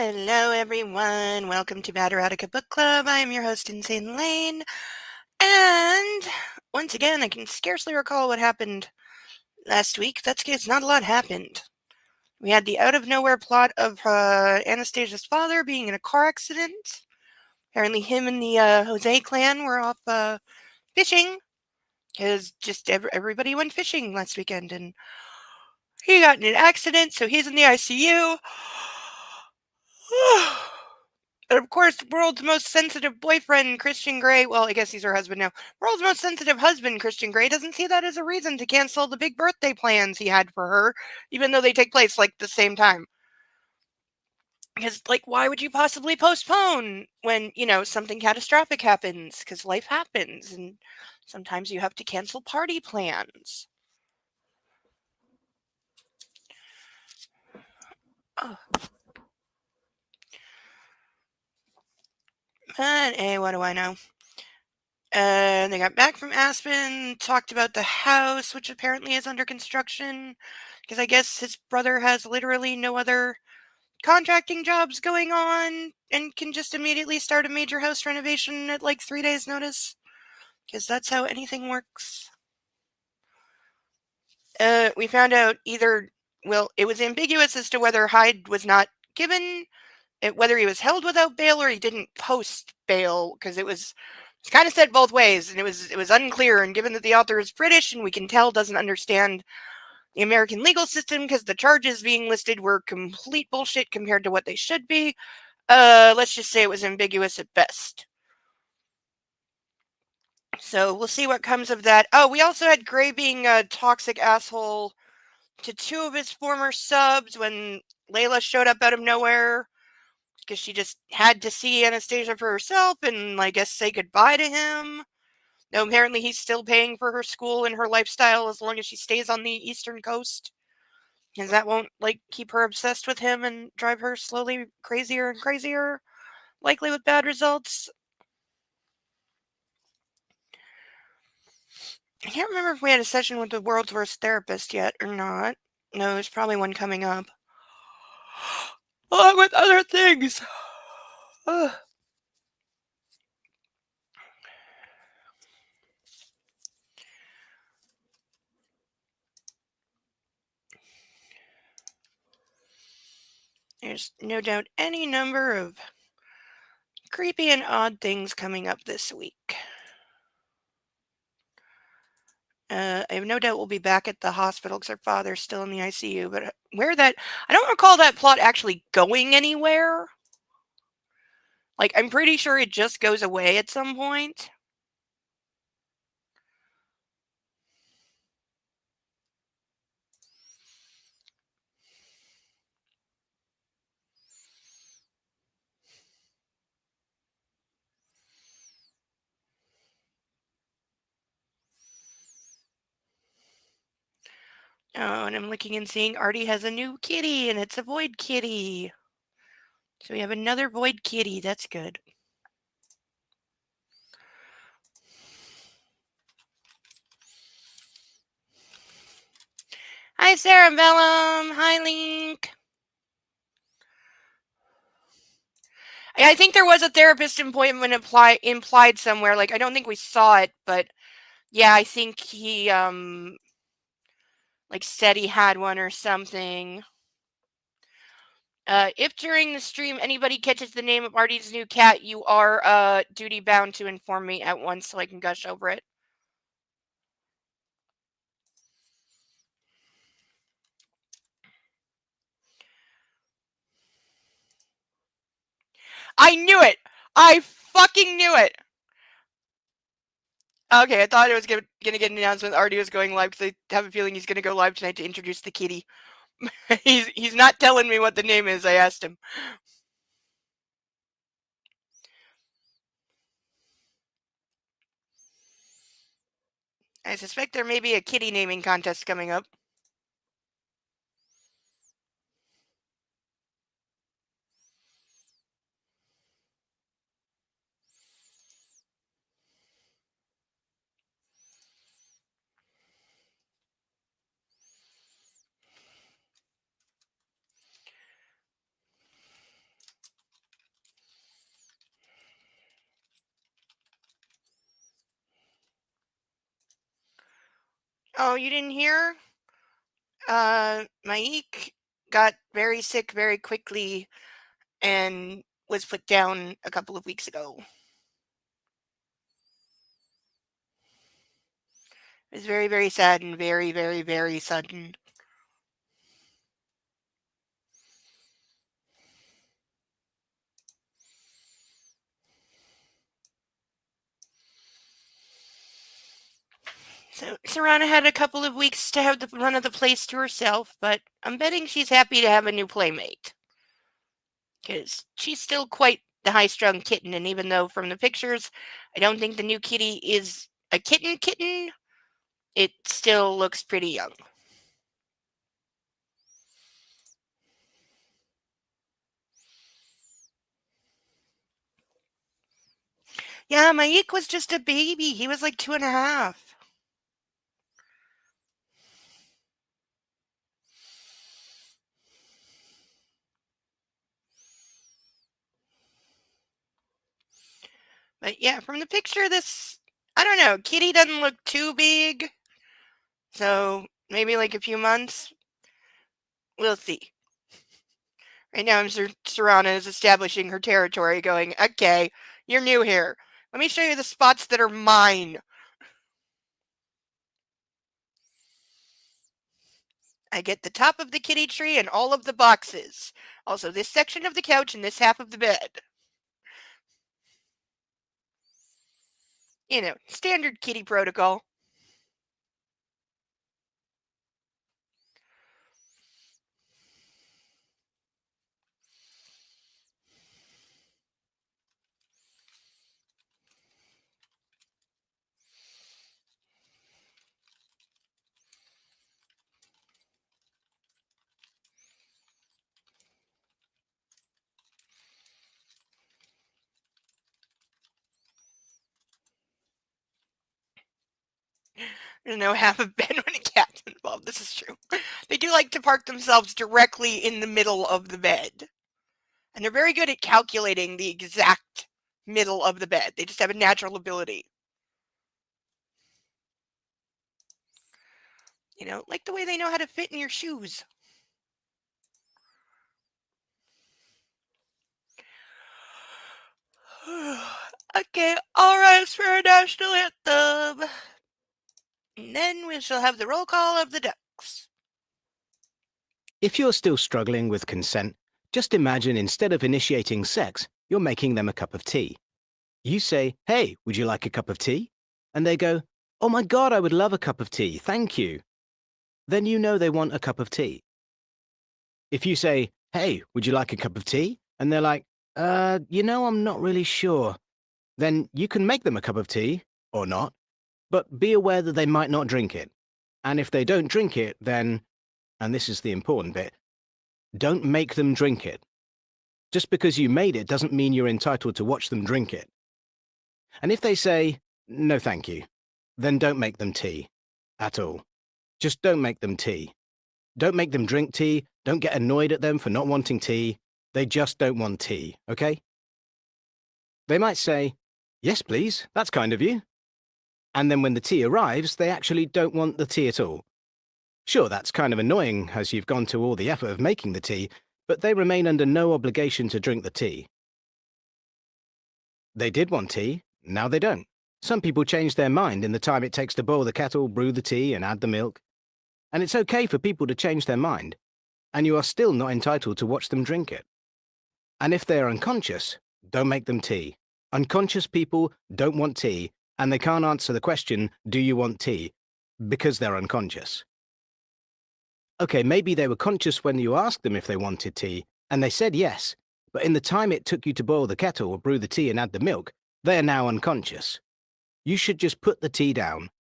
Hello, everyone. Welcome to Erotica Book Club. I am your host, Insane Lane. And once again, I can scarcely recall what happened last week. That's because not a lot happened. We had the out-of-nowhere plot of Anastasia's father being in a car accident. Apparently him and the Jose clan were off fishing, because just everybody went fishing last weekend, and he got in an accident, so he's in the ICU. And of course, the world's most sensitive boyfriend, Christian Grey, well, I guess he's her husband now. World's most sensitive husband, Christian Grey, doesn't see that as a reason to cancel the big birthday plans he had for her, even though they take place, like, the same time. Because, like, why would you possibly postpone when, something catastrophic happens? Because life happens, and sometimes you have to cancel party plans. Oh. But, hey, what do I know? They got back from Aspen, talked about the house, which apparently is under construction, because I guess his brother has literally no other contracting jobs going on and can just immediately start a major house renovation at like 3 days' notice, because that's how anything works. We found out it was ambiguous as to whether Hyde was not given, whether he was held without bail or he didn't post bail, because it's kind of said both ways, and it was unclear. And given that the author is British and we can tell doesn't understand the American legal system because the charges being listed were complete bullshit compared to what they should be, let's just say it was ambiguous at best. So we'll see what comes of that. Oh, we also had Gray being a toxic asshole to two of his former subs when Layla showed up out of nowhere, because she just had to see Anastasia for herself and, I guess, say goodbye to him. Now, apparently he's still paying for her school and her lifestyle as long as she stays on the Eastern Coast. Because that won't, keep her obsessed with him and drive her slowly crazier and crazier, likely with bad results. I can't remember if we had a session with the world's worst therapist yet or not. No, there's probably one coming up. Along with other things. Ugh. There's no doubt any number of creepy and odd things coming up this week. I have no doubt we'll be back at the hospital because her father's still in the ICU, but I don't recall that plot actually going anywhere. I'm pretty sure it just goes away at some point. Oh, and I'm looking and seeing Artie has a new kitty, and it's a void kitty. So we have another void kitty. That's good. Hi, Sarah Bellum. Hi, Link. I think there was a therapist appointment implied somewhere. I don't think we saw it, but yeah, I think he said he had one or something. If during the stream anybody catches the name of Artie's new cat, you are duty bound to inform me at once so I can gush over it. I knew it! I fucking knew it! Okay, I thought it was gonna get an announcement Artie was going live, because I have a feeling he's gonna go live tonight to introduce the kitty. He's not telling me what the name is, I asked him. I suspect there may be a kitty naming contest coming up. Oh, you didn't hear? Maik got very sick very quickly and was put down a couple of weeks ago. It was very, very sad and very, very, very sudden. So Serana had a couple of weeks to have the run of the place to herself, but I'm betting she's happy to have a new playmate. Because she's still quite the high-strung kitten, and even though from the pictures I don't think the new kitty is a kitten, it still looks pretty young. Yeah, Maik was just a baby. He was like 2.5. But yeah, from the picture, I don't know, kitty doesn't look too big. So maybe like a few months. We'll see. Right now, Serana is establishing her territory, going, okay, you're new here. Let me show you the spots that are mine. I get the top of the kitty tree and all of the boxes. Also, this section of the couch and this half of the bed. You know, standard kitty protocol. There's no half of bed when a cat's involved. This is true. They do like to park themselves directly in the middle of the bed. And they're very good at calculating the exact middle of the bed. They just have a natural ability. You know, like the way they know how to fit in your shoes. Okay, all right, for our national anthem. And then we shall have the roll call of the ducks. If you're still struggling with consent, just imagine instead of initiating sex, you're making them a cup of tea. You say, "Hey, would you like a cup of tea?" And they go, "Oh my God, I would love a cup of tea, thank you." Then you know they want a cup of tea. If you say, "Hey, would you like a cup of tea?" And they're like, I'm not really sure. Then you can make them a cup of tea, or not, but be aware that they might not drink it. And if they don't drink it, then, and this is the important bit, don't make them drink it. Just because you made it doesn't mean you're entitled to watch them drink it. And if they say, "No thank you," then don't make them tea. At all. Just don't make them tea. Don't make them drink tea. Don't get annoyed at them for not wanting tea. They just don't want tea, okay? They might say, "Yes, please, that's kind of you." And then when the tea arrives, they actually don't want the tea at all. Sure, that's kind of annoying as you've gone to all the effort of making the tea, but they remain under no obligation to drink the tea. They did want tea, now they don't. Some people change their mind in the time it takes to boil the kettle, brew the tea, and add the milk. And it's okay for people to change their mind, and you are still not entitled to watch them drink it. And if they are unconscious, don't make them tea. Unconscious people don't want tea, and they can't answer the question, "Do you want tea?" because they're unconscious. Okay, maybe they were conscious when you asked them if they wanted tea, and they said yes, but in the time it took you to boil the kettle or brew the tea and add the milk, they are now unconscious. You should just put the tea down,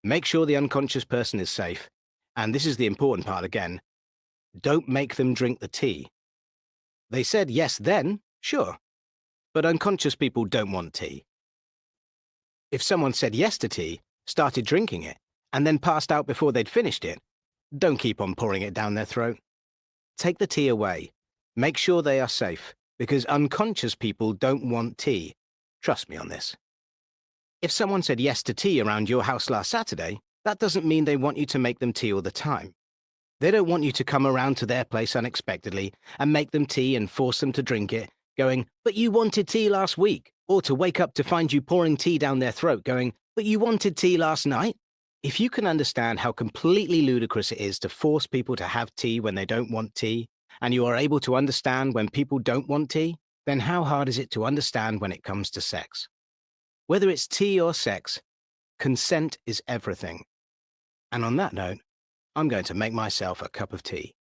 make sure the unconscious person is safe, and this is the important part again, don't make them drink the tea. They said yes then, sure, but unconscious people don't want tea. If someone said yes to tea, started drinking it, and then passed out before they'd finished it, don't keep on pouring it down their throat. Take the tea away. Make sure they are safe, because unconscious people don't want tea. Trust me on this. If someone said yes to tea around your house last Saturday, That doesn't mean they want you to make them tea all the time. They don't want you to come around to their place unexpectedly and make them tea and force them to drink it, going, "But you wanted tea last week," or to wake up to find you pouring tea down their throat, going, "But you wanted tea last night." If you can understand how completely ludicrous it is to force people to have tea when they don't want tea, and you are able to understand when people don't want tea, then how hard is it to understand when it comes to sex? Whether it's tea or sex, consent is everything. And on that note, I'm going to make myself a cup of tea.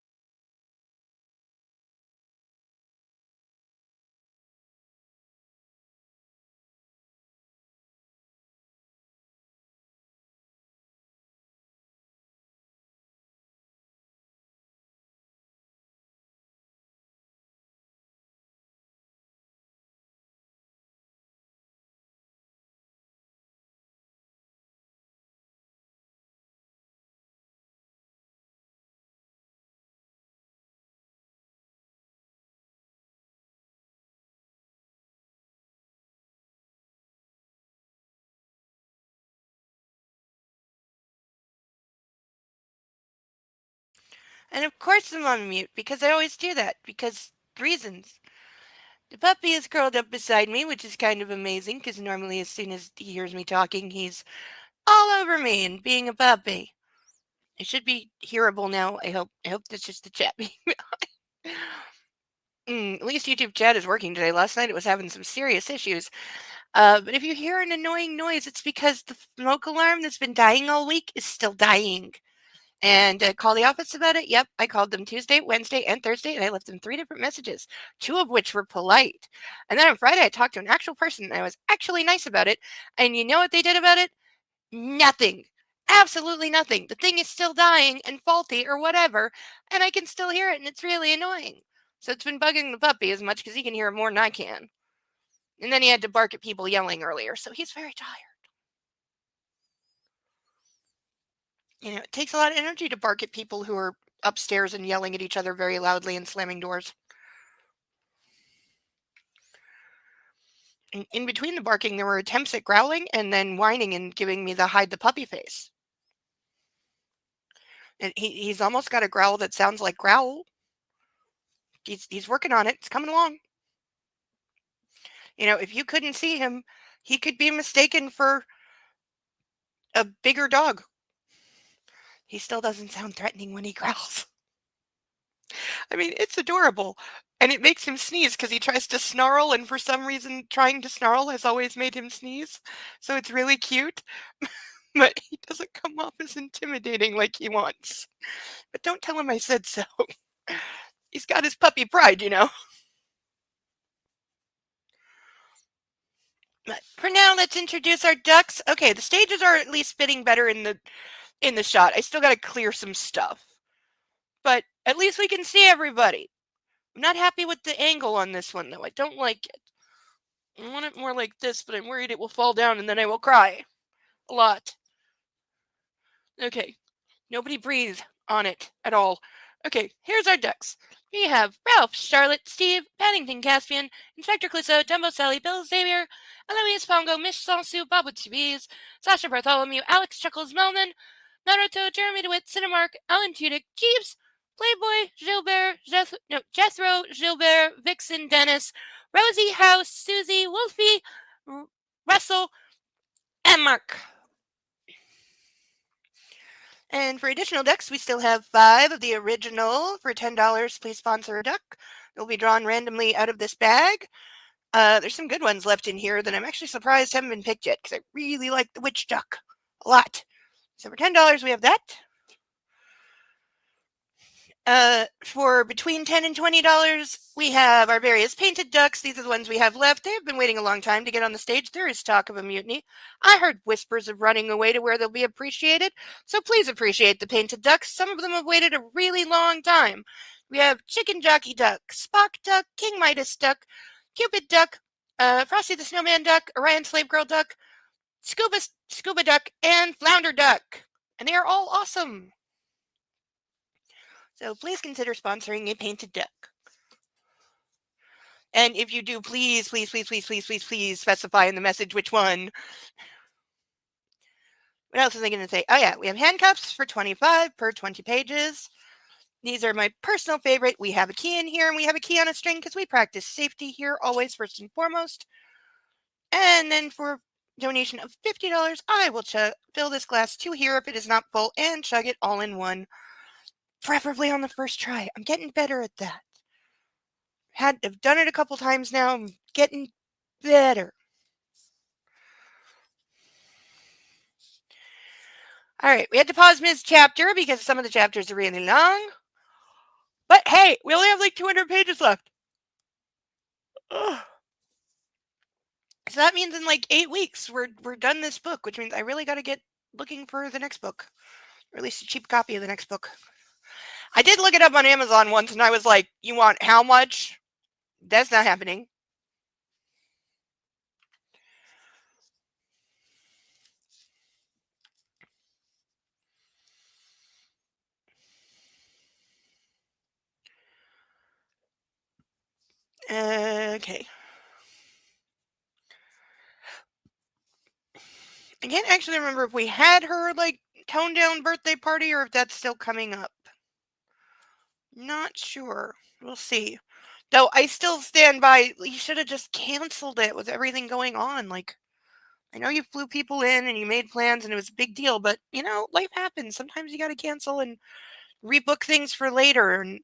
And of course I'm on mute because I always do that because reasons. The puppy is curled up beside me, which is kind of amazing because normally as soon as he hears me talking, he's all over me and being a puppy. It should be hearable now. I hope. I hope that's just the chat being. At least YouTube chat is working today. Last night it was having some serious issues. But if you hear an annoying noise, it's because the smoke alarm that's been dying all week is still dying. And call the office about it. Yep, I called them Tuesday, Wednesday, and Thursday, and I left them 3 different messages, 2 of which were polite. And then on Friday, I talked to an actual person, and I was actually nice about it. And you know what they did about it? Nothing. Absolutely nothing. The thing is still dying and faulty or whatever, and I can still hear it, and it's really annoying. So it's been bugging the puppy as much because he can hear it more than I can. And then he had to bark at people yelling earlier, so he's very tired. It takes a lot of energy to bark at people who are upstairs and yelling at each other very loudly and slamming doors. In between the barking, there were attempts at growling and then whining and giving me the hide the puppy face. And he's almost got a growl that sounds like growl. He's working on it. It's coming along. If you couldn't see him, he could be mistaken for a bigger dog. He still doesn't sound threatening when he growls. I mean, it's adorable. And it makes him sneeze because he tries to snarl, and for some reason, trying to snarl has always made him sneeze. So it's really cute. But he doesn't come off as intimidating like he wants. But don't tell him I said so. He's got his puppy pride. But for now, let's introduce our ducks. Okay, the stages are at least fitting better in the shot. I still got to clear some stuff. But at least we can see everybody. I'm not happy with the angle on this one, though. I don't like it. I want it more like this, but I'm worried it will fall down and then I will cry. A lot. Okay. Nobody breathe on it at all. Okay, here's our ducks. We have Ralph, Charlotte, Steve, Paddington Caspian, Inspector Clouseau, Dumbo Sally, Bill Xavier, Eloise Pongo, Mish Sansu, Bob with two B's, Sasha Bartholomew, Alex Chuckles Melman, Naruto, Jeremy DeWitt, Cinemark, Alan Tudyk, Jeeves, Playboy, Jethro, Gilbert, Vixen, Dennis, Rosie, House, Susie, Wolfie, Russell, and Mark. And for additional ducks, we still have 5 of the original. For $10, please sponsor a duck. They'll be drawn randomly out of this bag. There's some good ones left in here that I'm actually surprised haven't been picked yet because I really like the witch duck a lot. So for $10, we have that. For between $10 and $20, we have our various painted ducks. These are the ones we have left. They have been waiting a long time to get on the stage. There is talk of a mutiny. I heard whispers of running away to where they'll be appreciated. So please appreciate the painted ducks. Some of them have waited a really long time. We have Chicken Jockey Duck, Spock Duck, King Midas Duck, Cupid Duck, Frosty the Snowman Duck, Orion Slave Girl Duck, Scuba Duck, and Flounder Duck. And they are all awesome. So please consider sponsoring a painted duck. And if you do, please specify in the message which one. What else was I going to say? Oh, yeah, we have handcuffs for 25 per 20 pages. These are my personal favorite. We have a key in here and we have a key on a string because we practice safety here always first and foremost. And then for donation of $50, I will fill this glass to here if it is not full and chug it all in one, preferably on the first try. I'm getting better at that. I've done it a couple times now. I'm getting better. All right, we had to pause mid chapter because some of the chapters are really long. But hey, we only have like 200 pages left. Ugh. So that means in like 8 weeks we're done this book, which means I really got to get looking for the next book, or at least a cheap copy of the next book. I did look it up on Amazon once, and I was like, "You want how much?" That's not happening. Okay. I can't actually remember if we had her like toned down birthday party or if that's still coming up. Not sure. We'll see. Though I still stand by, you should have just canceled it with everything going on. Like, I know you flew people in and you made plans and it was a big deal, but you know, life happens. Sometimes you got to cancel and rebook things for later. And,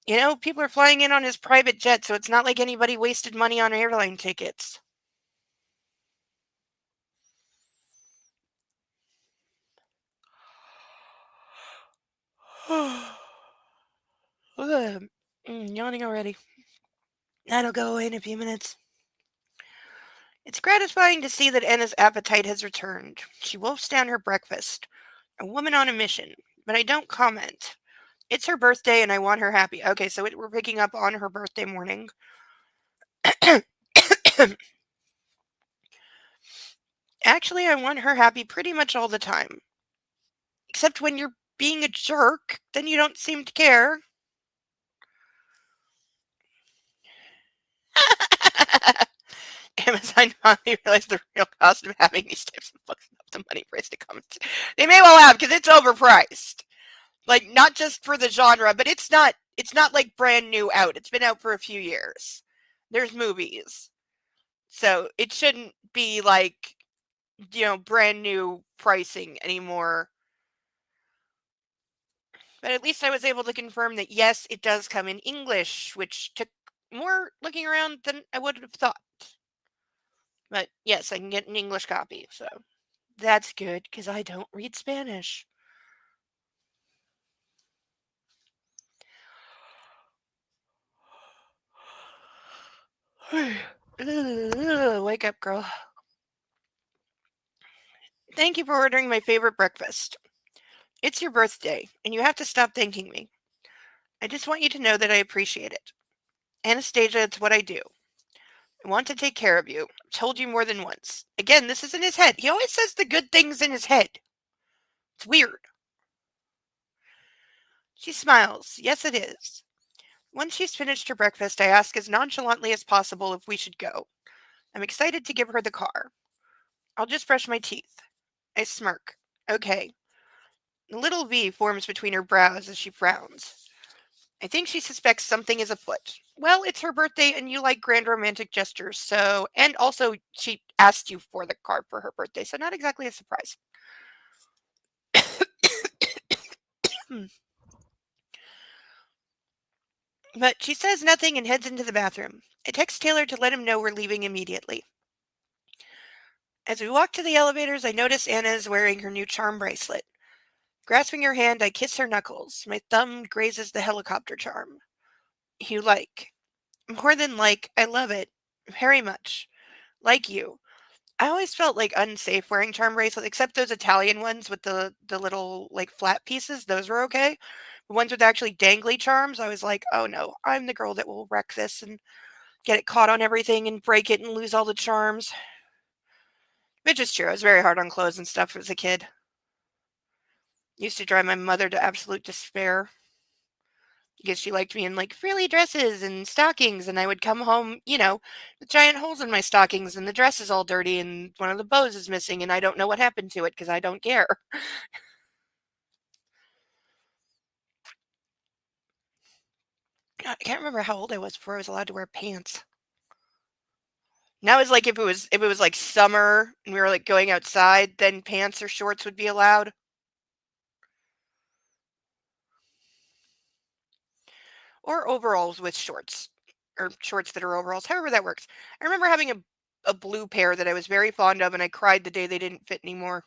you know, people are flying in on his private jet, so it's not like anybody wasted money on airline tickets. Yawning already. That'll go away in a few minutes. It's gratifying to see that Anna's appetite has returned. She wolfs down her breakfast. A woman on a mission. But I don't comment. It's her birthday and I want her happy. Okay, so we're picking up on her birthday morning. Actually, I want her happy pretty much all the time. Except when you're being a jerk, then you don't seem to care. Amazon finally realized the real cost of having these types of books and up the money price to comments. They may well have because it's overpriced. Like not just for the genre, but it's not like brand new out. It's been out for a few years. There's movies. So it shouldn't be like, you know, brand new pricing anymore. But at least I was able to confirm that yes, it does come in English, which took more looking around than I would have thought. But yes, I can get an English copy, so that's good because I don't read Spanish. Wake up, girl. Thank you for ordering my favorite breakfast. It's your birthday, and you have to stop thanking me. I just want you to know that I appreciate it. Anastasia, it's what I do. I want to take care of you. I've told you more than once. Again, this is in his head. He always says the good things in his head. It's weird. She smiles. Yes, it is. Once she's finished her breakfast, I ask as nonchalantly as possible if we should go. I'm excited to give her the car. I'll just brush my teeth. I smirk. Okay. A little V forms between her brows as she frowns. I think she suspects something is afoot. Well, it's her birthday and you like grand romantic gestures, so. And also, she asked you for the car for her birthday, so not exactly a surprise. But she says nothing and heads into the bathroom. I text Taylor to let him know we're leaving immediately. As we walk to the elevators, I notice Anna is wearing her new charm bracelet. Grasping her hand, I kiss her knuckles. My thumb grazes the helicopter charm. You like. More than like, I love it. Very much. Like you. I always felt like unsafe wearing charm bracelets, except those Italian ones with the little like flat pieces. Those were okay. The ones with actually dangly charms, I was like, oh no, I'm the girl that will wreck this and get it caught on everything and break it and lose all the charms. Which is true. I was very hard on clothes and stuff as a kid. Used to drive my mother to absolute despair. because she liked me in like frilly dresses and stockings, and I would come home, with giant holes in my stockings and the dress is all dirty and one of the bows is missing and I don't know what happened to it because I don't care. I can't remember how old I was before I was allowed to wear pants. Now it's like if it was like summer and we were like going outside, then pants or shorts would be allowed. Or overalls with shorts. Or shorts that are overalls, however that works. I remember having a blue pair that I was very fond of and I cried the day they didn't fit anymore.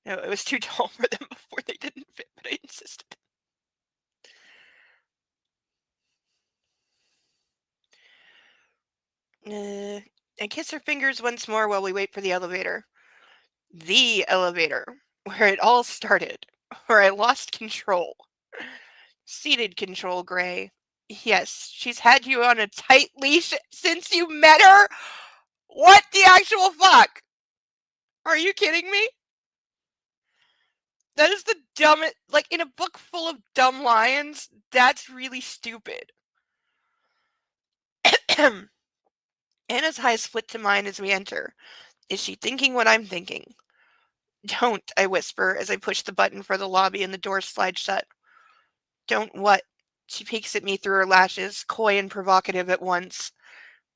No, it was too tall for them before they didn't fit, but I insisted. I kiss her fingers once more while we wait for the elevator. The elevator, where it all started, where I lost control. Seated control, Gray. Yes, she's had you on a tight leash since you met her? What the actual fuck? Are you kidding me? That is the dumbest. Like, in a book full of dumb lions, that's really stupid. Anna's eyes flit to mine as we enter. Is she thinking what I'm thinking? Don't, I whisper as I push the button for the lobby and the door slides shut. Don't what? She peeks at me through her lashes, coy and provocative at once.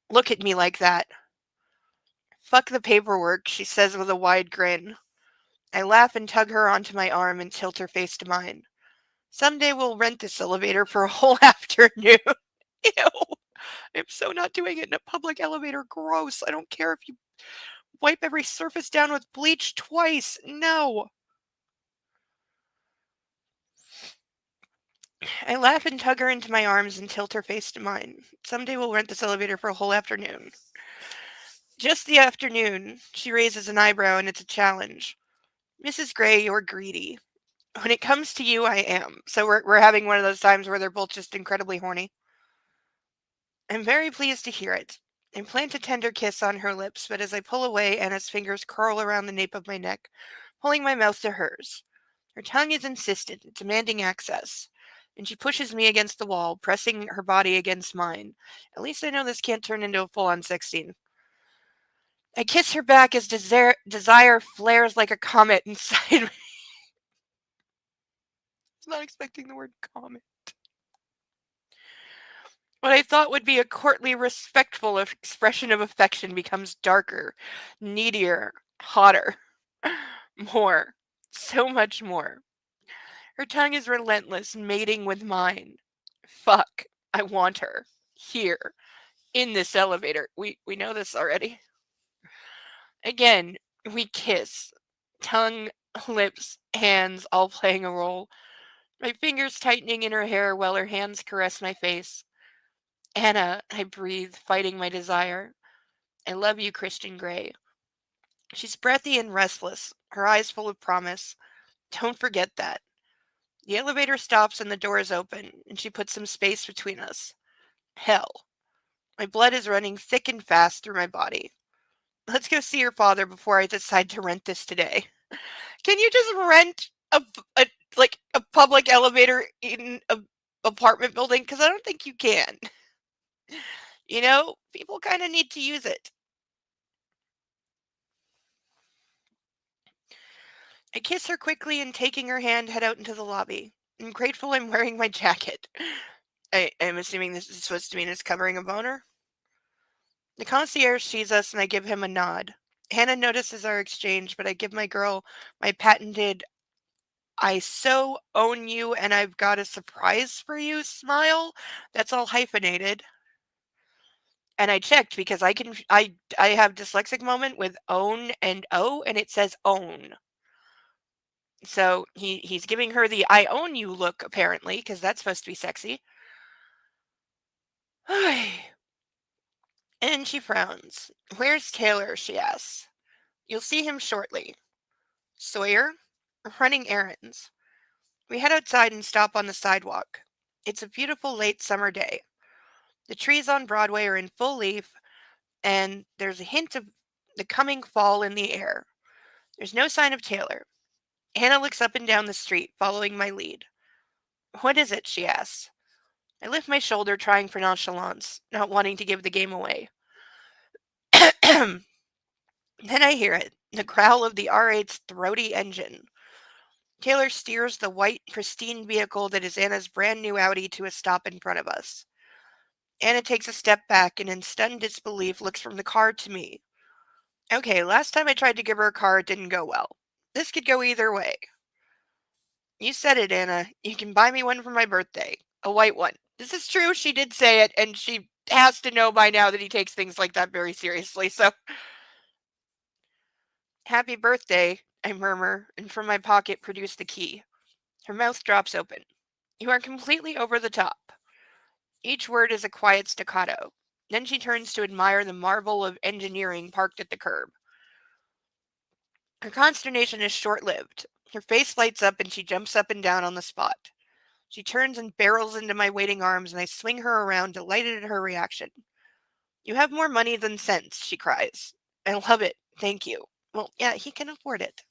Look at me like that. Fuck the paperwork, she says with a wide grin. I laugh and tug her onto my arm and tilt her face to mine. Someday we'll rent this elevator for a whole afternoon. Ew. I'm so not doing it in a public elevator. Gross. I don't care if you wipe every surface down with bleach twice. No. I laugh and tug her into my arms and tilt her face to mine. Someday we'll rent this elevator for a whole afternoon. Just the afternoon. She raises an eyebrow and it's a challenge. Mrs. Gray, you're greedy. When it comes to you, I am. So we're having one of those times where they're both just incredibly horny. I'm very pleased to hear it. I plant a tender kiss on her lips, but as I pull away, Anna's fingers curl around the nape of my neck, pulling my mouth to hers. Her tongue is insistent, demanding access, and she pushes me against the wall, pressing her body against mine. At least I know this can't turn into a full-on sex scene. I kiss her back as desire flares like a comet inside me. I was not expecting the word comet. What I thought would be a courtly, respectful expression of affection becomes darker, needier, hotter. More. So much more. Her tongue is relentless, mating with mine. Fuck. I want her. Here. In this elevator. We know this already. Again, we kiss. Tongue, lips, hands all playing a role. My fingers tightening in her hair while her hands caress my face. Anna, I breathe, fighting my desire. I love you, Christian Grey. She's breathy and restless, her eyes full of promise. Don't forget that. The elevator stops and the door is open, and she puts some space between us. Hell. My blood is running thick and fast through my body. Let's go see your father before I decide to rent this today. Can you just rent a like a public elevator in a apartment building? Because I don't think you can. People kind of need to use it. I kiss her quickly and taking her hand head out into the lobby. I'm grateful I'm wearing my jacket. I am assuming this is supposed to mean it's covering a boner. The concierge sees us and I give him a nod. Hannah notices our exchange, but I give my girl my patented I so own you and I've got a surprise for you smile. That's all hyphenated. And I checked because I have dyslexic moment with own and o and it says own. So he's giving her the I own you look apparently because that's supposed to be sexy. And she frowns. Where's Taylor? She asks. You'll see him shortly. Sawyer? Running errands. We head outside and stop on the sidewalk. It's a beautiful late summer day. The trees on Broadway are in full leaf, and there's a hint of the coming fall in the air. There's no sign of Taylor. Anna looks up and down the street, following my lead. What is it? She asks. I lift my shoulder, trying for nonchalance, not wanting to give the game away. Then I hear it, the growl of the R8's throaty engine. Taylor steers the white, pristine vehicle that is Anna's brand new Audi to a stop in front of us. Anna takes a step back and in stunned disbelief looks from the car to me. Okay, last time I tried to give her a car, it didn't go well. This could go either way. You said it, Anna. You can buy me one for my birthday. A white one. This is true. She did say it, and she has to know by now that he takes things like that very seriously, so. Happy birthday, I murmur, and from my pocket produce the key. Her mouth drops open. You are completely over the top. Each word is a quiet staccato. Then she turns to admire the marvel of engineering parked at the curb. Her consternation is short-lived. Her face lights up and she jumps up and down on the spot. She turns and barrels into my waiting arms and I swing her around, delighted at her reaction. You have more money than sense, she cries. I love it. Thank you. Well, yeah, he can afford it.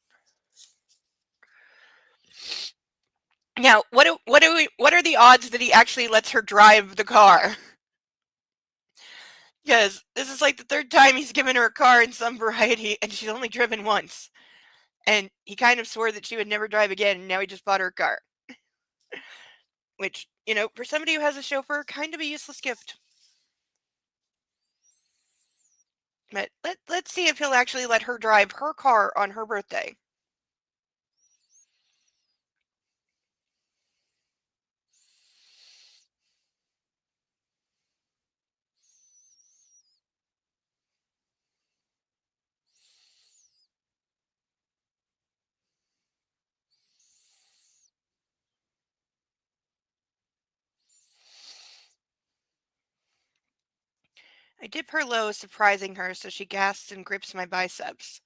Now, what are the odds that he actually lets her drive the car? Because this is like the third time he's given her a car in some variety, and she's only driven once. And he kind of swore that she would never drive again, and now he just bought her a car. Which, for somebody who has a chauffeur, kind of a useless gift. But let's see if he'll actually let her drive her car on her birthday. I dip her low, surprising her, so she gasps and grips my biceps.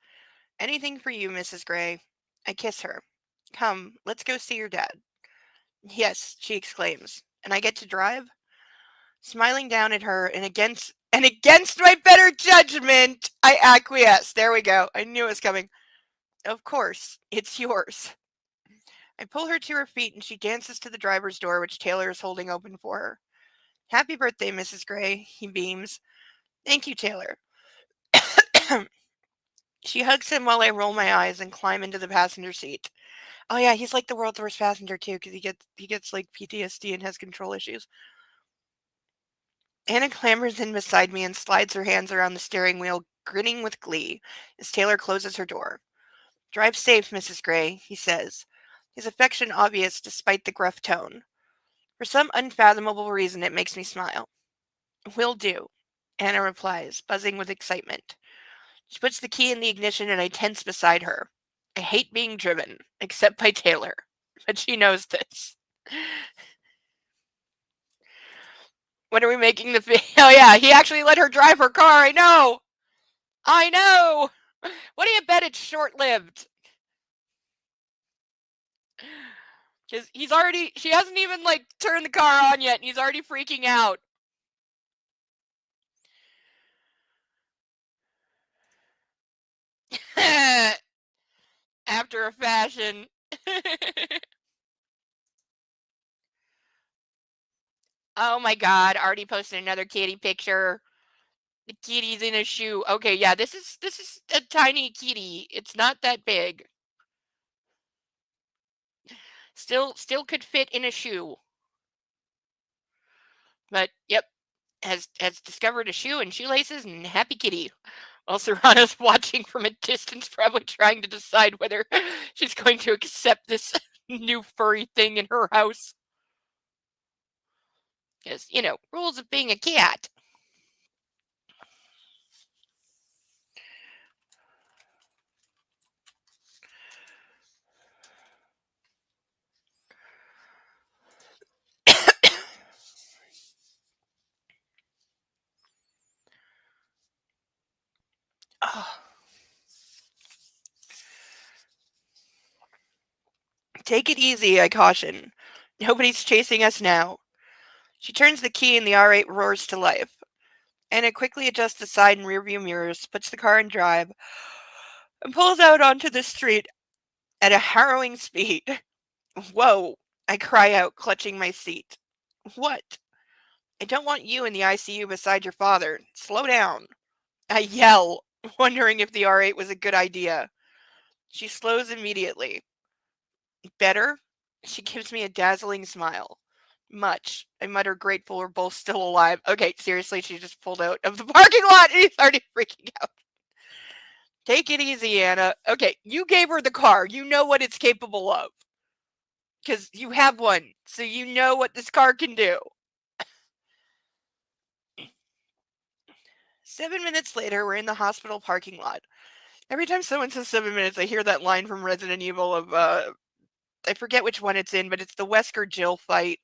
Anything for you, Mrs. Gray. I kiss her. Come, let's go see your dad. Yes, she exclaims. And I get to drive? Smiling down at her and against my better judgment, I acquiesce. There we go. I knew it was coming. Of course, it's yours. I pull her to her feet and she dances to the driver's door, which Taylor is holding open for her. Happy birthday, Mrs. Gray, he beams. Thank you, Taylor. She hugs him while I roll my eyes and climb into the passenger seat. Oh yeah, he's like the world's worst passenger too, because he gets like PTSD and has control issues. Anna clambers in beside me and slides her hands around the steering wheel, grinning with glee, as Taylor closes her door. Drive safe, Mrs. Gray, he says, his affection obvious despite the gruff tone. For some unfathomable reason, it makes me smile. Will do, Anna replies, buzzing with excitement. She puts the key in the ignition and I tense beside her. I hate being driven, except by Taylor, but she knows this. When are we making the video? Oh yeah, he actually let her drive her car. I know. What do you bet it's short-lived? Because she hasn't even like turned the car on yet and he's already freaking out. After a fashion. Oh my god, already posted another kitty picture. The kitty's in a shoe. Okay, yeah, this is a tiny kitty. It's not that big. Still could fit in a shoe. But yep, has discovered a shoe and shoelaces and happy kitty. While Serrano's watching from a distance, probably trying to decide whether she's going to accept this new furry thing in her house. Because, rules of being a cat. Oh. Take it easy, I caution. Nobody's chasing us now. She turns the key and the R8 roars to life. Anna quickly adjusts the side and rearview mirrors, puts the car in drive, and pulls out onto the street. at a harrowing speed. Whoa, I cry out, clutching my seat. What? I don't want you in the ICU beside your father. Slow down. I yell, wondering if the R8 was a good idea. She slows immediately. Better? She gives me a dazzling smile. Much. I mutter, grateful we're both still alive. Okay, seriously, she just pulled out of the parking lot and he's already freaking out. Take it easy, Anna. Okay, you gave her the car. You know what it's capable of. Because you have one, so you know what this car can do. 7 minutes later, we're in the hospital parking lot. Every time someone says 7 minutes, I hear that line from Resident Evil of, I forget which one it's in, but it's the Wesker Jill fight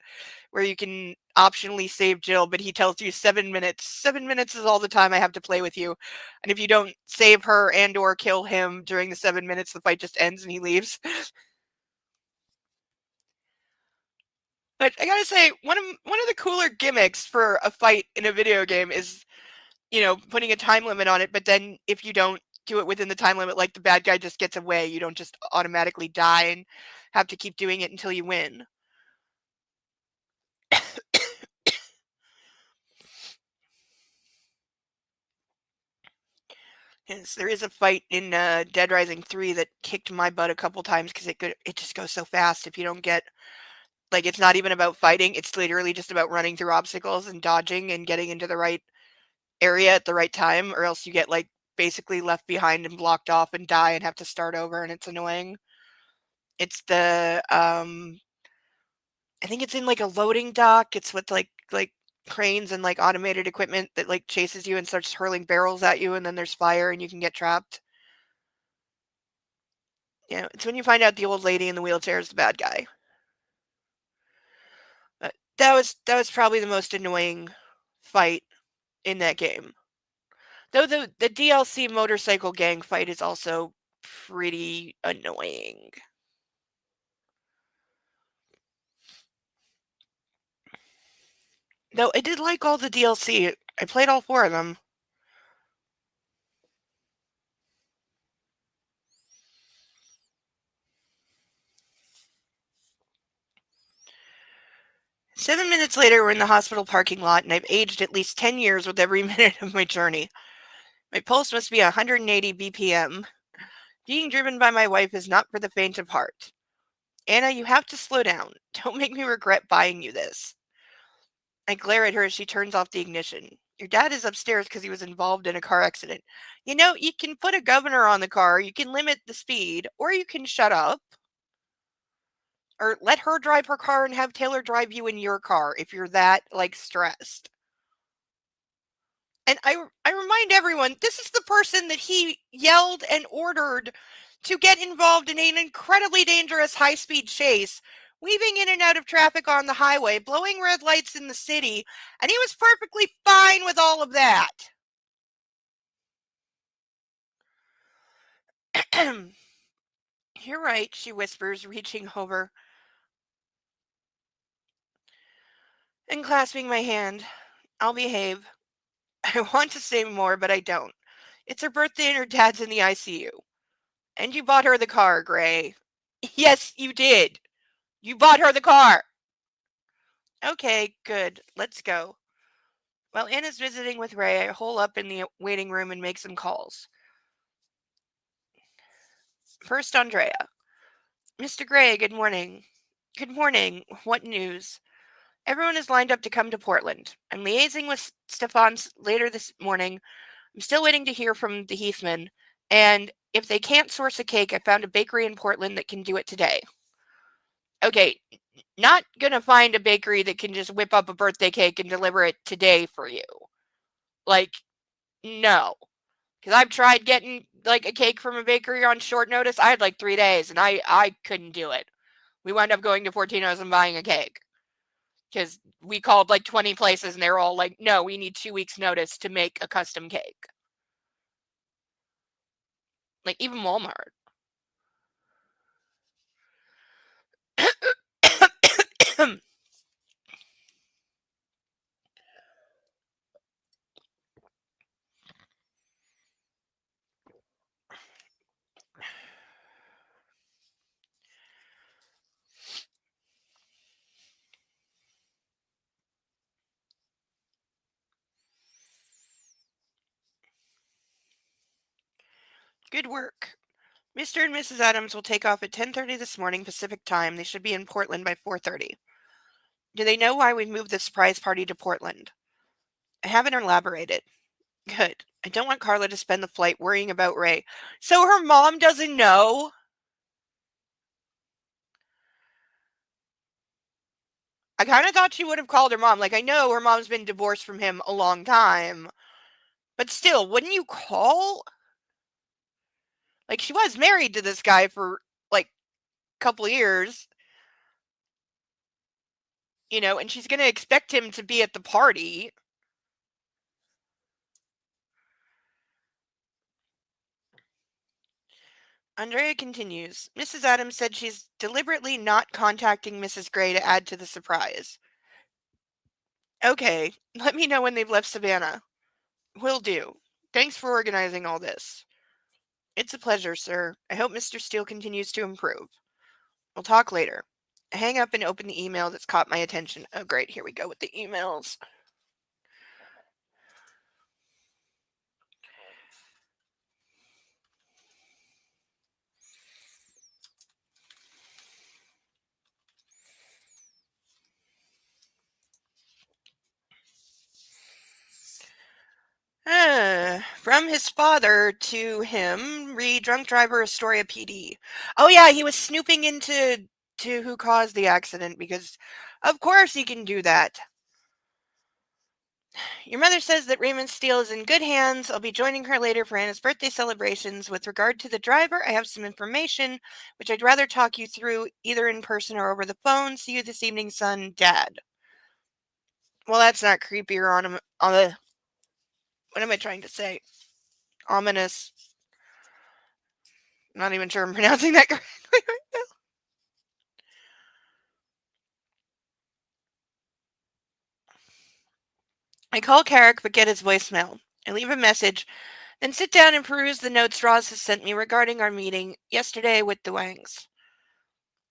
where you can optionally save Jill, but he tells you 7 minutes. 7 minutes is all the time I have to play with you. And if you don't save her and or kill him during the 7 minutes, the fight just ends and he leaves. But I gotta say, one of the cooler gimmicks for a fight in a video game is, putting a time limit on it, but then if you don't do it within the time limit, like the bad guy just gets away, you don't just automatically die and have to keep doing it until you win. Yes, there is a fight in Dead Rising 3 that kicked my butt a couple times because it just goes so fast if you don't get like it's not even about fighting, it's literally just about running through obstacles and dodging and getting into the right area at the right time, or else you get like basically left behind and blocked off and die and have to start over and it's annoying. It's the I think it's in like a loading dock. It's with like cranes and like automated equipment that like chases you and starts hurling barrels at you and then there's fire and you can get trapped. Yeah, it's when you find out the old lady in the wheelchair is the bad guy. But that was probably the most annoying fight in that game. Though the DLC motorcycle gang fight is also pretty annoying. Though I did like all the DLC. I played all 4 of them. "7 minutes later, we're in the hospital parking lot, and I've aged at least 10 years with every minute of my journey. My pulse must be 180 BPM. Being driven by my wife is not for the faint of heart. Anna, you have to slow down. Don't make me regret buying you this." I glare at her as she turns off the ignition. "Your dad is upstairs because he was involved in a car accident. You can put a governor on the car, you can limit the speed, or you can shut up. Or let her drive her car and have Taylor drive you in your car if you're that, like, stressed." And I remind everyone, this is the person that he yelled and ordered to get involved in an incredibly dangerous high-speed chase, weaving in and out of traffic on the highway, blowing red lights in the city, and he was perfectly fine with all of that. "You're right," she whispers, reaching over and clasping my hand. "I'll behave." I want to say more, but I don't. It's her birthday and her dad's in the ICU. "And you bought her the car, Gray." "Yes, you did. You bought her the car." "Okay, good. Let's go." While Anna's visiting with Ray, I hole up in the waiting room and make some calls. First, Andrea. "Mr. Gray, good morning." "Good morning. What news?" "Everyone is lined up to come to Portland. I'm liaising with Stefan's later this morning. I'm still waiting to hear from the Heathman. And if they can't source a cake, I found a bakery in Portland that can do it today." Okay, not gonna find a bakery that can just whip up a birthday cake and deliver it today for you. Like, no. Because I've tried getting like a cake from a bakery on short notice. I had like 3 days and I couldn't do it. We wound up going to Fortino's and buying a cake. Because we called like 20 places and they were all like, no, we need 2 weeks notice to make a custom cake. Like even Walmart. Good work. Mr. and Mrs. Adams will take off at 10:30 this morning Pacific time. They should be in Portland by 4:30. Do they know why we've moved the surprise party to Portland? I haven't elaborated. Good. I don't want Carla to spend the flight worrying about Ray. So her mom doesn't know? I kind of thought she would have called her mom. Like, I know her mom's been divorced from him a long time. But still, wouldn't you call? Like, she was married to this guy for, like, a couple years. You know, and she's going to expect him to be at the party. Andrea continues. Mrs. Adams said she's deliberately not contacting Mrs. Gray to add to the surprise. Okay, let me know when they've left Savannah. Will do. Thanks for organizing all this. It's a pleasure, sir. I hope Mr. Steele continues to improve. We'll talk later. I hang up and open the email that's caught my attention. Oh, great. Here we go with the emails. From his father to him, read drunk driver Astoria PD. Oh yeah, he was snooping into who caused the accident because of course he can do that. Your mother says that Raymond Steele is in good hands. I'll be joining her later for Anna's birthday celebrations. With regard to the driver, I have some information which I'd rather talk you through either in person or over the phone. See you this evening, son, Dad. Well, that's not creepy or on the what am I trying to say? Ominous. I'm not even sure I'm pronouncing that correctly right now. I call Carrick but get his voicemail. I leave a message, then sit down and peruse the notes Roz has sent me regarding our meeting yesterday with the Wangs.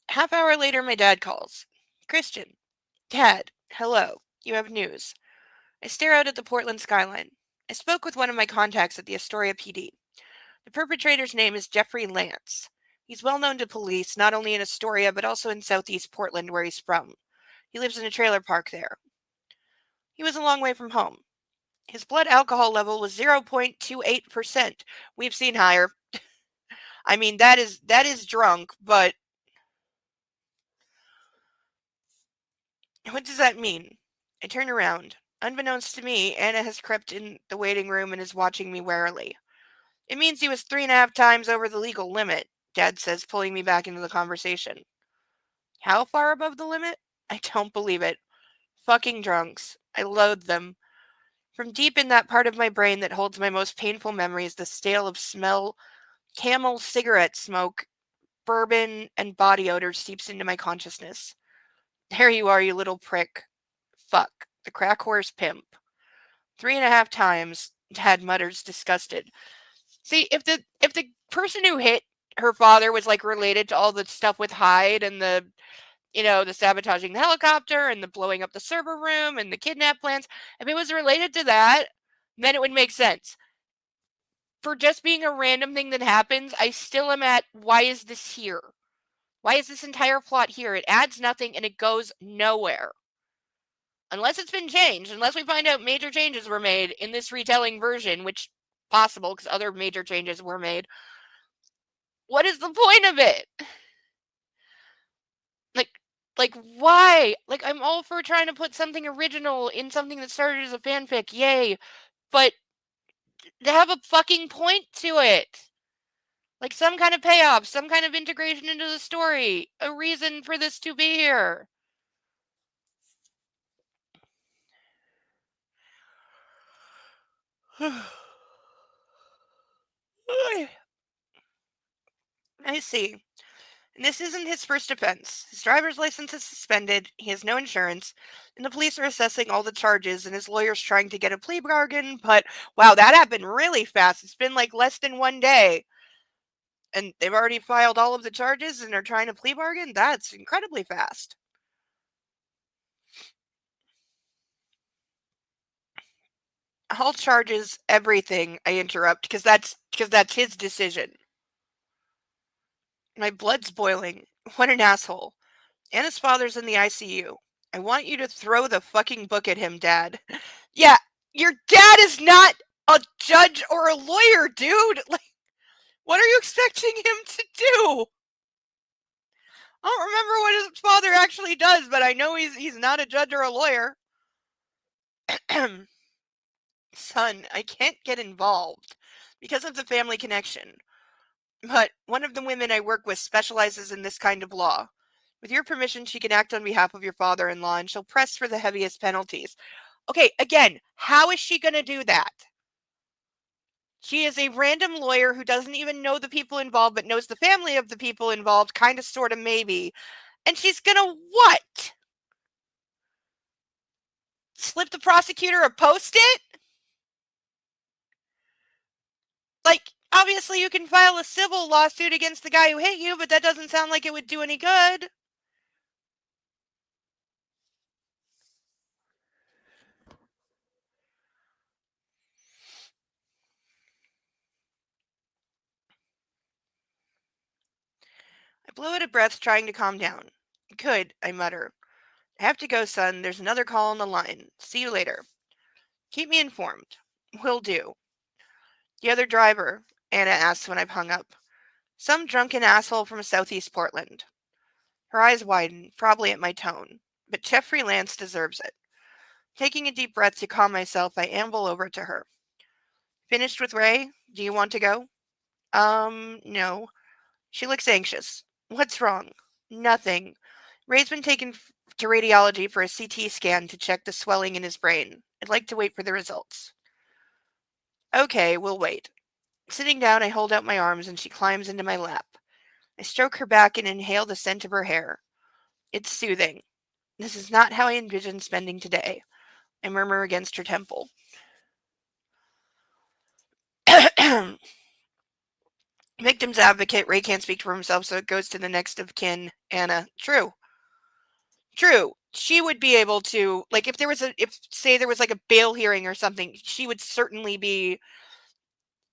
Half hour later, my dad calls. Christian. Dad. Hello. You have news. I stare out at the Portland skyline. I spoke with one of my contacts at the Astoria PD. The perpetrator's name is Jeffrey Lance. He's well known to police, not only in Astoria, but also in southeast Portland, where he's from. He lives in a trailer park there. He was a long way from home. His blood alcohol level was 0.28%. We've seen higher. I mean, that is drunk, but what does that mean? I turn around. Unbeknownst to me, Anna has crept in the waiting room and is watching me warily. It means he was 3.5 times over the legal limit, Dad says, pulling me back into the conversation. How far above the limit? I don't believe it. Fucking drunks. I loathe them. From deep in that part of my brain that holds my most painful memories, the stale of smell, Camel cigarette smoke, bourbon, and body odor seeps into my consciousness. There you are, you little prick. Fuck. The crack horse pimp. 3.5 times, Dad mutters, disgusted. See, if the person who hit her father was like related to all the stuff with Hyde and the sabotaging the helicopter and the blowing up the server room and the kidnap plans, if it was related to that, then it would make sense. For just being a random thing that happens, I still am at, why is this here? Why is this entire plot here? It adds nothing and it goes nowhere. Unless it's been changed, unless we find out major changes were made in this retelling version, which possible because other major changes were made. What is the point of it? Like why? Like, I'm all for trying to put something original in something that started as a fanfic, yay. But to have a fucking point to it. Like some kind of payoff, some kind of integration into the story, a reason for this to be here. I see. And this isn't his first offense. His driver's license is suspended, he has no insurance, and the police are assessing all the charges, and his lawyer's trying to get a plea bargain, but wow, that happened really fast. It's been like less than 1 day. And they've already filed all of the charges and are trying to plea bargain? That's incredibly fast. all charges, everything, I interrupt, because that's his decision. My blood's boiling. What an asshole. Anna's father's in the ICU. I want you to throw the fucking book at him, Dad. Yeah, your dad is not a judge or a lawyer, dude. Like, what are you expecting him to do? I don't remember what his father actually does, but I know he's not a judge or a lawyer. Son, I can't get involved because of the family connection. But one of the women I work with specializes in this kind of law. With your permission, she can act on behalf of your father-in-law and she'll press for the heaviest penalties. Okay, again, how is she going to do that? She is a random lawyer who doesn't even know the people involved but knows the family of the people involved, kind of, sort of, maybe. And she's going to what? Slip the prosecutor a post-it? Like, obviously you can file a civil lawsuit against the guy who hit you, but that doesn't sound like it would do any good. I blow out a breath, trying to calm down. Good, I mutter. I have to go, son. There's another call on the line. See you later. Keep me informed. Will do. The other driver, Anna asks when I've hung up. Some drunken asshole from southeast Portland. Her eyes widen, probably at my tone, but Jeffrey Lance deserves it. Taking a deep breath to calm myself, I amble over to her. Finished with Ray? Do you want to go? No. She looks anxious. What's wrong? Nothing. Ray's been taken to radiology for a CT scan to check the swelling in his brain. I'd like to wait for the results. Okay, we'll wait. Sitting down, I hold out my arms and she climbs into my lap. I stroke her back and inhale the scent of her hair. It's soothing. This is not how I envisioned spending today. I murmur against her temple. Victim's advocate, Ray can't speak for himself, so it goes to the next of kin, Anna. True. She would be able to, like, if say there was like a bail hearing or something, she would certainly be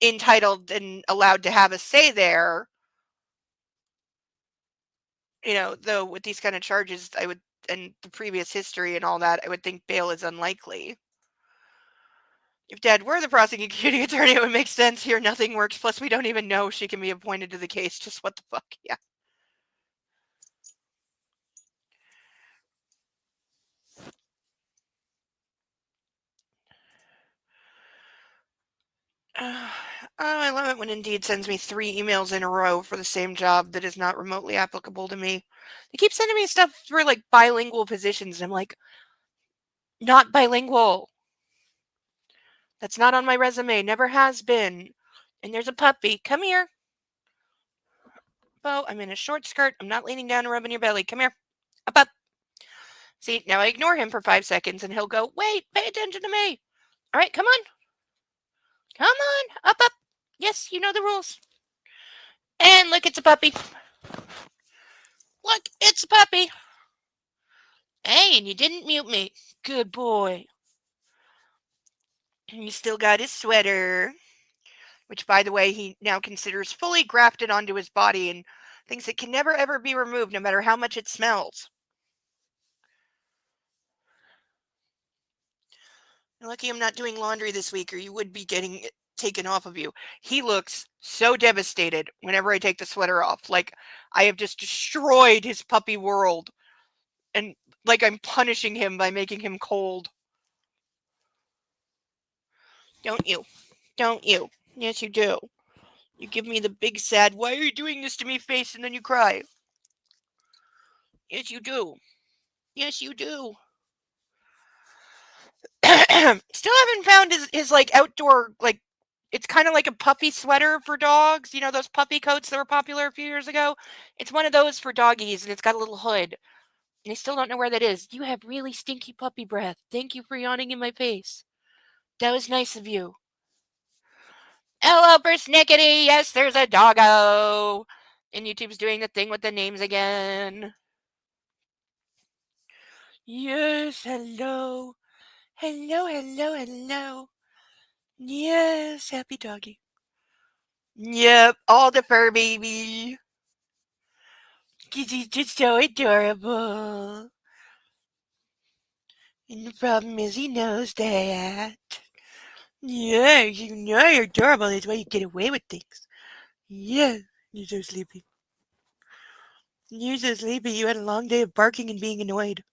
entitled and allowed to have a say there. Though with these kind of charges, and the previous history and all that, I would think bail is unlikely. If Dad were the prosecuting attorney, it would make sense here. Nothing works. Plus, we don't even know she can be appointed to the case. Just what the fuck? Yeah. I love it when Indeed sends me 3 emails in a row for the same job that is not remotely applicable to me. They keep sending me stuff for like bilingual positions, and I'm like, not bilingual. That's not on my resume. Never has been. And there's a puppy. Come here. Bo, I'm in a short skirt. I'm not leaning down and rubbing your belly. Come here. Up. See, now I ignore him for 5 seconds and he'll go, wait, pay attention to me. All right, come on. Come on. Up. Yes, you know the rules. And look, it's a puppy. Look, it's a puppy. Hey, and you didn't mute me. Good boy. And you still got his sweater, which, by the way, he now considers fully grafted onto his body and thinks it can never ever be removed, no matter how much it smells. You're lucky I'm not doing laundry this week, or you would be getting it taken off of you. He looks so devastated whenever I take the sweater off. Like I have just destroyed his puppy world. And like I'm punishing him by making him cold. Don't you? Don't you? Yes, you do. You give me the big sad, why are you doing this to me face, and then you cry. Yes, you do. Yes, you do. Still haven't found his like outdoor, like, it's kind of like a puffy sweater for dogs. You know those puffy coats that were popular a few years ago? It's one of those for doggies, and it's got a little hood. And I still don't know where that is. You have really stinky puppy breath. Thank you for yawning in my face. That was nice of you. Hello, persnickety. Yes, there's a doggo. And YouTube's doing the thing with the names again. Yes, hello. Hello. Yes, happy doggy. Yep, all the fur baby. 'Cause he's just so adorable. And the problem is he knows that. Yeah, you know you're adorable. That's why you get away with things. Yeah, you're so sleepy. You're so sleepy. You had a long day of barking and being annoyed.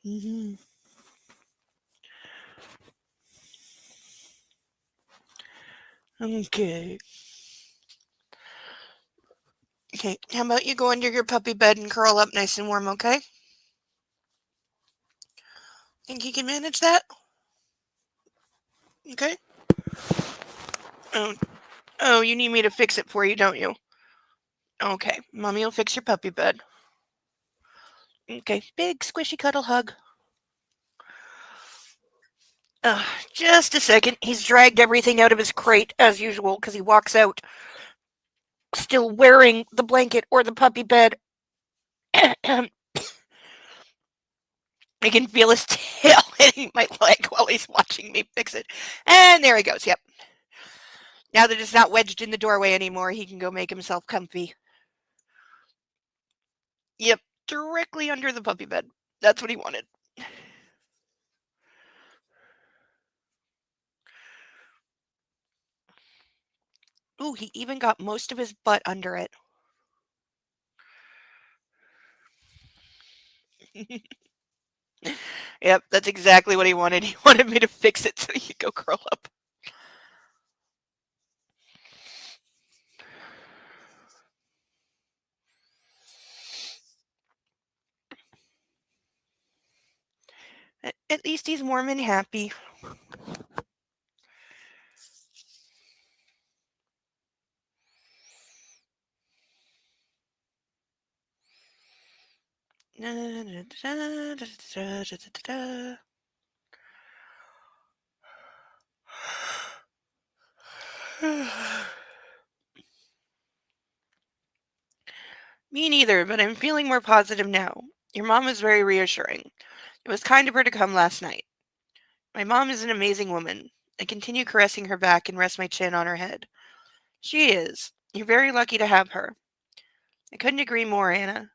Hmm. Okay. Okay, how about you go under your puppy bed and curl up nice and warm, okay? Think you can manage that? Okay. Oh, oh, you need me to fix it for you, don't you? Okay, mommy will fix your puppy bed. Okay, big squishy cuddle hug. Uh, just a second. He's dragged everything out of his crate as usual because he walks out still wearing the blanket or the puppy bed. I can feel his tail hitting my leg while he's watching me fix it. And there he goes. Yep. Now that it's not wedged in the doorway anymore, he can go make himself comfy. Yep. Directly under the puppy bed. That's what he wanted. Ooh, he even got most of his butt under it. Yep, that's exactly what he wanted. He wanted me to fix it so he could go curl up. At least he's warm and happy. Me neither, but I'm feeling more positive now. Your mom was very reassuring. It was kind of her to come last night. My mom is an amazing woman. I continue caressing her back and rest my chin on her head. She is. You're very lucky to have her. I couldn't agree more, Anna.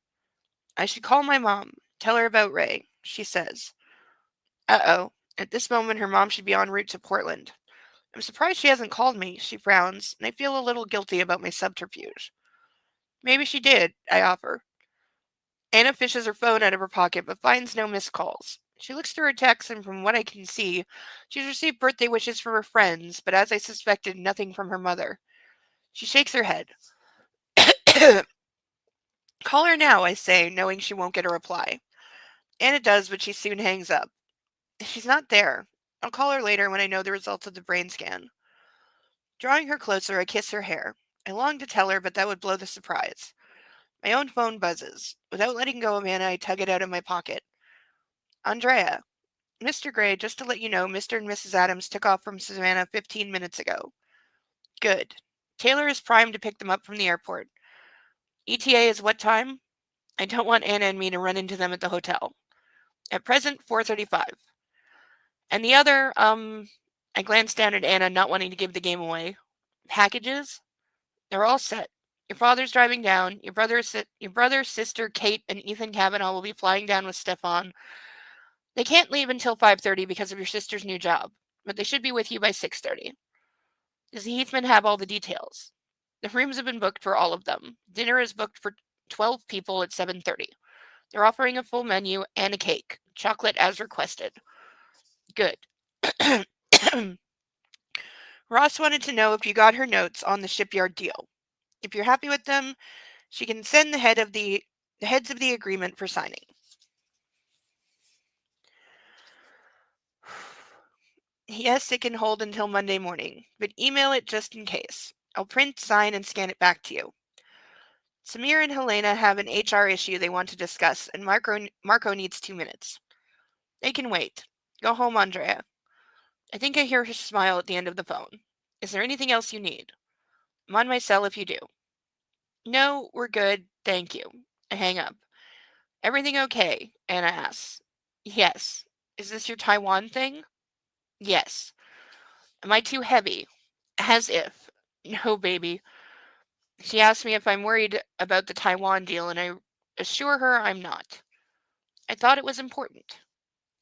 I should call my mom. Tell her about Ray, she says. Uh-oh. At this moment, her mom should be en route to Portland. I'm surprised she hasn't called me, she frowns, and I feel a little guilty about my subterfuge. Maybe she did, I offer. Anna fishes her phone out of her pocket but finds no missed calls. She looks through her texts, and from what I can see, she's received birthday wishes from her friends, but as I suspected, nothing from her mother. She shakes her head. Call her now, I say, knowing she won't get a reply. Anna does, but she soon hangs up. She's not there. I'll call her later when I know the results of the brain scan. Drawing her closer, I kiss her hair. I long to tell her, but that would blow the surprise. My own phone buzzes. Without letting go of Anna, I tug it out of my pocket. Andrea. Mr. Gray, just to let you know, Mr. and Mrs. Adams took off from Savannah 15 minutes ago. Good. Taylor is primed to pick them up from the airport. ETA is what time? I don't want Anna and me to run into them at the hotel. At present, 4:35. And the other, I glanced down at Anna, not wanting to give the game away. Packages? They're all set. Your father's driving down. Your brother, sister, Kate, and Ethan Kavanaugh will be flying down with Stefan. They can't leave until 5:30 because of your sister's new job, but they should be with you by 6:30. Does Heathman have all the details? The rooms have been booked for all of them. Dinner is booked for 12 people at 7:30. They're offering a full menu and a cake, chocolate as requested. Good. Ross wanted to know if you got her notes on the shipyard deal. If you're happy with them, she can send the heads of the agreement for signing. Yes, it can hold until Monday morning, but email it just in case. I'll print, sign, and scan it back to you. Samir and Helena have an HR issue they want to discuss, and Marco needs 2 minutes. They can wait. Go home, Andrea. I think I hear her smile at the end of the phone. Is there anything else you need? I'm on my cell if you do. No, we're good, thank you. I hang up. Everything okay? Anna asks. Yes. Is this your Taiwan thing? Yes. Am I too heavy? As if. No, baby. She asks me if I'm worried about the Taiwan deal, and I assure her I'm not. I thought it was important.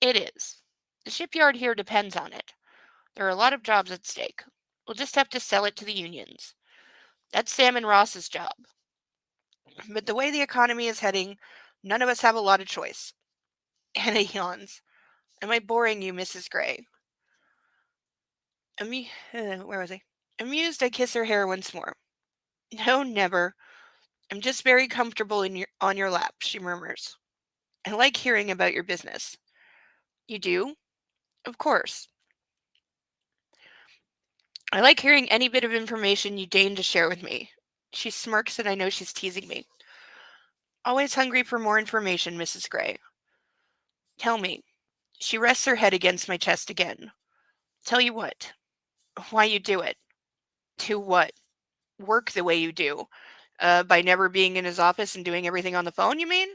It is. The shipyard here depends on it. There are a lot of jobs at stake. We'll just have to sell it to the unions. That's Sam and Ross's job. But the way the economy is heading, none of us have a lot of choice. Anna yawns. Am I boring you, Mrs. Gray? Where was I? Amused, I kiss her hair once more. No, never. I'm just very comfortable on your lap, she murmurs. I like hearing about your business. You do? Of course. I like hearing any bit of information you deign to share with me. She smirks and I know she's teasing me. Always hungry for more information, Mrs. Gray. Tell me. She rests her head against my chest again. Tell you what. Why you do it. Do what? Work the way you do. By never being in his office and doing everything on the phone, you mean?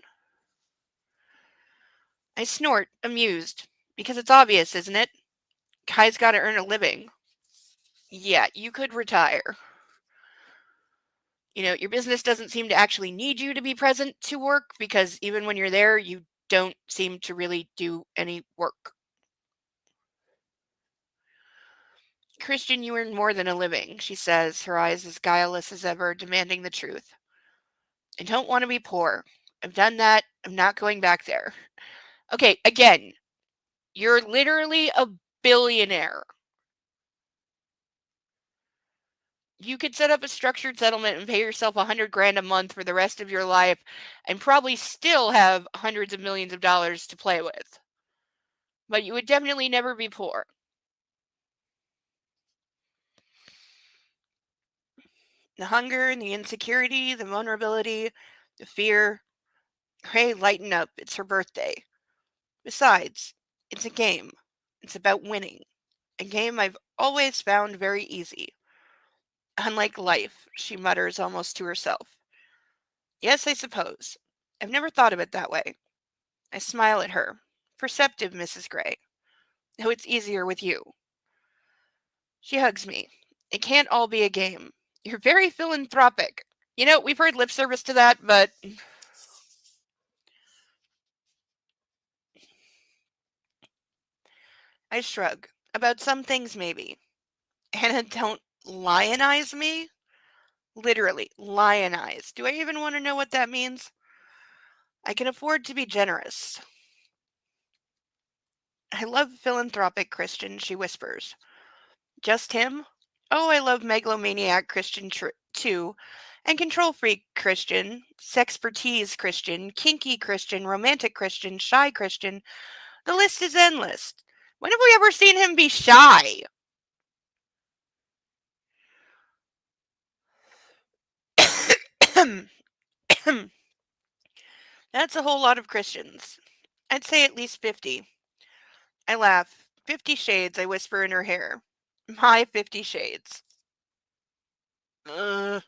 I snort, amused. Because it's obvious, isn't it? Guy's gotta earn a living. Yeah, you could retire. Your business doesn't seem to actually need you to be present to work because even when you're there, you don't seem to really do any work. Christian, you earn more than a living, she says, her eyes as guileless as ever, demanding the truth. I don't want to be poor. I've done that. I'm not going back there. Okay, again, you're literally a billionaire. You could set up a structured settlement and pay yourself $100,000 a month for the rest of your life and probably still have hundreds of millions of dollars to play with. But you would definitely never be poor. The hunger and the insecurity, the vulnerability, the fear. Hey, lighten up. It's her birthday. Besides, it's a game. It's about winning. A game I've always found very easy. Unlike life, she mutters almost to herself. Yes, I suppose. I've never thought of it that way. I smile at her. Perceptive, Mrs. Gray. Though it's easier with you. She hugs me. It can't all be a game. You're very philanthropic. We've heard lip service to that, but I shrug. About some things, maybe. Anna, don't lionize me? Literally, lionize. Do I even want to know what that means? I can afford to be generous. I love philanthropic Christian, she whispers. Just him? Oh, I love megalomaniac Christian too. And control freak Christian, sexpertise Christian, kinky Christian, romantic Christian, shy Christian. The list is endless. When have we ever seen him be shy? That's a whole lot of Christians. I'd say at least 50. I laugh. 50 shades, I whisper in her hair. My 50 shades. Ugh.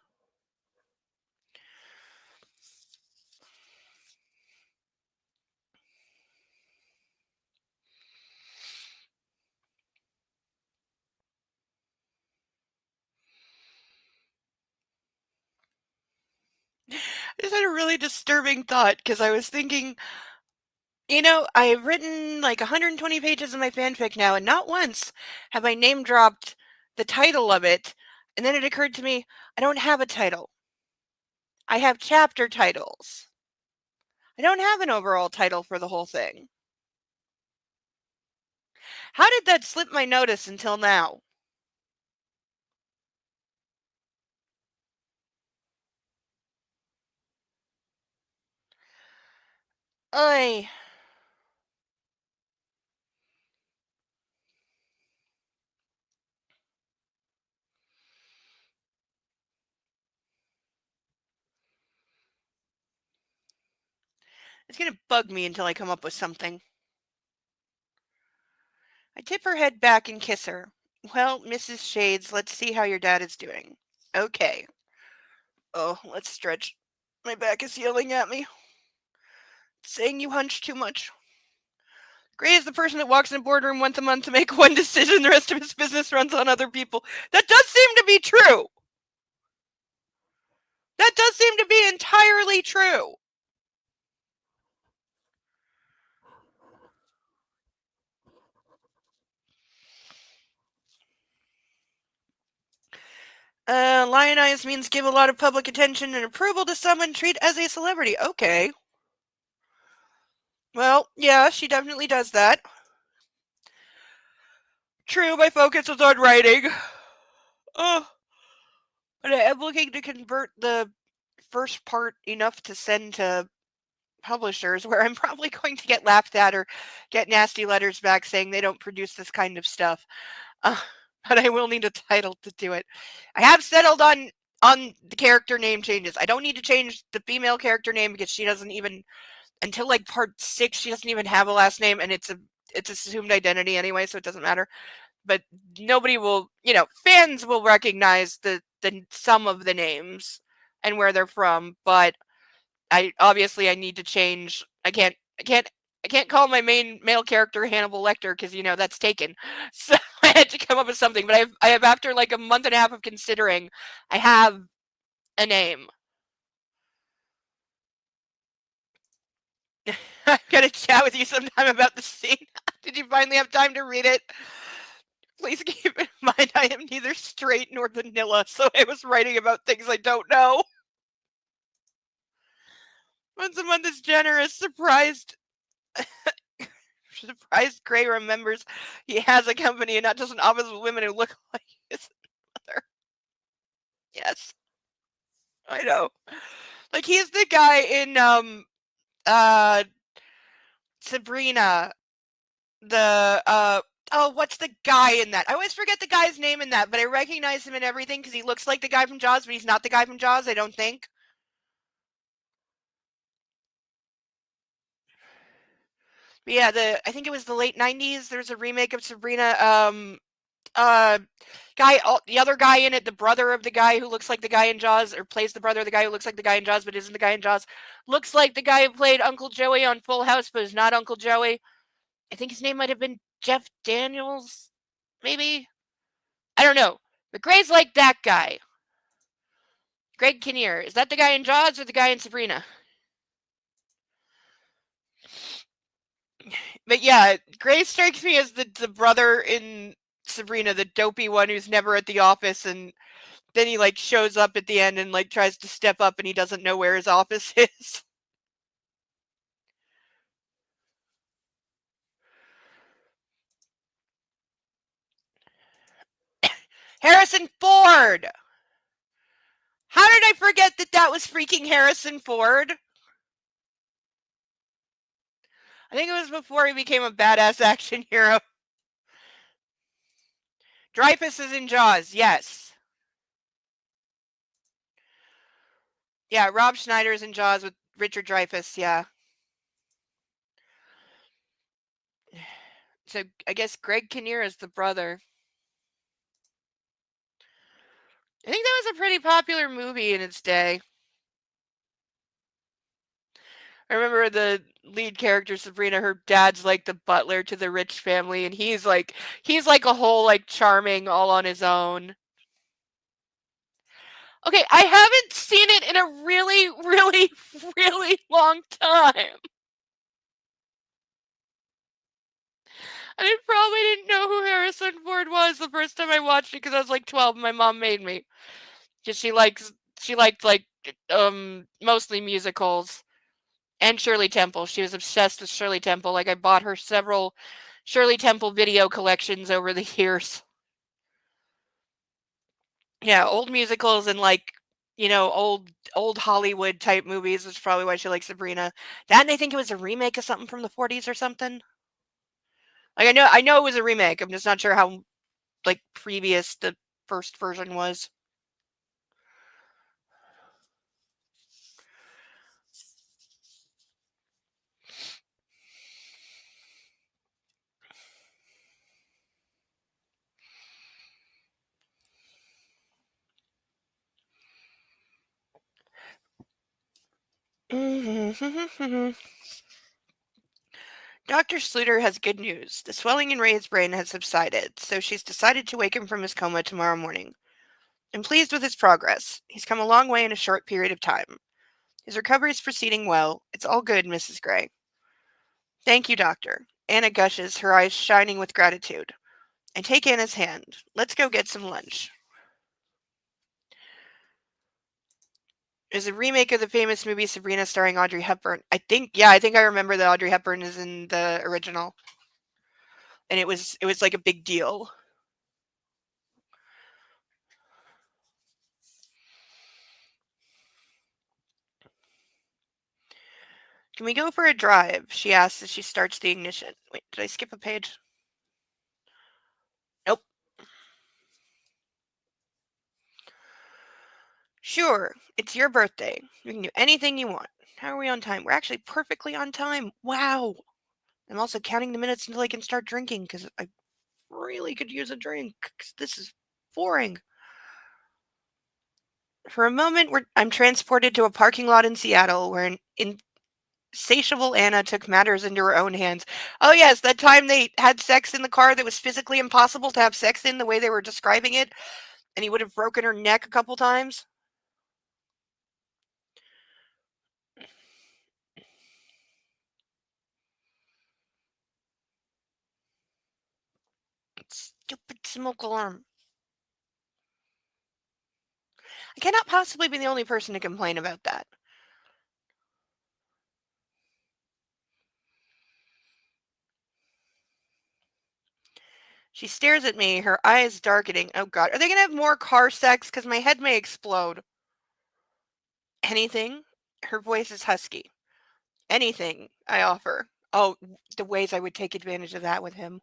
I just had a really disturbing thought because I was thinking, I've written like 120 pages of my fanfic now, and not once have I name dropped the title of it. And then it occurred to me, I don't have a title. I have chapter titles. I don't have an overall title for the whole thing. How did that slip my notice until now? I. It's gonna bug me until I come up with something. I tip her head back and kiss her. Well, Mrs. Shades, let's see how your dad is doing. Okay. Oh, let's stretch. My back is yelling at me, saying you hunch too much. Gray is the person that walks in a boardroom once a month to make one decision. The rest of his business runs on other people. That does seem to be true. That does seem to be entirely true. Lionize means give a lot of public attention and approval to someone, treat as a celebrity. Okay. Well, yeah, she definitely does that. True, my focus was on writing. Oh, but I am looking to convert the first part enough to send to publishers where I'm probably going to get laughed at or get nasty letters back saying they don't produce this kind of stuff. Uh, but I will need a title to do it. I have settled on the character name changes. I don't need to change the female character name because she doesn't even until like part 6 she doesn't even have a last name and it's assumed identity anyway, so it doesn't matter. But nobody will, fans will recognize the some of the names and where they're from, but I need to change. I can't call my main male character Hannibal Lecter because that's taken. So I had to come up with something. But I have after like a month and a half of considering, I have a name. I'm gonna chat with you sometime about the scene. Did you finally have time to read it? Please keep in mind I am neither straight nor vanilla, so I was writing about things I don't know. Once a month is generous. Surprised Gray remembers he has a company and not just an office with women who look like his mother. Yes, I know. Like he's the guy in uh Sabrina. The oh, what's the guy in that? I always forget the guy's name in that, but I recognize him in everything because he looks like the guy from Jaws, but he's not the guy from Jaws. I don't think. But yeah, I think it was the late '90s. There's a remake of Sabrina. Uh, the other guy in it, the brother of the guy who looks like the guy in Jaws, or plays the brother of the guy who looks like the guy in Jaws, but isn't the guy in Jaws. Looks like the guy who played Uncle Joey on Full House, but is not Uncle Joey. I think his name might have been Jeff Daniels, maybe. I don't know. But Gray's like that guy. Greg Kinnear. Is that the guy in Jaws or the guy in Sabrina? But yeah, Gray strikes me as the brother in Sabrina, the dopey one who's never at the office, and then he like shows up at the end and like tries to step up and he doesn't know where his office is. Harrison Ford! How did I forget that was freaking Harrison Ford? I think it was before he became a badass action hero. Dreyfuss is in Jaws, yes. Yeah, Rob Schneider's in Jaws with Richard Dreyfuss, yeah. So I guess Greg Kinnear is the brother. I think that was a pretty popular movie in its day. I remember the lead character Sabrina, her dad's like the butler to the rich family, and he's like a whole like charming all on his own. Okay, I haven't seen it in a really, really, really long time. And I probably didn't know who Harrison Ford was the first time I watched it because I was like 12 and my mom made me. Because she liked like mostly musicals. And Shirley Temple. She was obsessed with Shirley Temple. Like I bought her several Shirley Temple video collections over the years. Yeah, old musicals and like, old Hollywood type movies is probably why she likes Sabrina. That and I think it was a remake of something from the 40s or something. Like I know it was a remake. I'm just not sure how like previous the first version was. Dr. Sluter has good news. The swelling in Ray's brain has subsided, so she's decided to wake him from his coma tomorrow morning. I'm pleased with his progress. He's come a long way in a short period of time. His recovery is proceeding well. It's all good, Mrs. Gray. Thank you, Doctor. Anna gushes, her eyes shining with gratitude. I take Anna's hand. Let's go get some lunch. Is a remake of the famous movie Sabrina starring Audrey Hepburn. I think I remember that Audrey Hepburn is in the original. And it was like a big deal. Can we go for a drive? She asks as she starts the ignition. Wait, did I skip a page? Nope. Sure, it's your birthday. You can do anything you want. How are we on time? We're actually perfectly on time. Wow. I'm also counting the minutes until I can start drinking because I really could use a drink. 'Cause this is boring. For a moment, I'm transported to a parking lot in Seattle where an insatiable Anna took matters into her own hands. Oh, yes, that time they had sex in the car that was physically impossible to have sex in the way they were describing it, and he would have broken her neck a couple times. Stupid smoke alarm. I cannot possibly be the only person to complain about that. She stares at me, her eyes darkening. Oh god, are they gonna have more car sex? Because my head may explode. Anything? Her voice is husky. Anything, I offer. Oh, the ways I would take advantage of that with him.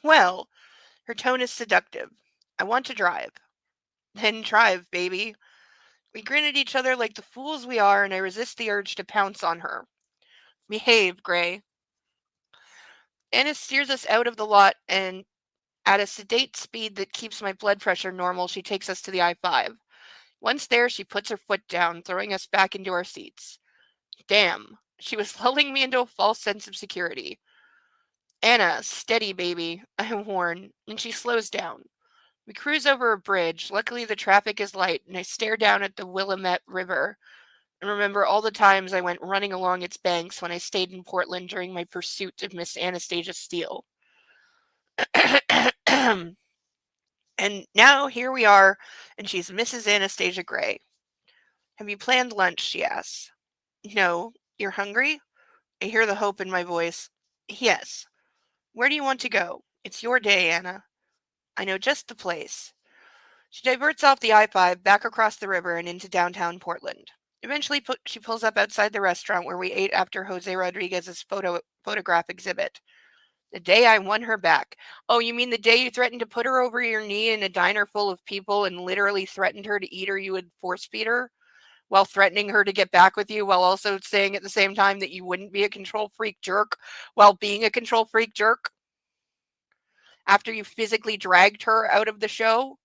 Well, her tone is seductive. I want to drive. Then drive, baby. We grin at each other like the fools we are, and I resist the urge to pounce on her. Behave, Gray. Anna steers us out of the lot, and at a sedate speed that keeps my blood pressure normal, she takes us to the I-5. Once there, she puts her foot down, throwing us back into our seats. Damn, she was lulling me into a false sense of security. Anna, steady, baby, I warn, and she slows down. We cruise over a bridge. Luckily, the traffic is light, and I stare down at the Willamette River and remember all the times I went running along its banks when I stayed in Portland during my pursuit of Miss Anastasia Steele. And now here we are, and she's Mrs. Anastasia Gray. Have you planned lunch? She asks. No. You're hungry? I hear the hope in my voice. Yes. Where do you want to go? It's your day, Anna. I know just the place. She diverts off the I-5 back across the river and into downtown Portland. Eventually, she pulls up outside the restaurant where we ate after Jose Rodriguez's photograph exhibit. The day I won her back. Oh, you mean the day you threatened to put her over your knee in a diner full of people and literally threatened her to eat her, you would force feed her? While threatening her to get back with you, while also saying at the same time that you wouldn't be a control freak jerk while being a control freak jerk? After you physically dragged her out of the show?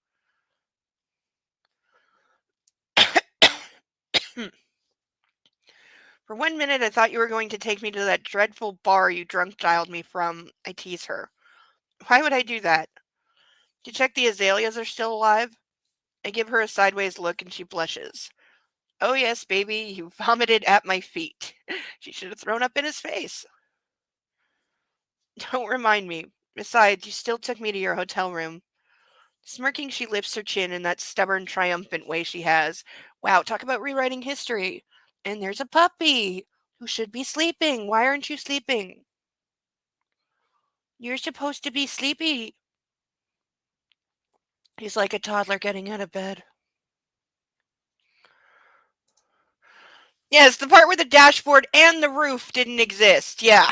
For 1 minute, I thought you were going to take me to that dreadful bar you drunk dialed me from. I tease her. Why would I do that? To check the azaleas are still alive? I give her a sideways look and she blushes. Oh, yes, baby, you vomited at my feet. She should have thrown up in his face. Don't remind me. Besides, you still took me to your hotel room. Smirking, she lifts her chin in that stubborn, triumphant way she has. Wow, talk about rewriting history. And there's a puppy who should be sleeping. Why aren't you sleeping? You're supposed to be sleepy. He's like a toddler getting out of bed. Yes, the part where the dashboard and the roof didn't exist. Yeah.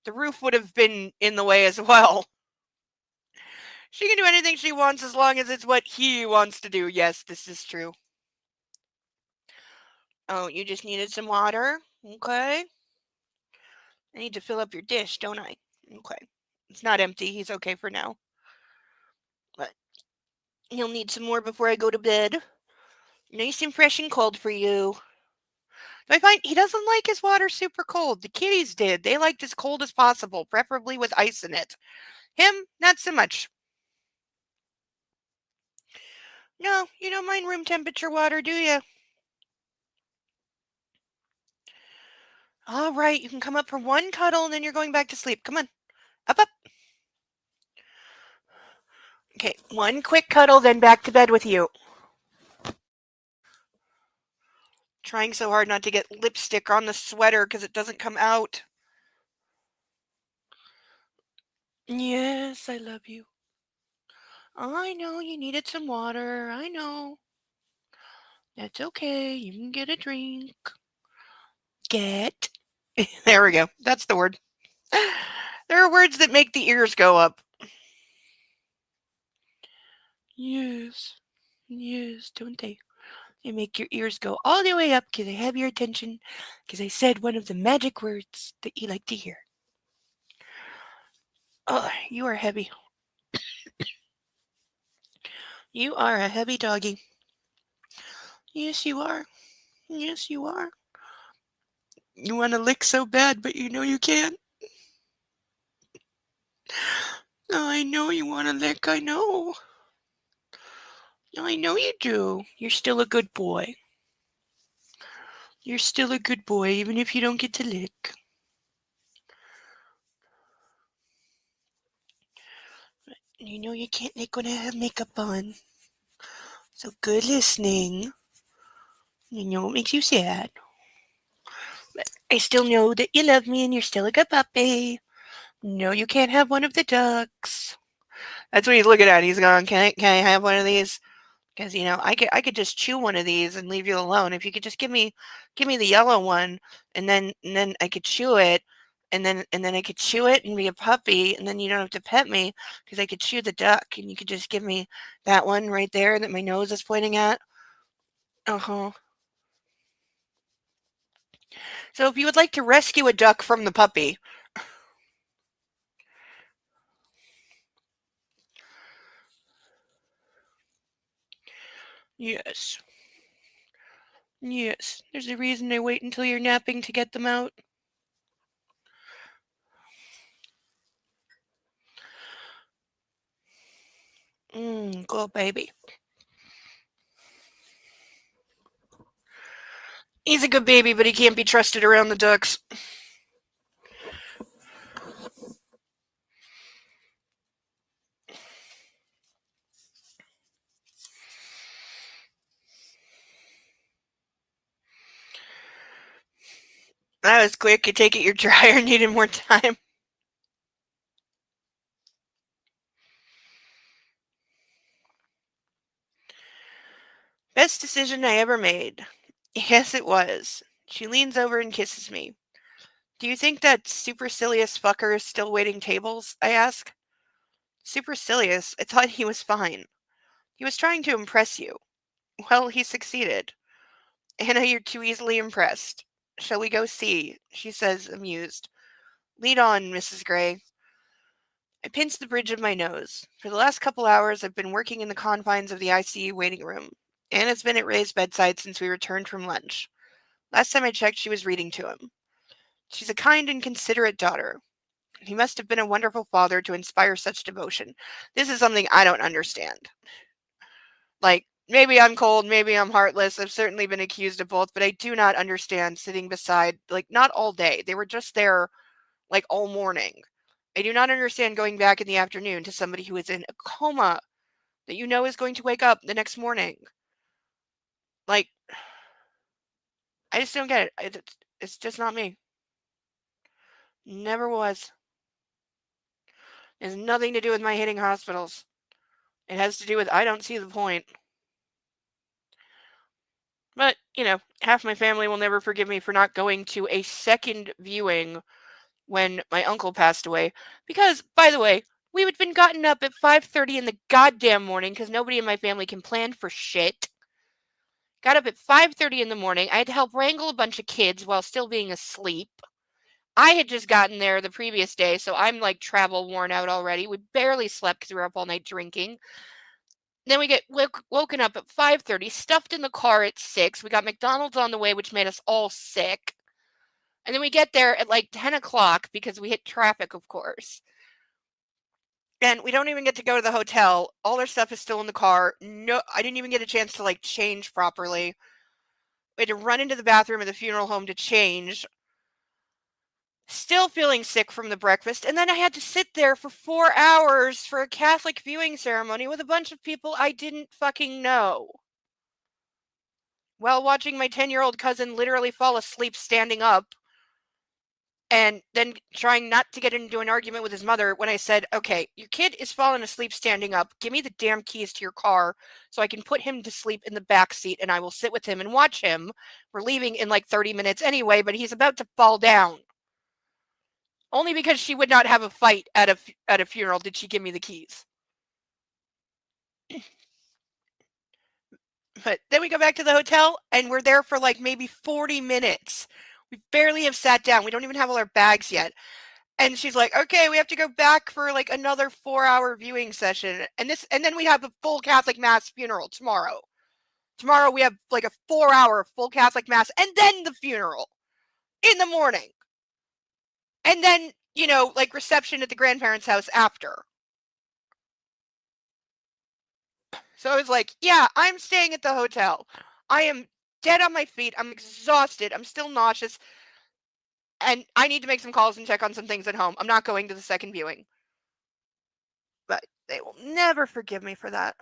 The roof would have been in the way as well. She can do anything she wants as long as it's what he wants to do. Yes, this is true. Oh, you just needed some water? Okay. I need to fill up your dish, don't I? Okay. It's not empty. He's okay for now. But he'll need some more before I go to bed. Nice and fresh and cold for you. But I find he doesn't like his water super cold. The kitties did. They liked as cold as possible, preferably with ice in it. Him, not so much. No, you don't mind room temperature water, do you? All right, you can come up for one cuddle and then you're going back to sleep. Come on. Up, up. Okay, one quick cuddle, then back to bed with you. Trying so hard not to get lipstick on the sweater because it doesn't come out. Yes, I love you. I know you needed some water. I know. That's okay. You can get a drink. Get. There we go. That's the word. There are words that make the ears go up. Yes. Yes, don't they? They make your ears go all the way up because they have your attention because I said one of the magic words that you like to hear. Oh, you are heavy. You are a heavy doggy. Yes, you are. Yes, you are. You want to lick so bad, but you know you can't. Oh, I know you want to lick. I know. I know you do. You're still a good boy. You're still a good boy, even if you don't get to lick. You know you can't lick when I have makeup on. So good listening. You know it makes you sad. But I still know that you love me and you're still a good puppy. No, you can't have one of the ducks. That's what he's looking at. He's going, can I have one of these? Because I could just chew one of these and leave you alone. If you could just give me the yellow one, and then I could chew it, and then I could chew it and be a puppy, and then you don't have to pet me because I could chew the duck, and you could just give me that one right there that my nose is pointing at. Uh-huh. So if you would like to rescue a duck from the puppy, yes. Yes. There's a reason I wait until you're napping to get them out. Good baby. He's a good baby, but he can't be trusted around the ducks. That was quick. You take it your dryer needed more time. Best decision I ever made. Yes, it was. She leans over and kisses me. Do you think that supercilious fucker is still waiting tables? I ask. Supercilious? I thought he was fine. He was trying to impress you. Well, he succeeded. Anna, you're too easily impressed. Shall we go see? She says, amused. Lead on, Mrs. Gray. I pinch the bridge of my nose. For the last couple hours, I've been working in the confines of the ICU waiting room. Anna's been at Ray's bedside since we returned from lunch. Last time I checked, she was reading to him. She's a kind and considerate daughter. He must have been a wonderful father to inspire such devotion. This is something I don't understand. Like, maybe I'm cold, maybe I'm heartless. I've certainly been accused of both, but I do not understand sitting beside, like, not all day. They were just there, like, all morning. I do not understand going back in the afternoon to somebody who is in a coma that you know is going to wake up the next morning. Like, I just don't get it. It's just not me. Never was. It has nothing to do with my hitting hospitals. It has to do with I don't see the point. But, half my family will never forgive me for not going to a second viewing when my uncle passed away. Because, by the way, we had been gotten up at 5:30 in the goddamn morning because nobody in my family can plan for shit. Got up at 5:30 in the morning. I had to help wrangle a bunch of kids while still being asleep. I had just gotten there the previous day, so I'm like travel worn out already. We barely slept because we were up all night drinking. Then we get woken up at 5:30, stuffed in the car at 6. We got McDonald's on the way, which made us all sick. And then we get there at like 10 o'clock because we hit traffic, of course. And we don't even get to go to the hotel. All our stuff is still in the car. No, I didn't even get a chance to like change properly. We had to run into the bathroom of the funeral home to change. Still feeling sick from the breakfast. And then I had to sit there for 4 hours for a Catholic viewing ceremony with a bunch of people I didn't fucking know, while watching my 10-year-old cousin literally fall asleep standing up, and then trying not to get into an argument with his mother when I said, okay, your kid is falling asleep standing up. Give me the damn keys to your car so I can put him to sleep in the back seat and I will sit with him and watch him. We're leaving in like 30 minutes anyway, but he's about to fall down. Only because she would not have a fight at a funeral did she give me the keys. But then we go back to the hotel and we're there for like maybe 40 minutes. We barely have sat down. We don't even have all our bags yet. And she's like, okay, we have to go back for like another 4-hour viewing session. And then we have a full Catholic Mass funeral tomorrow. Tomorrow we have like a 4-hour full Catholic Mass and then the funeral in the morning. And then, like reception at the grandparents' house after. So I was like, yeah, I'm staying at the hotel. I am dead on my feet. I'm exhausted. I'm still nauseous. And I need to make some calls and check on some things at home. I'm not going to the second viewing. But they will never forgive me for that.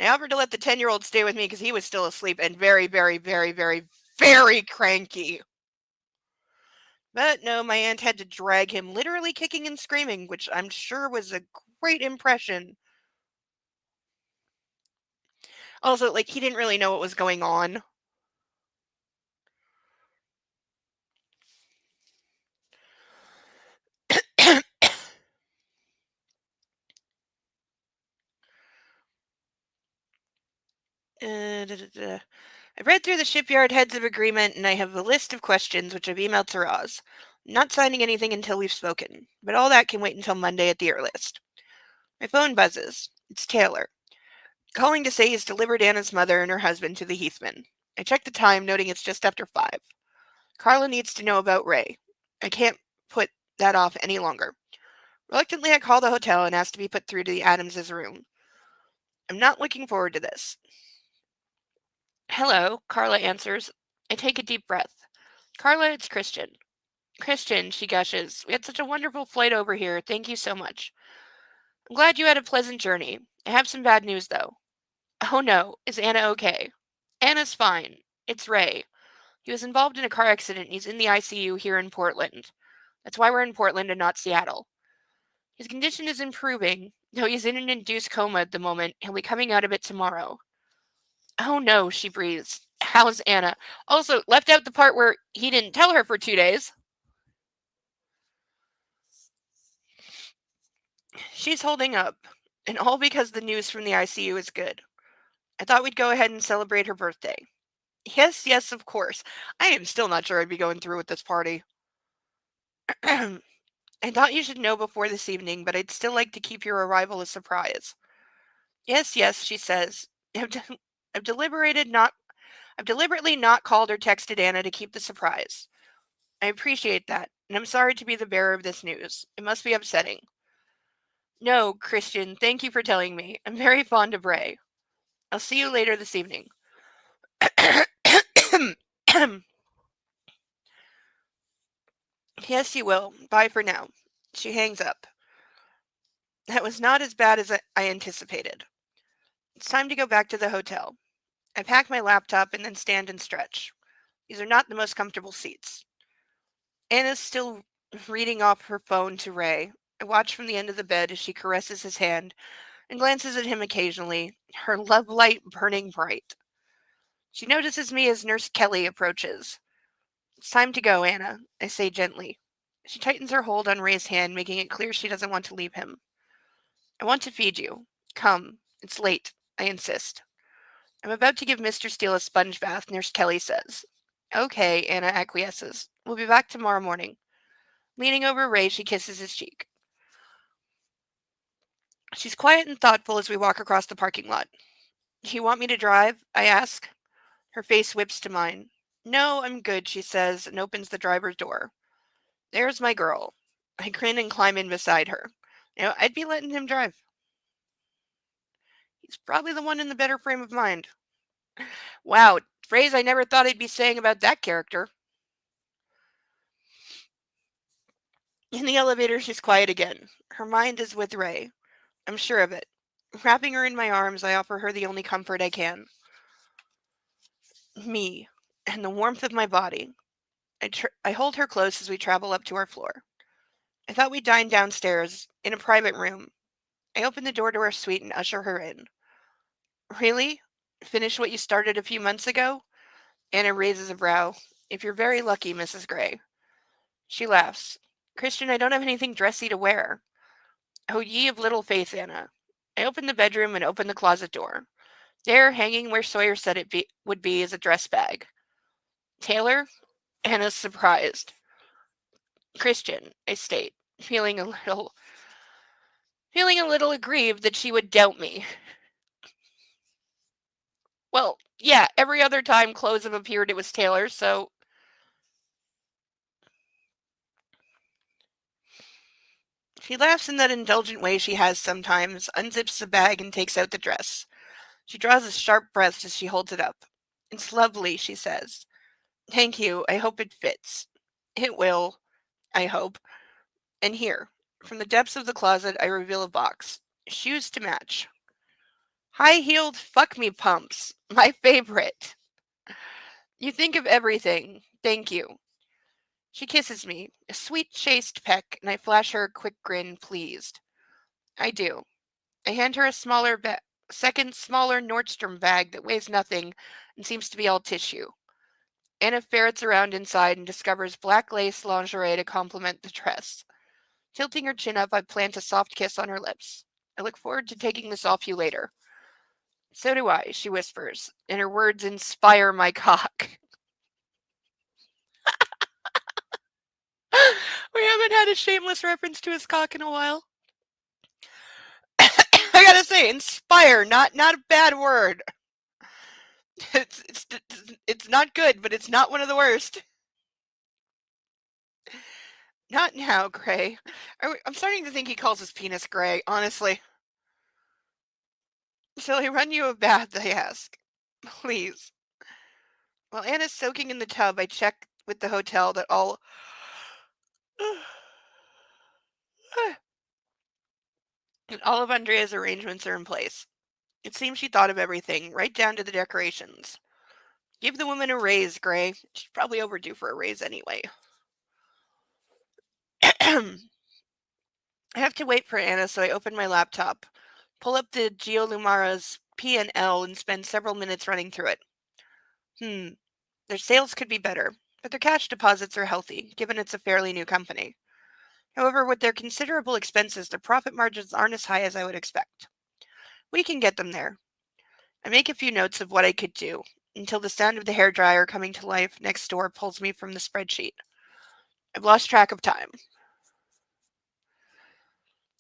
I offered to let the 10-year-old stay with me because he was still asleep and very, very, very, very, very cranky. But no, my aunt had to drag him, literally kicking and screaming, which I'm sure was a great impression. Also, like, he didn't really know what was going on. I've read through the shipyard heads of agreement and I have a list of questions which I've emailed to Roz. I'm not signing anything until we've spoken, but all that can wait until Monday at the earliest. My phone buzzes. It's Taylor, calling to say he's delivered Anna's mother and her husband to the Heathman. I check the time, noting it's just after 5. Carla needs to know about Ray. I can't put that off any longer. Reluctantly, I call the hotel and ask to be put through to the Adams' room. I'm not looking forward to this. Hello, Carla answers. I take a deep breath. Carla, it's Christian. Christian, she gushes. We had such a wonderful flight over here. Thank you so much. I'm glad you had a pleasant journey. I have some bad news, though. Oh no, is Anna okay? Anna's fine. It's Ray. He was involved in a car accident and he's in the ICU here in Portland. That's why we're in Portland and not Seattle. His condition is improving, though he's in an induced coma at the moment. He'll be coming out of it tomorrow. Oh no, she breathes. How's Anna? Also, left out the part where he didn't tell her for 2 days. She's holding up, and all because the news from the ICU is good. I thought we'd go ahead and celebrate her birthday. Yes, yes, of course. I am still not sure I'd be going through with this party. I thought you should know before this evening, but I'd still like to keep your arrival a surprise. Yes, yes, she says. I've deliberated not I've deliberately not called or texted Anna to keep the surprise. I appreciate that, and I'm sorry to be the bearer of this news. It must be upsetting. No, Christian, thank you for telling me. I'm very fond of Ray. I'll see you later this evening. Yes, you will. Bye for now. She hangs up. That was not as bad as I anticipated. It's time to go back to the hotel. I pack my laptop and then stand and stretch. These are not the most comfortable seats. Anna's still reading off her phone to Ray. I watch from the end of the bed as she caresses his hand and glances at him occasionally, her love light burning bright. She notices me as Nurse Kelly approaches. It's time to go, Anna, I say gently. She tightens her hold on Ray's hand, making it clear she doesn't want to leave him. I want to feed you. Come. It's late. I insist. I'm about to give Mr. Steele a sponge bath, Nurse Kelly says. Okay, Anna acquiesces. We'll be back tomorrow morning. Leaning over Ray, she kisses his cheek. She's quiet and thoughtful as we walk across the parking lot. Do you want me to drive? I ask. Her face whips to mine. No, I'm good, she says, and opens the driver's door. There's my girl. I grin and climb in beside her. I'd be letting him drive. He's probably the one in the better frame of mind. Wow, phrase I never thought I'd be saying about that character. In the elevator, she's quiet again. Her mind is with Ray. I'm sure of it. Wrapping her in my arms, I offer her the only comfort I can. Me, and the warmth of my body. I hold her close as we travel up to our floor. I thought we'd dine downstairs, in a private room. I open the door to our suite and usher her in. Really? Finish what you started a few months ago? Anna raises a brow. If you're very lucky, Mrs. Gray. She laughs. Christian, I don't have anything dressy to wear. Oh, ye of little faith, Anna. I open the bedroom and open the closet door. There, hanging where Sawyer said would be, is a dress bag. Taylor? Anna's surprised. Christian, I state, feeling a little aggrieved that she would doubt me. Well, yeah, every other time clothes have appeared, it was Taylor, so. She laughs in that indulgent way she has sometimes, unzips the bag, and takes out the dress. She draws a sharp breath as she holds it up. It's lovely, she says. Thank you. I hope it fits. It will, I hope. And here, from the depths of the closet, I reveal a box. Shoes to match. High-heeled fuck-me pumps. My favorite. You think of everything. Thank you. She kisses me, a sweet chaste peck, and I flash her a quick grin, pleased. I do. I hand her a second smaller Nordstrom bag that weighs nothing and seems to be all tissue. Anna ferrets around inside and discovers black lace lingerie to complement the dress. Tilting her chin up, I plant a soft kiss on her lips. I look forward to taking this off you later. So do I, she whispers, and her words inspire my cock. We haven't had a shameless reference to his cock in a while. I gotta say, inspire, not a bad word. It's, it's, it's not good, but it's not one of the worst. Not now, Gray. I'm starting to think he calls his penis Gray, honestly. Shall I run you a bath, I ask. Please. While Anna's soaking in the tub, I check with the hotel that all of Andrea's arrangements are in place. It seems she thought of everything, right down to the decorations. Give the woman a raise, Gray. She's probably overdue for a raise anyway. I have to wait for Anna, so I open my laptop, pull up the Geolumara's P&L, and spend several minutes running through it. Their sales could be better, but their cash deposits are healthy, given it's a fairly new company. However, with their considerable expenses, their profit margins aren't as high as I would expect. We can get them there. I make a few notes of what I could do, until the sound of the hairdryer coming to life next door pulls me from the spreadsheet. I've lost track of time.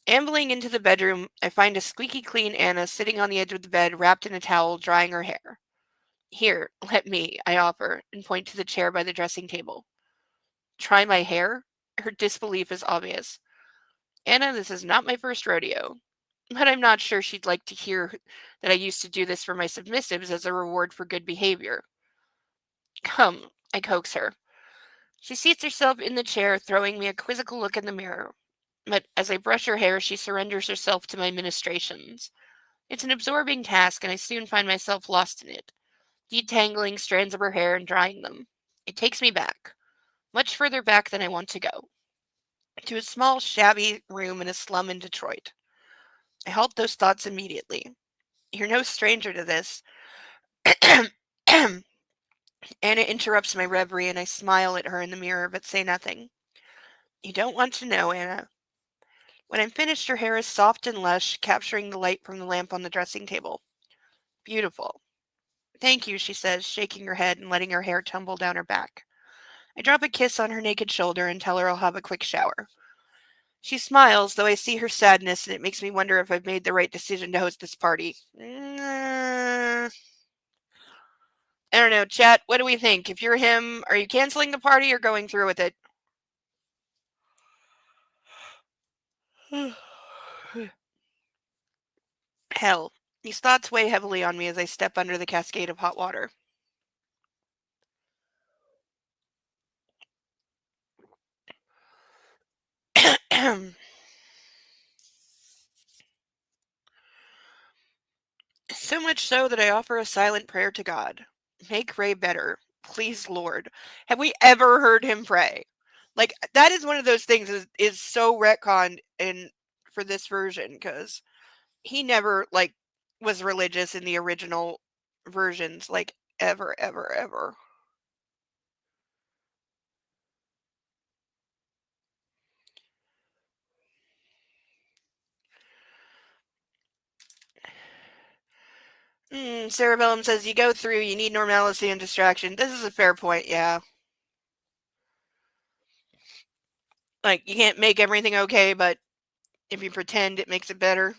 Ambling into the bedroom, I find a squeaky clean Anna sitting on the edge of the bed, wrapped in a towel, drying her hair. Here, let me, I offer, and point to the chair by the dressing table. Try my hair? Her disbelief is obvious. Anna, this is not my first rodeo. But I'm not sure she'd like to hear that I used to do this for my submissives as a reward for good behavior. Come, I coax her. She seats herself in the chair, throwing me a quizzical look in the mirror. But as I brush her hair, she surrenders herself to my ministrations. It's an absorbing task, and I soon find myself lost in it, detangling strands of her hair and drying them. It takes me back, much further back than I want to go, to a small, shabby room in a slum in Detroit. I halt those thoughts immediately. You're no stranger to this. Anna interrupts my reverie, and I smile at her in the mirror, but say nothing. You don't want to know, Anna. When I'm finished, her hair is soft and lush, capturing the light from the lamp on the dressing table. Beautiful. Thank you, she says, shaking her head and letting her hair tumble down her back. I drop a kiss on her naked shoulder and tell her I'll have a quick shower. She smiles, though I see her sadness, and it makes me wonder if I've made the right decision to host this party. I don't know, chat, what do we think? If you're him, are you canceling the party or going through with it? Hell, these thoughts weigh heavily on me as I step under the cascade of hot water. So much so that I offer a silent prayer to God. Make Ray better. Please, Lord. Have we ever heard him pray? Like, that is one of those things is so retconned in for this version, because he never, like, was religious in the original versions, like, ever, ever, ever. Cerebellum says, you go through, you need normalcy and distraction. This is a fair point, yeah. Like, you can't make everything okay, but if you pretend, it makes it better.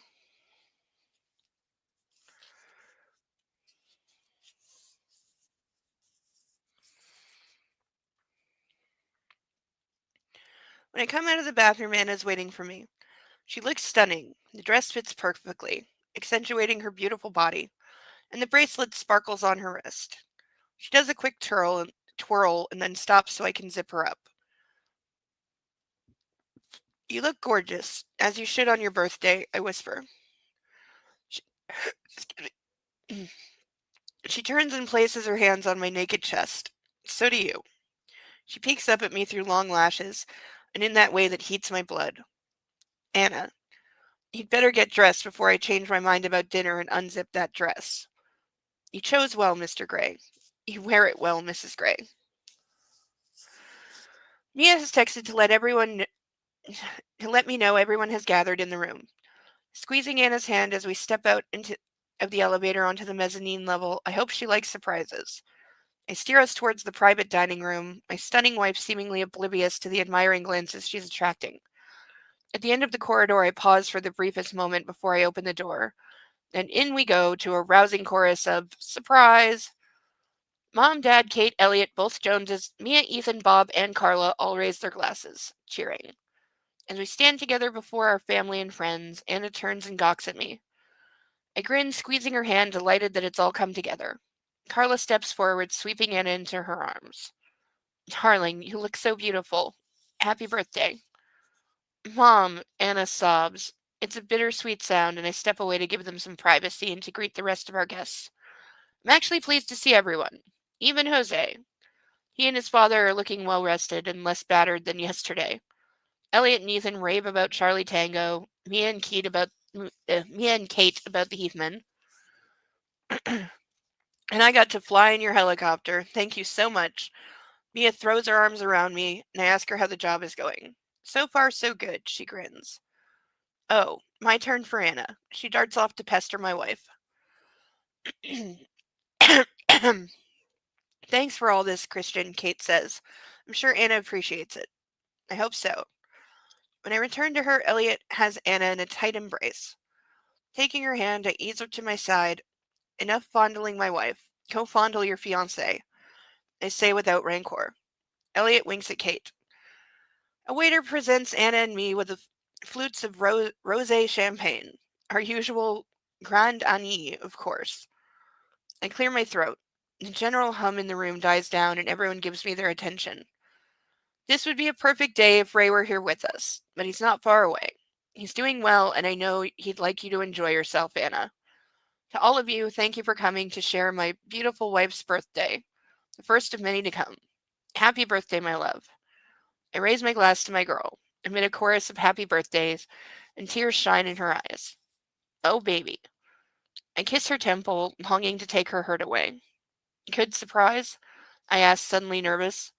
When I come out of the bathroom, Anna's waiting for me. She looks stunning. The dress fits perfectly, accentuating her beautiful body, and the bracelet sparkles on her wrist. She does a quick twirl and then stops so I can zip her up. You look gorgeous, as you should on your birthday, I whisper. She, she turns and places her hands on my naked chest. So do you. She peeks up at me through long lashes, and in that way that heats my blood. Anna, you'd better get dressed before I change my mind about dinner and unzip that dress. You chose well, Mr. Gray. You wear it well, Mrs. Gray. Mia has texted to let me know everyone has gathered in the room. Squeezing Anna's hand as we step out of the elevator onto the mezzanine level, I hope she likes surprises. I steer us towards the private dining room, my stunning wife seemingly oblivious to the admiring glances she's attracting. At the end of the corridor, I pause for the briefest moment before I open the door, and in we go to a rousing chorus of surprise. Mom, Dad, Kate, Elliot, both Joneses, Mia, Ethan, Bob, and Carla all raise their glasses, cheering. As we stand together before our family and friends, Anna turns and gawks at me. I grin, squeezing her hand, delighted that it's all come together. Carla steps forward, sweeping Anna into her arms. Darling, you look so beautiful. Happy birthday. Mom, Anna sobs. It's a bittersweet sound, and I step away to give them some privacy and to greet the rest of our guests. I'm actually pleased to see everyone, even Jose. He and his father are looking well rested and less battered than yesterday. Elliot and Ethan rave about Charlie Tango. Mia and Kate about the Heathmen. And I got to fly in your helicopter. Thank you so much. Mia throws her arms around me, and I ask her how the job is going. So far, so good, she grins. Oh, my turn for Anna. She darts off to pester my wife. Thanks for all this, Christian, Kate says. I'm sure Anna appreciates it. I hope so. When I return to her, Elliot has Anna in a tight embrace. Taking her hand, I ease her to my side. Enough fondling my wife. Go fondle your fiancé, I say without rancor. Elliot winks at Kate. A waiter presents Anna and me with flutes of rosé champagne. Our usual Grand Ani, of course. I clear my throat. The general hum in the room dies down and everyone gives me their attention. This would be a perfect day if Ray were here with us, but he's not far away. He's doing well, and I know he'd like you to enjoy yourself, Anna. To all of you, thank you for coming to share my beautiful wife's birthday, the first of many to come. Happy birthday, my love. I raise my glass to my girl, amid a chorus of happy birthdays, and tears shine in her eyes. Oh, baby. I kiss her temple, longing to take her hurt away. Good surprise? I ask, suddenly nervous.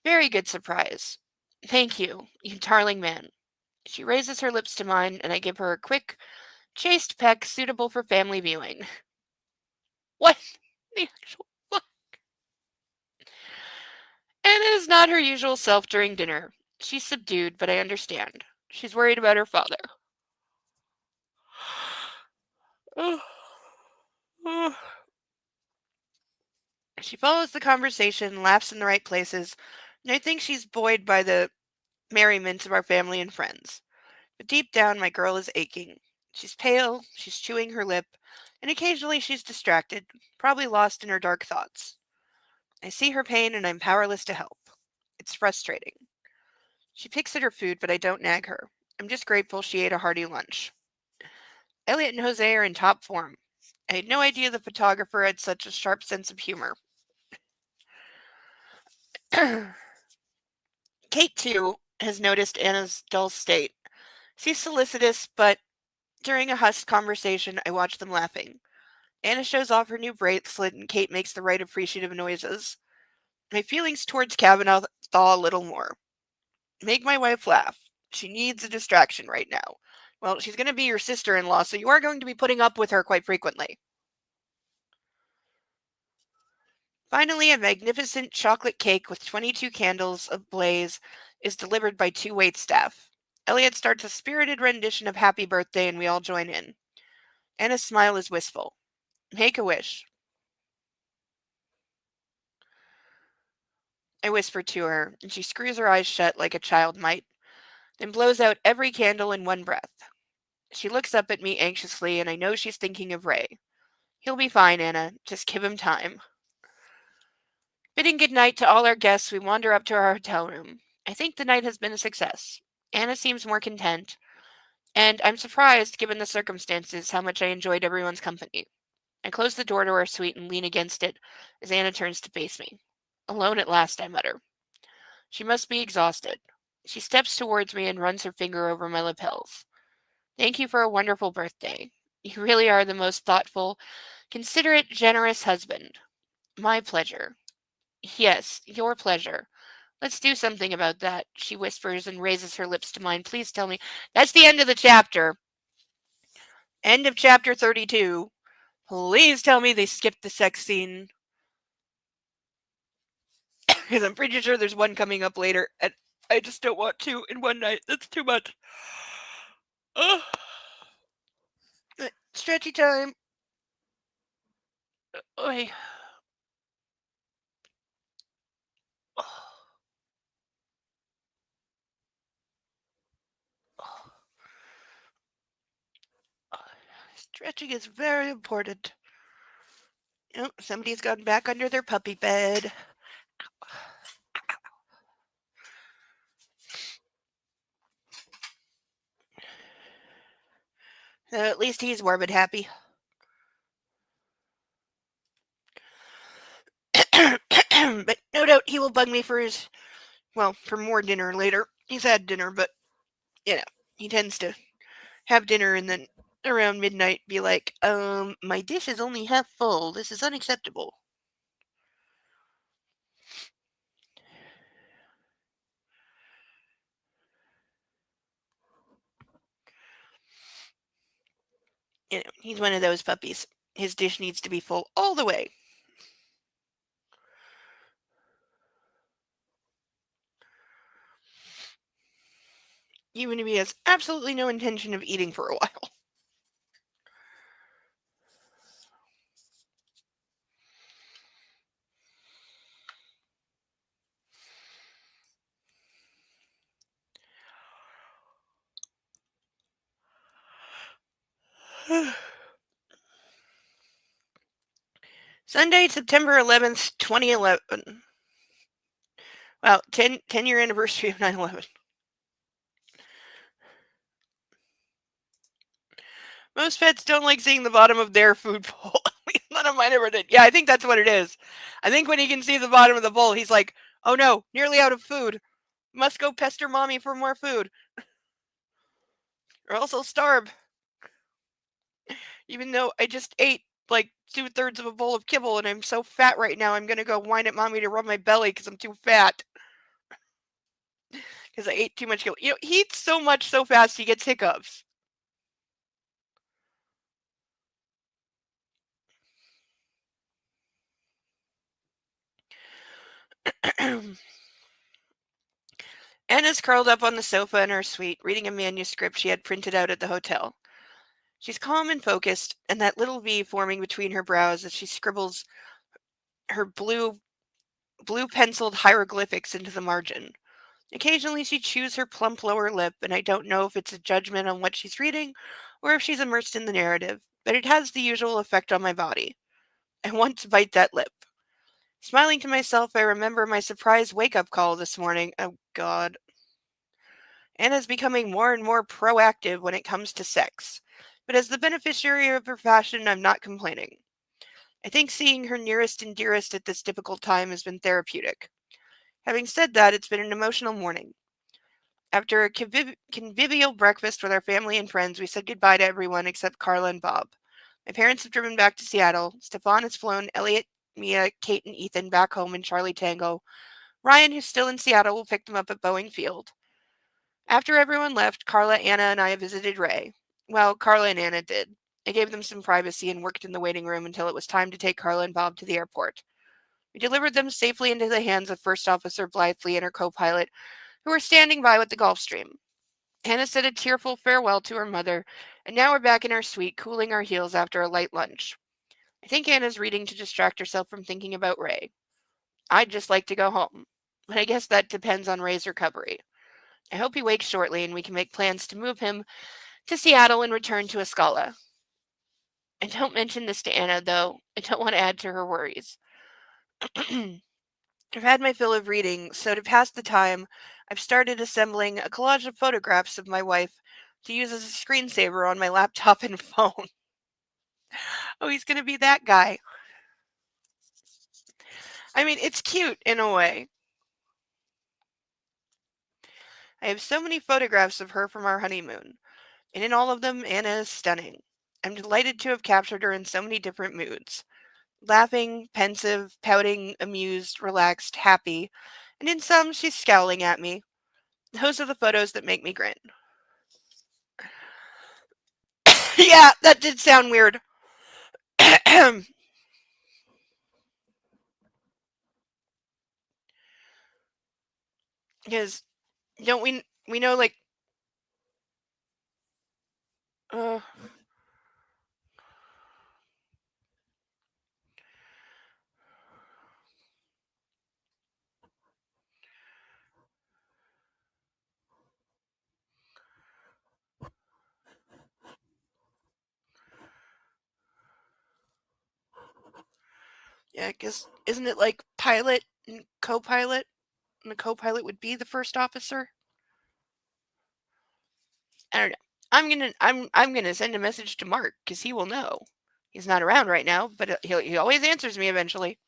Very good surprise. Thank you, you darling man. She raises her lips to mine, and I give her a quick, chaste peck suitable for family viewing. What the actual fuck? Anna is not her usual self during dinner. She's subdued, but I understand. She's worried about her father. She follows the conversation, laughs in the right places, and I think she's buoyed by the merriment of our family and friends. But deep down, my girl is aching. She's pale, she's chewing her lip, and occasionally she's distracted, probably lost in her dark thoughts. I see her pain and I'm powerless to help. It's frustrating. She picks at her food, but I don't nag her. I'm just grateful she ate a hearty lunch. Elliot and Jose are in top form. I had no idea the photographer had such a sharp sense of humor. Kate, too, has noticed Anna's dull state. She's solicitous, but during a hushed conversation, I watch them laughing. Anna shows off her new bracelet, and Kate makes the right appreciative noises. My feelings towards Kavanaugh thaw a little more. Make my wife laugh. She needs a distraction right now. Well, she's going to be your sister in law, so you are going to be putting up with her quite frequently. Finally, a magnificent chocolate cake with 22 candles ablaze is delivered by two waitstaff. Elliot starts a spirited rendition of Happy Birthday, and we all join in. Anna's smile is wistful. Make a wish. I whisper to her, and she screws her eyes shut like a child might, then blows out every candle in one breath. She looks up at me anxiously, and I know she's thinking of Ray. He'll be fine, Anna. Just give him time. Bidding good night to all our guests, we wander up to our hotel room. I think the night has been a success. Anna seems more content, and I'm surprised, given the circumstances, how much I enjoyed everyone's company. I close the door to our suite and lean against it as Anna turns to face me. Alone at last, I mutter. She must be exhausted. She steps towards me and runs her finger over my lapels. Thank you for a wonderful birthday. You really are the most thoughtful, considerate, generous husband. My pleasure. Yes, your pleasure. Let's do something about that, she whispers and raises her lips to mine. Please tell me. That's the end of the chapter. End of chapter 32. Please tell me they skipped the sex scene. Because I'm pretty sure there's one coming up later, and I just don't want to in one night. That's too much. Ugh. Stretchy time. Oy. Stretching is very important. Oh, somebody's gone back under their puppy bed. At least he's warm and happy. But no doubt he will bug me for his, well, for more dinner later. He's had dinner, but, you know, he tends to have dinner and then around midnight be like, my dish is only half full. This is unacceptable. You know, he's one of those puppies. His dish needs to be full all the way. Even if he has absolutely no intention of eating for a while. Sunday, September 11th, 2011. Wow, 10-year anniversary of 9/11. Most pets don't like seeing the bottom of their food bowl. None of mine ever did. Yeah, I think that's what it is. I think when he can see the bottom of the bowl, he's like, oh no, nearly out of food. Must go pester mommy for more food. Or else I'll starve. Even though I just ate like 2/3 of a bowl of kibble and I'm so fat right now, I'm gonna go whine at mommy to rub my belly because I'm too fat. Because I ate too much kibble. You know, he eats so much so fast he gets hiccups. Anna's curled up on the sofa in her suite, reading a manuscript she had printed out at the hotel. She's calm and focused, and that little V forming between her brows as she scribbles her blue penciled hieroglyphics into the margin. Occasionally she chews her plump lower lip, and I don't know if it's a judgment on what she's reading or if she's immersed in the narrative, but it has the usual effect on my body. I want to bite that lip. Smiling to myself, I remember my surprise wake-up call this morning. Oh, God. Anna's becoming more and more proactive when it comes to sex. But as the beneficiary of her passion, I'm not complaining. I think seeing her nearest and dearest at this difficult time has been therapeutic. Having said that, it's been an emotional morning. After a convivial breakfast with our family and friends, we said goodbye to everyone except Carla and Bob. My parents have driven back to Seattle. Stefan has flown Elliot, Mia, Kate, and Ethan back home in Charlie Tango. Ryan, who's still in Seattle, will pick them up at Boeing Field. After everyone left, Carla, Anna, and I visited Ray. Well, Carla and Anna did. I gave them some privacy and worked in the waiting room until it was time to take Carla and Bob to the airport. We delivered them safely into the hands of First Officer Blythley and her co-pilot, who were standing by with the Gulfstream. Hannah said a tearful farewell to her mother, and now we're back in our suite, cooling our heels after a light lunch. I think Anna's reading to distract herself from thinking about Ray. I'd just like to go home, but I guess that depends on Ray's recovery. I hope he wakes shortly and we can make plans to move him to Seattle and return to Escala. And don't mention this to Anna, though. I don't want to add to her worries. I've had my fill of reading, so to pass the time, I've started assembling a collage of photographs of my wife to use as a screensaver on my laptop and phone. Oh, he's going to be that guy. I mean, it's cute in a way. I have so many photographs of her from our honeymoon, and in all of them, Anna is stunning. I'm delighted to have captured her in so many different moods. Laughing, pensive, pouting, amused, relaxed, happy, and in some, she's scowling at me. Those are the photos that make me grin. Yeah, that did sound weird. Because don't we know like uh yeah, because isn't it like pilot and co-pilot, and the co-pilot would be the first officer? I don't know. I'm gonna send a message to Mark because he will know. He's not around right now, but he always answers me eventually.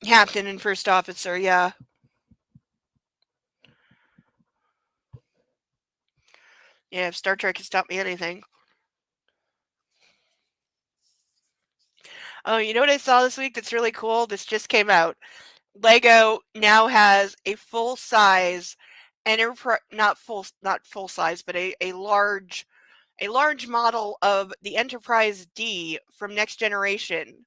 Captain and first officer, yeah. Yeah, if Star Trek has taught me anything. Oh, you know what I saw this week that's really cool? This just came out. Lego now has a full size not full size, but a large model of the Enterprise D from Next Generation.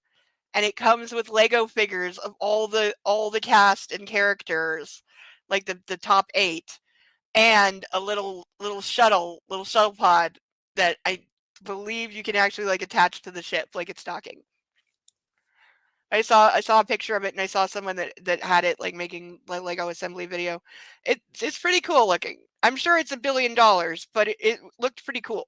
And it comes with Lego figures of all the cast and characters, like the top 8, and a little shuttle pod that I believe you can actually like attach to the ship like it's docking. I saw a picture of it and I saw someone that had it like making Lego assembly video. It's pretty cool looking. I'm sure it's $1 billion, but it looked pretty cool.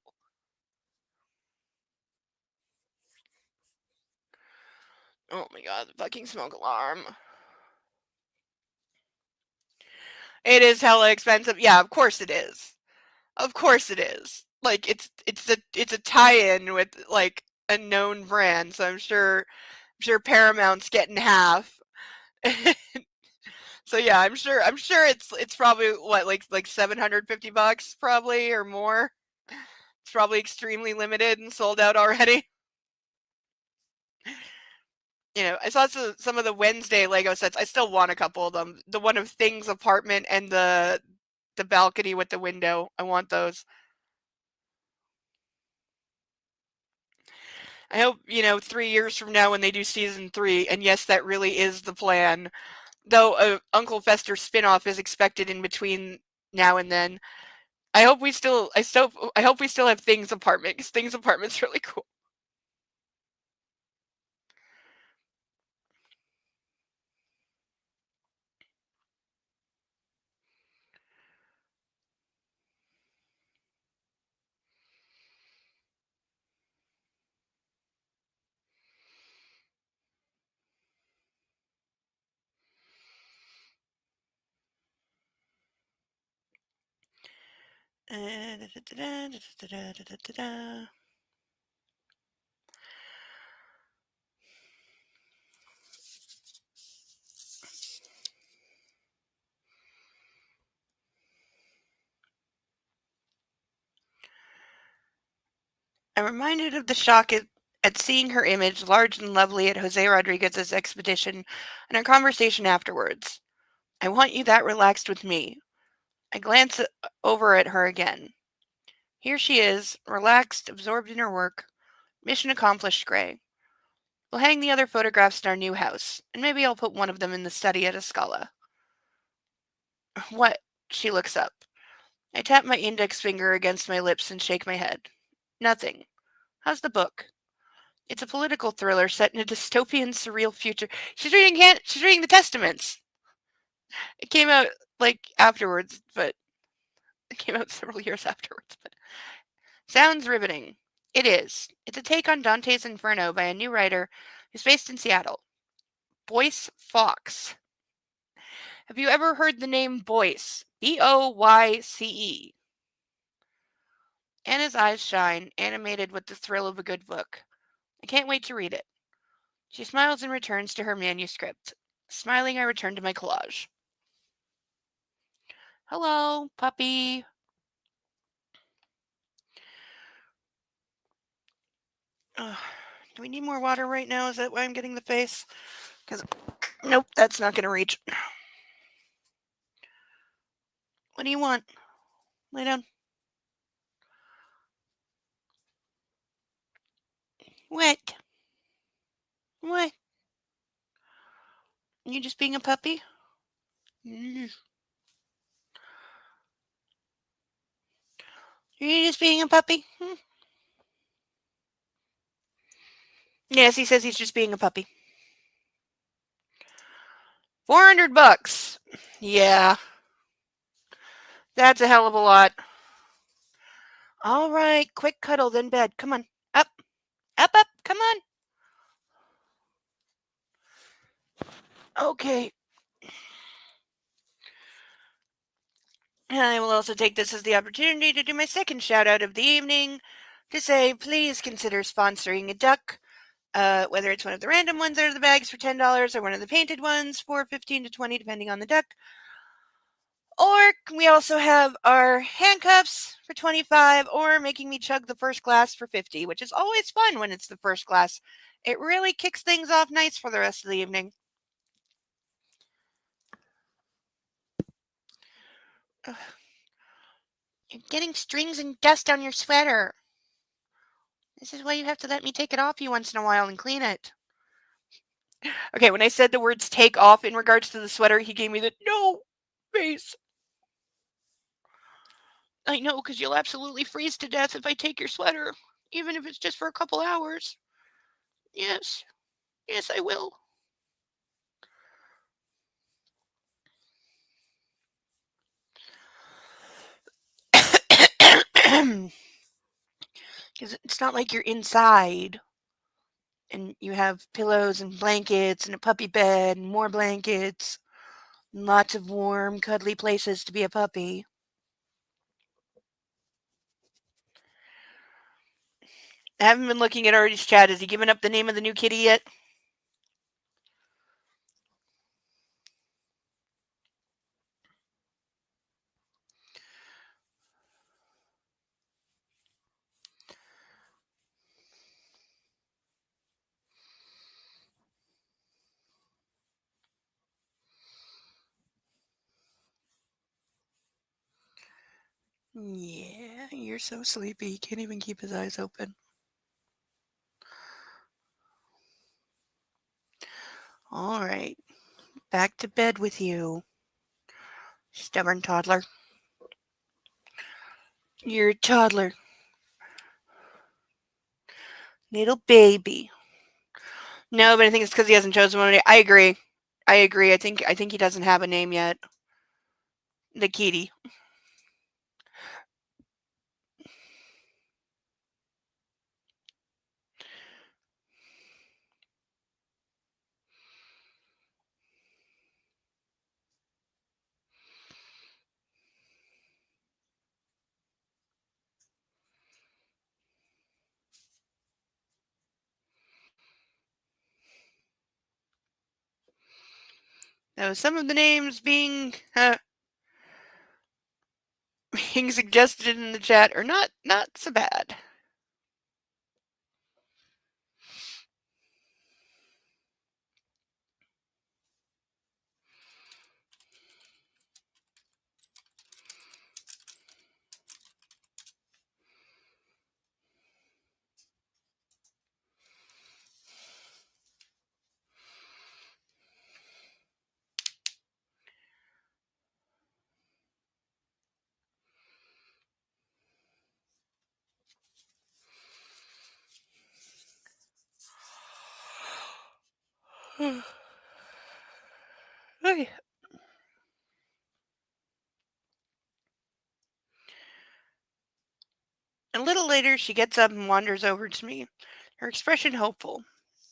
Oh my god, the fucking smoke alarm. It is hella expensive. Yeah, of course it is. Of course it is. Like it's a tie-in with like a known brand, so I'm sure Paramount's getting half. So yeah, I'm sure it's probably what like $750 probably or more. It's probably extremely limited and sold out already. I saw some of the Wednesday Lego sets. I still want a couple of them. The one of Thing's apartment and the balcony with the window. I want those. I hope, 3 years from now when they do season three, and yes, that really is the plan. Though a Uncle Fester spinoff is expected in between now and then. I hope we still have Thing's apartment because Thing's apartment's really cool. I'm reminded of the shock at seeing her image, large and lovely, at Jose Rodriguez's expedition and our conversation afterwards. I want you that relaxed with me. I glance over at her again. Here she is, relaxed, absorbed in her work. Mission accomplished, Gray. We'll hang the other photographs in our new house, and maybe I'll put one of them in the study at Escala. What? She looks up. I tap my index finger against my lips and shake my head. Nothing. How's the book? It's a political thriller set in a dystopian, surreal future. She's reading the Testaments. It came out afterwards, but it came out several years afterwards. But sounds riveting. It is. It's a take on Dante's Inferno by a new writer who's based in Seattle. Boyce Fox. Have you ever heard the name Boyce? Boyce. Anna's eyes shine, animated with the thrill of a good book. I can't wait to read it. She smiles and returns to her manuscript. Smiling, I return to my collage. Hello, puppy. Do we need more water right now? Is that why I'm getting the face? Because, nope, that's not going to reach. What do you want? Lay down. What? What? You just being a puppy? You just being a puppy? Yes, he says he's just being a puppy. $400. Yeah. That's a hell of a lot. All right, quick cuddle, then bed. Come on. Up. Up, up. Come on. Okay. And I will also take this as the opportunity to do my second shout out of the evening to say, please consider sponsoring a duck. Whether it's one of the random ones that are the bags for $10 or one of the painted ones for $15 to $20, depending on the duck. Or we also have our handcuffs for $25, or making me chug the first glass for $50, which is always fun when it's the first glass. It really kicks things off nice for the rest of the evening. Ugh. You're getting strings and dust on your sweater. This is why you have to let me take it off you once in a while and clean it. Okay, when I said the words take off in regards to the sweater, he gave me the no face. I know, because you'll absolutely freeze to death if I take your sweater, even if it's just for a couple hours. Yes, yes, I will. Because it's not like you're inside and you have pillows and blankets and a puppy bed and more blankets and lots of warm, cuddly places to be a puppy. I haven't been looking at Artie's chat. Has he given up the name of the new kitty yet? Yeah, you're so sleepy. He can't even keep his eyes open. All right, back to bed with you, stubborn toddler. You're a toddler. Little baby. No, but I think it's because he hasn't chosen one. I agree. I agree. I think he doesn't have a name yet. The kitty. Now, some of the names being suggested in the chat are not so bad. Okay. A little later, she gets up and wanders over to me, her expression hopeful.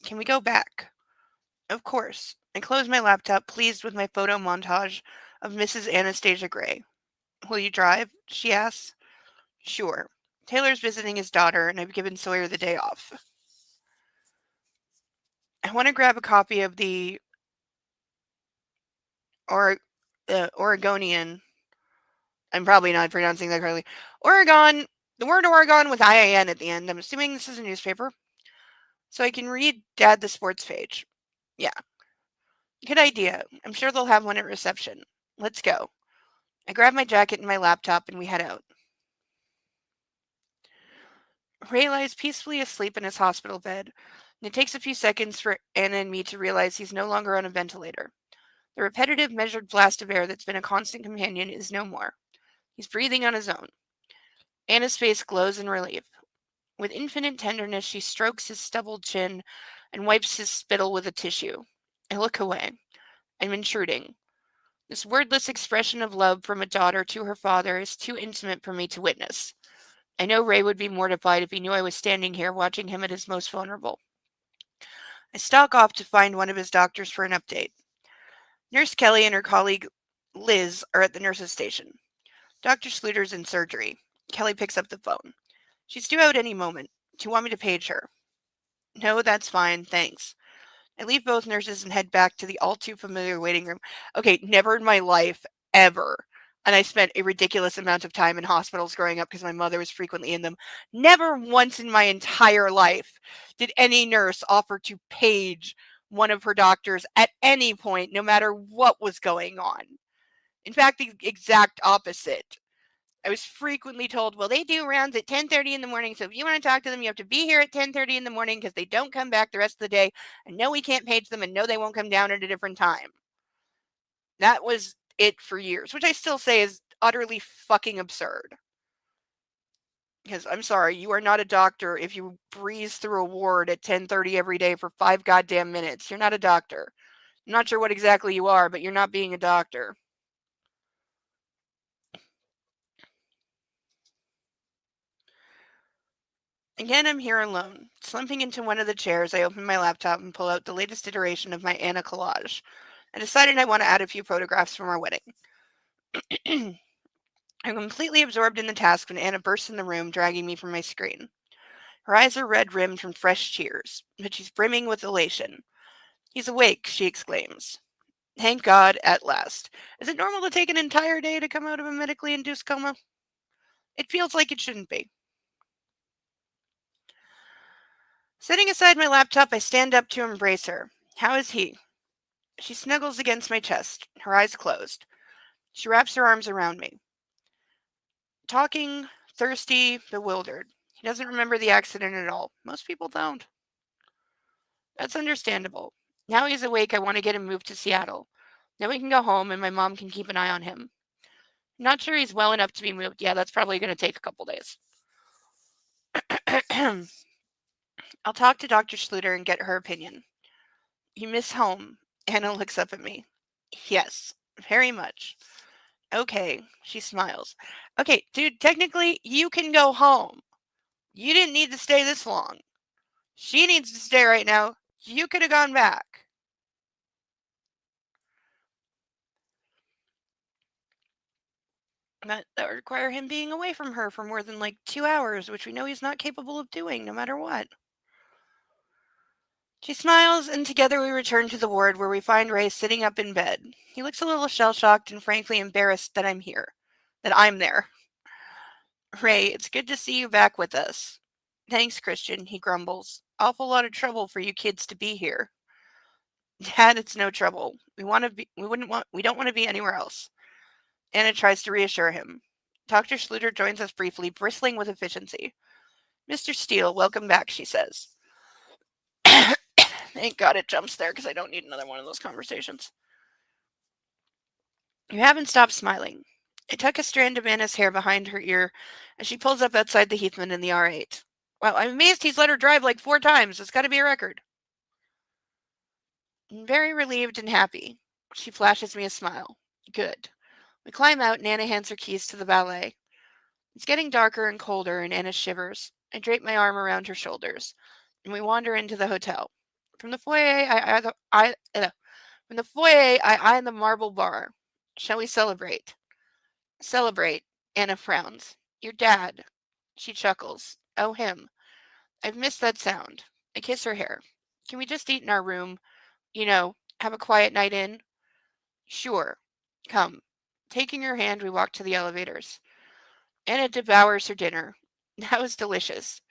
Can we go back? Of course. I close my laptop, pleased with my photo montage of Mrs. Anastasia Gray. Will you drive? She asks. Sure. Taylor's visiting his daughter, and I've given Sawyer the day off. I want to grab a copy of the or Oregonian. I'm probably not pronouncing that correctly. Oregon, the word Oregon with IAN at the end. I'm assuming this is a newspaper. So I can read Dad the sports page. Yeah, good idea. I'm sure they'll have one at reception. Let's go. I grab my jacket and my laptop and we head out. Ray lies peacefully asleep in his hospital bed, and it takes a few seconds for Anna and me to realize he's no longer on a ventilator. The repetitive, measured blast of air that's been a constant companion is no more. He's breathing on his own. Anna's face glows in relief. With infinite tenderness, she strokes his stubbled chin and wipes his spittle with a tissue. I look away. I'm intruding. This wordless expression of love from a daughter to her father is too intimate for me to witness. I know Ray would be mortified if he knew I was standing here watching him at his most vulnerable. I stalk off to find one of his doctors for an update. Nurse Kelly and her colleague Liz are at the nurse's station. Dr. Schluter's in surgery. Kelly picks up the phone. She's due out any moment. Do you want me to page her? No, that's fine, thanks. I leave both nurses and head back to the all too familiar waiting room. Okay, never in my life, ever. And I spent a ridiculous amount of time in hospitals growing up because my mother was frequently in them. Never once in my entire life did any nurse offer to page one of her doctors at any point, no matter what was going on. In fact, the exact opposite. I was frequently told, well, they do rounds at 10:30 in the morning, so if you want to talk to them, you have to be here at 10:30 in the morning because they don't come back the rest of the day. And no, we can't page them, and no, they won't come down at a different time. That was it for years, which I still say is utterly fucking absurd. Because I'm sorry, you are not a doctor if you breeze through a ward at 10:30 every day for 5 goddamn minutes. You're not a doctor. I'm not sure what exactly you are, but you're not being a doctor. Again, I'm here alone. Slumping into one of the chairs, I open my laptop and pull out the latest iteration of my Anna collage. I decided I want to add a few photographs from our wedding. I'm completely absorbed in the task when Anna bursts in the room, dragging me from my screen. Her eyes are red-rimmed from fresh tears, but she's brimming with elation. He's awake, she exclaims. Thank God, at last. Is it normal to take an entire day to come out of a medically induced coma? It feels like it shouldn't be. Setting aside my laptop, I stand up to embrace her. How is he? She snuggles against my chest, her eyes closed. She wraps her arms around me. talking, thirsty, bewildered. He doesn't remember the accident at all. Most people don't. That's understandable. Now he's awake, I want to get him moved to Seattle. Then we can go home and my mom can keep an eye on him. I'm not sure he's well enough to be moved. Yeah, that's probably going to take a couple days. I'll talk to Dr. Schluter and get her opinion. You miss home. Anna looks up at me. Yes, very much. Okay, she smiles. Okay, dude, technically, you can go home. You didn't need to stay this long. She needs to stay right now. You could have gone back. That would require him being away from her for more than like 2 hours, which we know he's not capable of doing, no matter what. She smiles, and together we return to the ward where we find Ray sitting up in bed. He looks a little shell-shocked and frankly embarrassed that I'm here. That I'm there. Ray, it's good to see you back with us. Thanks, Christian, he grumbles. Awful lot of trouble for you kids to be here. Dad, it's no trouble. We don't want to be anywhere else. Anna tries to reassure him. Dr. Schluter joins us briefly, bristling with efficiency. Mr. Steele, welcome back, she says. Thank God it jumps there because I don't need another one of those conversations. You haven't stopped smiling. I tuck a strand of Anna's hair behind her ear as she pulls up outside the Heathman in the R8. Wow, I'm amazed he's let her drive like 4 times. It's got to be a record. I'm very relieved and happy. She flashes me a smile. Good. We climb out and Anna hands her keys to the valet. It's getting darker and colder and Anna shivers. I drape my arm around her shoulders and we wander into the hotel. From the foyer, I eye the marble bar. Shall we celebrate? Celebrate. Anna frowns. Your dad. She chuckles. Oh, him. I've missed that sound. I kiss her hair. Can we just eat in our room? You know, have a quiet night in? Sure. Come. Taking her hand, we walk to the elevators. Anna devours her dinner. That was delicious.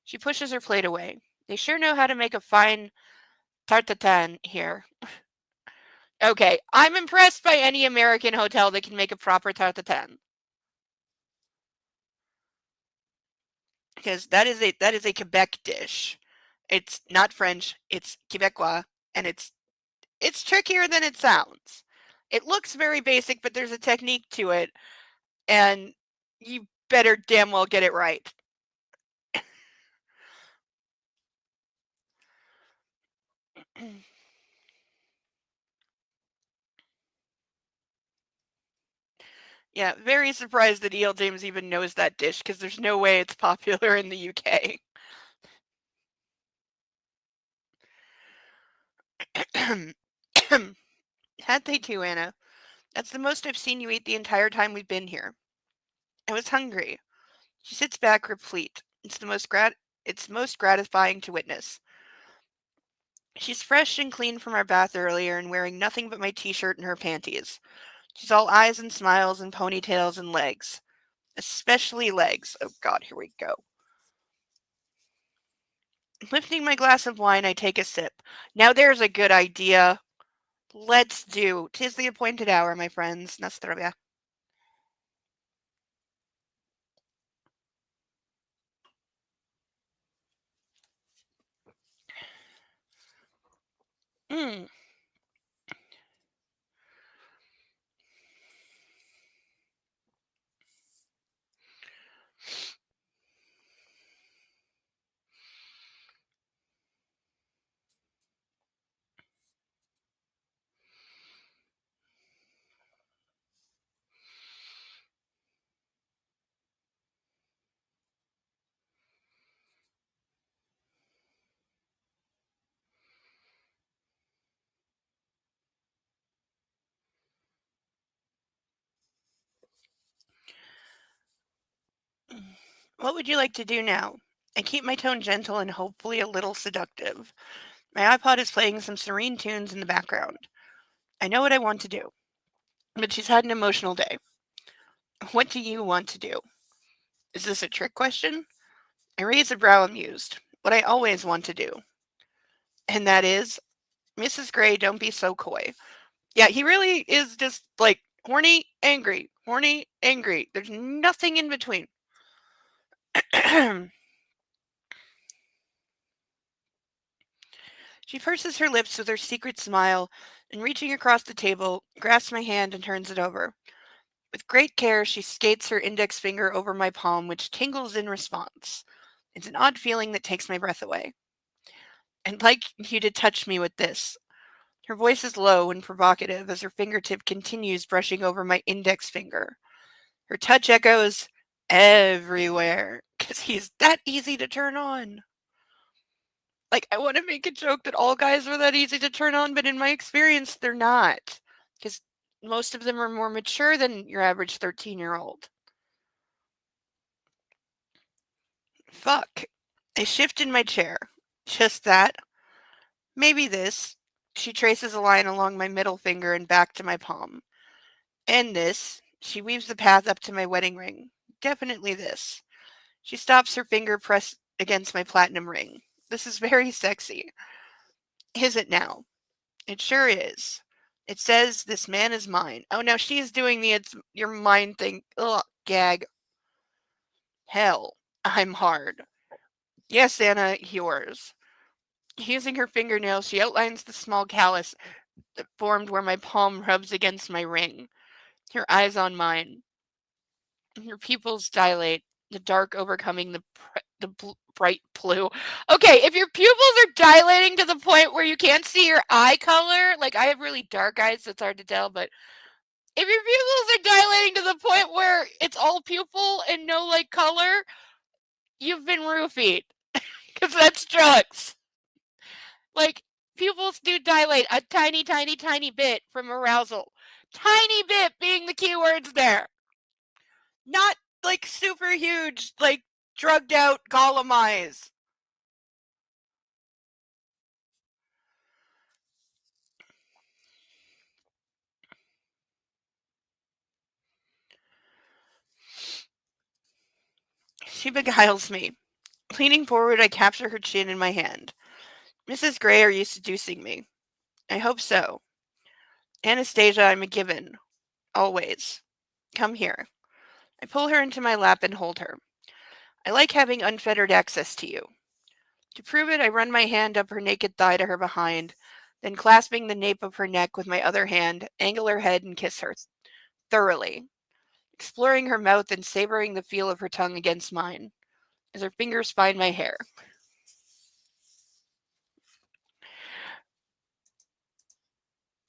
She pushes her plate away. They sure know how to make a fine tartatan here. Okay, I'm impressed by any American hotel that can make a proper tartatan. Because that is a Quebec dish. It's not French, it's Quebecois, and it's trickier than it sounds. It looks very basic, but there's a technique to it, and you better damn well get it right. Yeah, very surprised that E.L. James even knows that dish, because there's no way it's popular in the UK. Had they too, Anna. That's the most I've seen you eat the entire time we've been here. I was hungry. She sits back, replete. It's most gratifying to witness. She's fresh and clean from our bath earlier and wearing nothing but my t-shirt and her panties. She's all eyes and smiles and ponytails and legs. Especially legs. Oh God, here we go. Lifting my glass of wine, I take a sip. Now there's a good idea. Let's do. 'Tis the appointed hour, my friends. Nastrovia. Mm. What would you like to do now? I keep my tone gentle and hopefully a little seductive. My iPod is playing some serene tunes in the background. I know what I want to do, but she's had an emotional day. What do you want to do? Is this a trick question? I raise a brow amused. What I always want to do. And that is, Mrs. Gray, don't be so coy. Yeah, he really is just like Horny, angry, horny, angry. There's nothing in between. She purses her lips with her secret smile and, reaching across the table, grasps my hand and turns it over. With great care, she skates her index finger over my palm, which tingles in response. It's an odd feeling that takes my breath away. "I'd like you to touch me with this." Her voice is low and provocative as her fingertip continues brushing over my index finger. Her touch echoes everywhere because he's that easy to turn on. Like, I want to make a joke that all guys are that easy to turn on, but in my experience, they're not. Because most of them are more mature than your average 13-year-old. Fuck. I shift in my chair. Just that. Maybe this. She traces a line along my middle finger and back to my palm. And this. She weaves the path up to my wedding ring. Definitely this. She stops, her finger pressed against my platinum ring. This is very sexy. Is it now? It sure is. It says, "This man is mine." Oh, now she's doing the "it's your mine" thing. Ugh, gag. Hell, I'm hard. Yes, Anna, yours. Using her fingernails, she outlines the small callus that formed where my palm rubs against my ring. Her eyes on mine. Her pupils dilate, the dark overcoming the bright blue. Okay, if your pupils are dilating to the point where you can't see your eye color, like I have really dark eyes, so it's hard to tell, but if your pupils are dilating to the point where it's all pupil and no like color, you've been roofied. Because that's drugs. Like, pupils do dilate a tiny, tiny, tiny bit from arousal. Tiny bit being the key words there. Not like super huge, like drugged out Gollum eyes. She beguiles me. Leaning forward, I capture her chin in my hand. "Mrs. Gray are you seducing me?" "I hope so." "Anastasia, I'm a given. Always. Come here." I pull her into my lap and hold her. "I like having unfettered access to you." To prove it, I run my hand up her naked thigh to her behind, then clasping the nape of her neck with my other hand, angle her head and kiss her thoroughly, exploring her mouth and savoring the feel of her tongue against mine, as her fingers find my hair.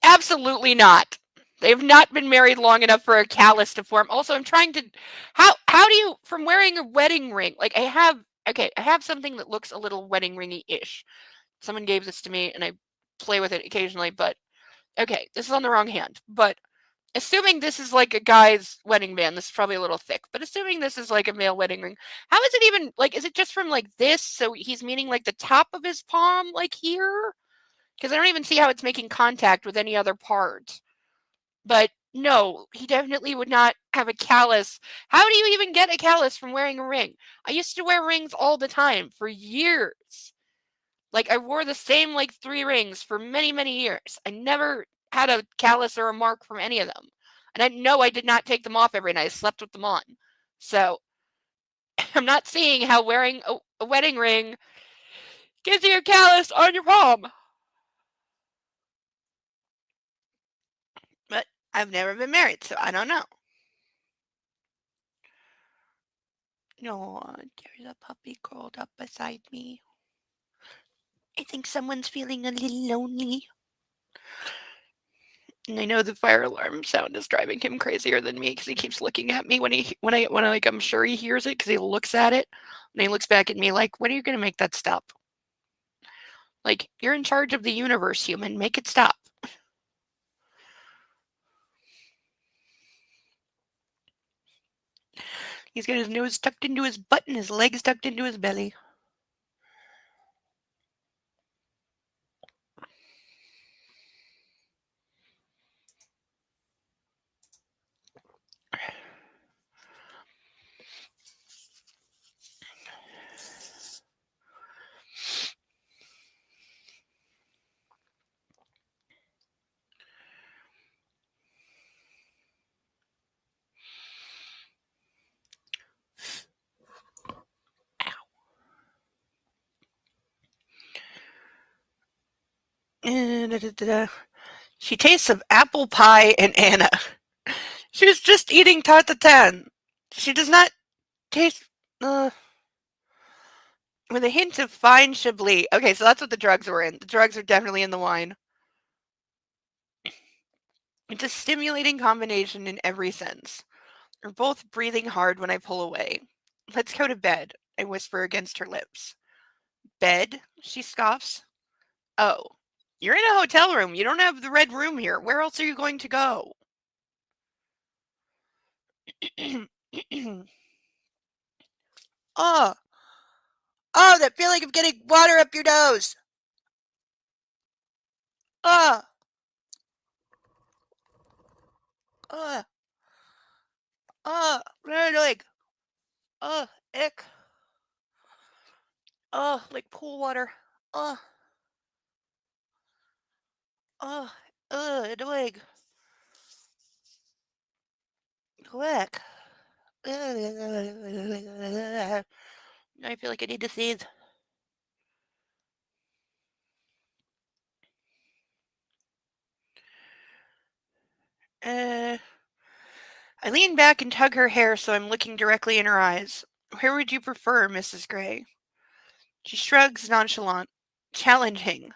Absolutely not. They've not been married long enough for a callus to form. Also, I'm trying to how do you from wearing a wedding ring? Like I have something that looks a little wedding ringy-ish. Someone gave this to me and I play with it occasionally, but okay, this is on the wrong hand. But assuming this is like a guy's wedding band, this is probably a little thick, but assuming this is like a male wedding ring, how is it even like is it just from like this? So he's meaning like the top of his palm, like here? Because I don't even see how it's making contact with any other part. But no, he definitely would not have a callus. How do you even get a callus from wearing a ring? I used to wear rings all the time for years. Like I wore the same like 3 rings for many, many years. I never had a callus or a mark from any of them. And I know I did not take them off every night. I slept with them on. So I'm not seeing how wearing a wedding ring gives you a callus on your palm. But I've never been married, so I don't know. No, there's a puppy curled up beside me. I think someone's feeling a little lonely. And I know the fire alarm sound is driving him crazier than me because he keeps looking at me when I like I'm sure he hears it because he looks at it and he looks back at me like, "When are you gonna make that stop? Like you're in charge of the universe, human. Make it stop." He's got his nose tucked into his butt and his legs tucked into his belly. She tastes of apple pie and Anna. She was just eating tartatan. She does not taste with a hint of fine chablis. Okay, so that's what the drugs were in. The drugs are definitely in the wine. It's a stimulating combination in every sense. We're both breathing hard when I pull away. Let's go to bed, I whisper against her lips. Bed? She scoffs. Oh, you're in a hotel room. You don't have the red room here. Where else are you going to go? Oh, oh, that feeling of getting water up your nose. Oh, oh, oh, really? Oh, ick. Oh, like pool water. Oh, oh, annoying. Quick. I feel like I need to sneeze. Uh, I lean back and tug her hair so I'm looking directly in her eyes. Where would you prefer, Mrs. Gray? She shrugs nonchalant. Challenging.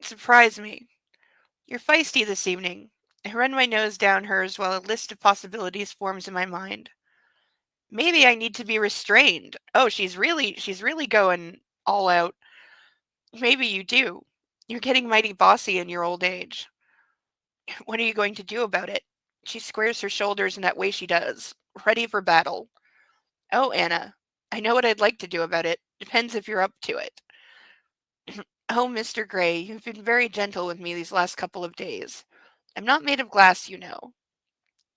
Surprise me. You're feisty this evening. I run my nose down hers while a list of possibilities forms in my mind. Maybe I need to be restrained. Oh, she's really going all out. Maybe you do. You're getting mighty bossy in your old age. What are you going to do about it? She squares her shoulders in that way she does, ready for battle. Oh, Anna, I know what I'd like to do about it. Depends if you're up to it. Oh, Mr. Gray, you've been very gentle with me these last couple of days. I'm not made of glass, you know.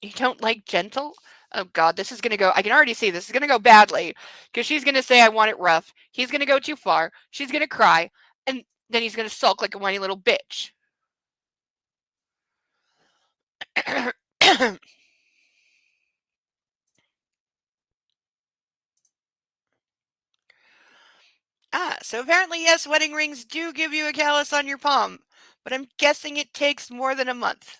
You don't like gentle? Oh God, this is gonna go. I can already see this is gonna go badly because she's gonna say I want it rough. He's gonna go too far. She's gonna cry, and then he's gonna sulk like a whiny little bitch. So apparently, yes, wedding rings do give you a callus on your palm, but I'm guessing it takes more than a month.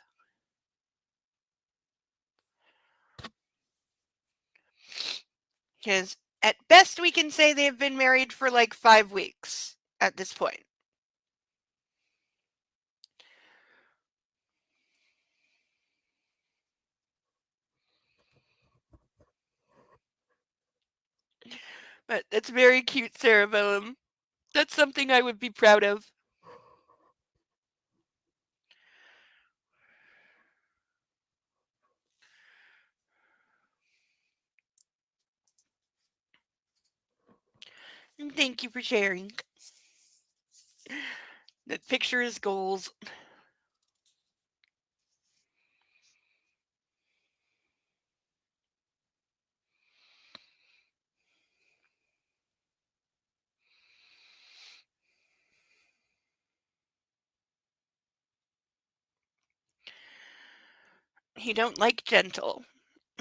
Because at best, we can say they've been married for like 5 weeks at this point. But that's very cute, Cerebellum. That's something I would be proud of. And thank you for sharing. That picture is goals. You don't like gentle.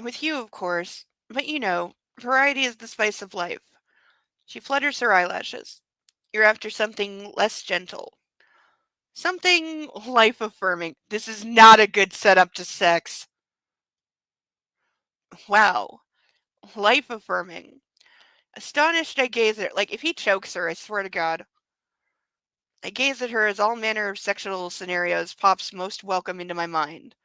With you, of course. But you know, variety is the spice of life. She flutters her eyelashes. You're after something less gentle. Something life affirming. This is not a good setup to sex. Wow. Life affirming. Astonished, I gaze at her. Like, if he chokes her, I swear to God. I gaze at her as all manner of sexual scenarios pops most welcome into my mind.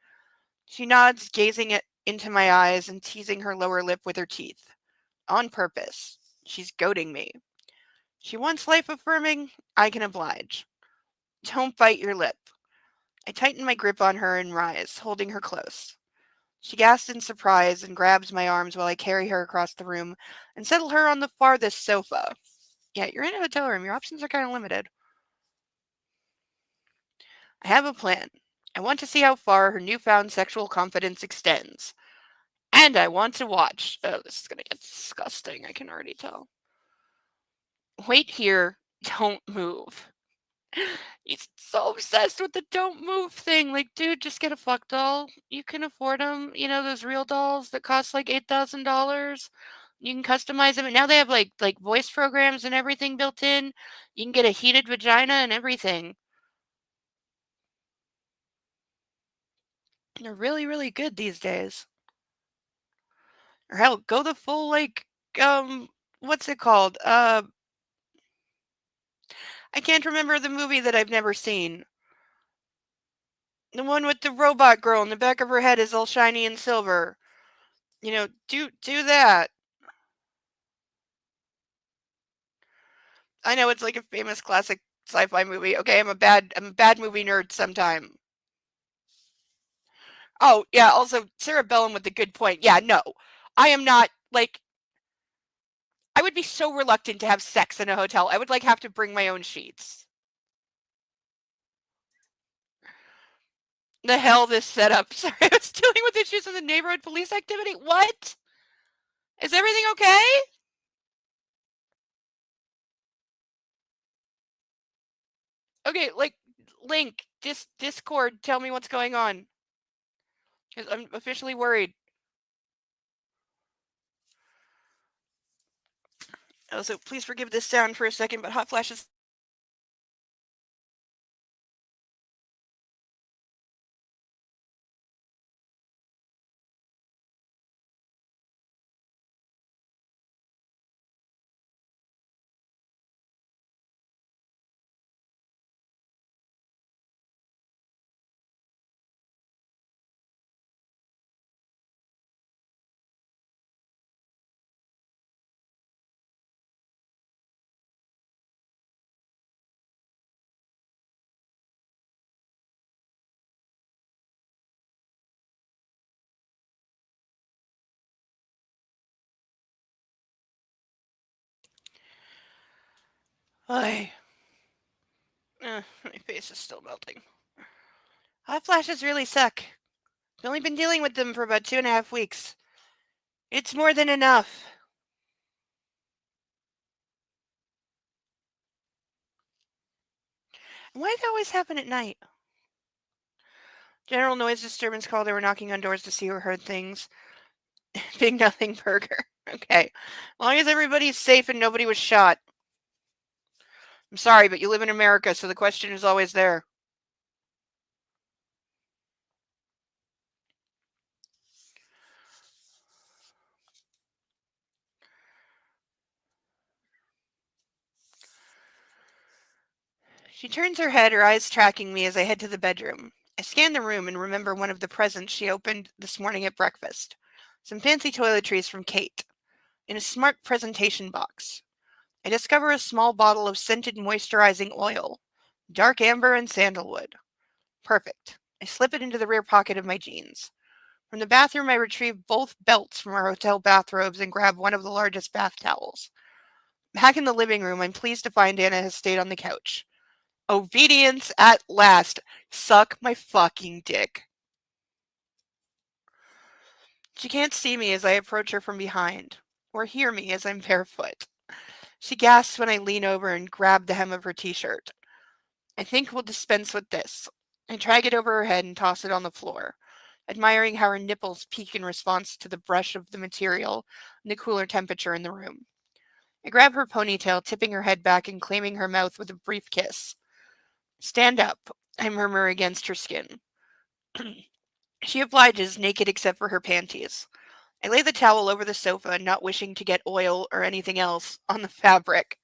She nods, gazing into my eyes and teasing her lower lip with her teeth. On purpose. She's goading me. She wants life affirming. I can oblige. Don't bite your lip. I tighten my grip on her and rise, holding her close. She gasps in surprise and grabs my arms while I carry her across the room and settle her on the farthest sofa. Yeah, you're in a hotel room. Your options are kind of limited. I have a plan. I want to see how far her newfound sexual confidence extends. And I want to watch. Oh, this is going to get disgusting. I can already tell. Wait here. Don't move. He's so obsessed with the don't move thing. Like, dude, just get a fuck doll. You can afford them. You know, those real dolls that cost like $8,000. You can customize them, and now they have like voice programs and everything built in. You can get a heated vagina and everything. They're really, really good these days. Or hell, go the full what's it called? I can't remember the movie that I've never seen. The one with the robot girl and the back of her head is all shiny and silver. You know, do that. I know it's like a famous classic sci-fi movie. Okay, I'm a bad movie nerd sometime. Oh, yeah, also Sarah Bellum with the good point. Yeah, no. I am not like I would be so reluctant to have sex in a hotel. I would like have to bring my own sheets. The hell this setup. Sorry, I was dealing with issues in the neighborhood police activity. What? Is everything okay? Okay, like Link, Discord, tell me what's going on. Cuz I'm officially worried. Also, please forgive this sound for a second, but hot flashes. Ay. My face is still melting. Hot flashes really suck. I've only been dealing with them for about 2.5 weeks. It's more than enough. Why do they always happen at night? General noise disturbance call. They were knocking on doors to see or heard things. Big nothing burger. Okay. As long as everybody's safe and nobody was shot. I'm sorry, but you live in America, so the question is always there. She turns her head, her eyes tracking me as I head to the bedroom. I scan the room and remember one of the presents she opened this morning at breakfast. Some fancy toiletries from Kate. In a smart presentation box. I discover a small bottle of scented moisturizing oil. Dark amber and sandalwood. Perfect. I slip it into the rear pocket of my jeans. From the bathroom, I retrieve both belts from our hotel bathrobes and grab one of the largest bath towels. Back in the living room, I'm pleased to find Anna has stayed on the couch. Obedience at last. Suck my fucking dick. She can't see me as I approach her from behind, or hear me as I'm barefoot. She gasps when I lean over and grab the hem of her t-shirt. I think we'll dispense with this. I drag it over her head and toss it on the floor, admiring how her nipples peak in response to the brush of the material and the cooler temperature in the room. I grab her ponytail, tipping her head back and claiming her mouth with a brief kiss. Stand up, I murmur against her skin. She obliges, naked except for her panties. I lay the towel over the sofa, not wishing to get oil or anything else on the fabric.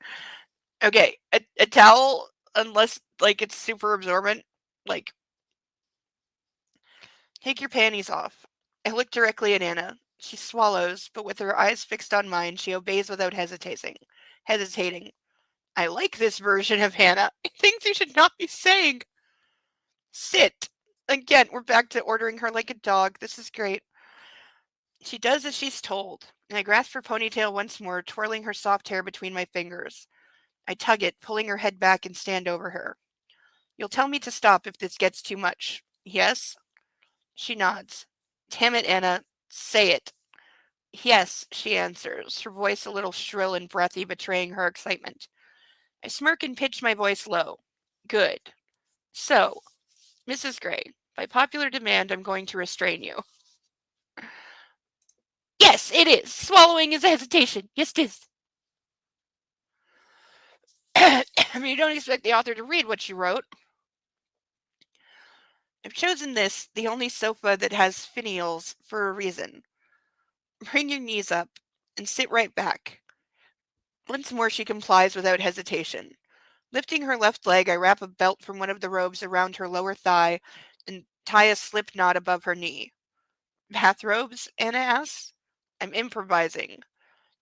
Okay, a towel, unless like it's super absorbent, like take your panties off. I look directly at Anna. She swallows, but with her eyes fixed on mine, she obeys without hesitating. I like this version of Hannah. Things you should not be saying. Sit. Again, we're back to ordering her like a dog. This is great. She does as she's told, and I grasp her ponytail once more, twirling her soft hair between my fingers. I tug it, pulling her head back and stand over her. You'll tell me to stop if this gets too much. Yes? She nods. Damn it, Anna. Say it. Yes, she answers, her voice a little shrill and breathy, betraying her excitement. I smirk and pitch my voice low. Good. So, Mrs. Gray, by popular demand, I'm going to restrain you. Yes, It is. Swallowing is a hesitation. Yes, it is. I mean, you don't expect the author to read what she wrote. I've chosen this, the only sofa that has finials, for a reason. Bring your knees up and sit right back. Once more she complies without hesitation. Lifting her left leg, I wrap a belt from one of the robes around her lower thigh and tie a slip knot above her knee. Bathrobes? Anna asks. I'm improvising.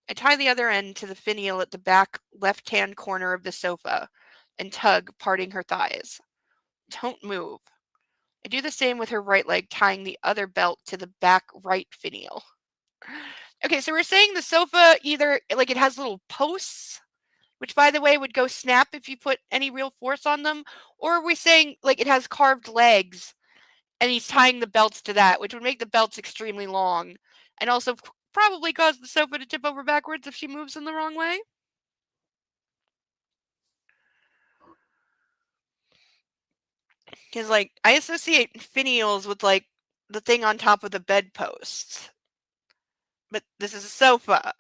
I tie the other end to the finial at the back left-hand corner of the sofa and tug, parting her thighs. Don't move. I do the same with her right leg, tying the other belt to the back right finial. Okay, so we're saying the sofa either, like, it has little posts, which, by the way, would go snap if you put any real force on them, or are we saying, like, it has carved legs, and he's tying the belts to that, which would make the belts extremely long, and also probably cause the sofa to tip over backwards if she moves in the wrong way? Because, like, I associate finials with, like, the thing on top of the bedposts. But this is a sofa.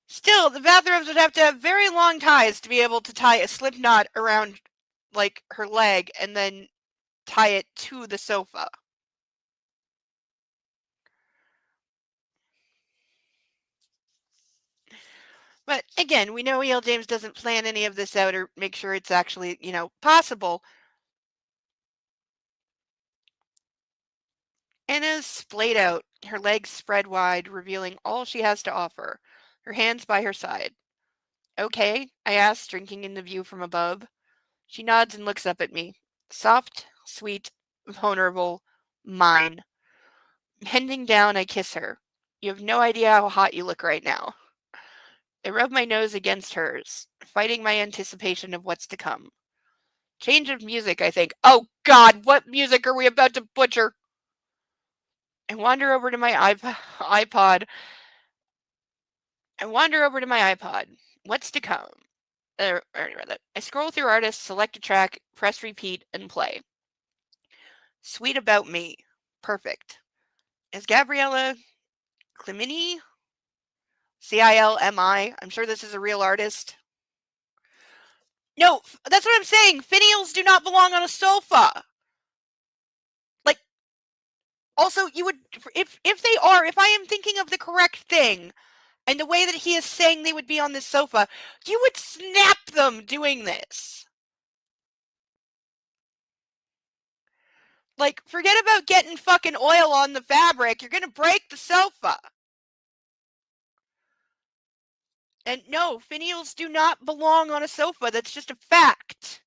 Still, the bathrobes would have to have very long ties to be able to tie a slip knot around, like, her leg and then tie it to the sofa. But again, we know E.L. James doesn't plan any of this out or make sure it's actually, possible. Anna's splayed out, her legs spread wide, revealing all she has to offer, her hands by her side. Okay, I ask, drinking in the view from above. She nods and looks up at me. Soft, sweet, vulnerable, mine. Bending down, I kiss her. You have no idea how hot you look right now. I rub my nose against hers, fighting my anticipation of what's to come. Change of music, I think. Oh God, what music are we about to butcher? I wander over to my iPod. What's to come? I already read that. I scroll through artists, select a track, press repeat, and play. Sweet About Me. Perfect. Is Gabriella Climini? Cilmi? I'm sure this is a real artist. No, that's what I'm saying. Finials do not belong on a sofa. Like, also, you would, if they are, if I am thinking of the correct thing, and the way that he is saying they would be on this sofa, you would snap them doing this. Like, forget about getting fucking oil on the fabric. You're gonna break the sofa. And no, finials do not belong on a sofa. That's just a fact.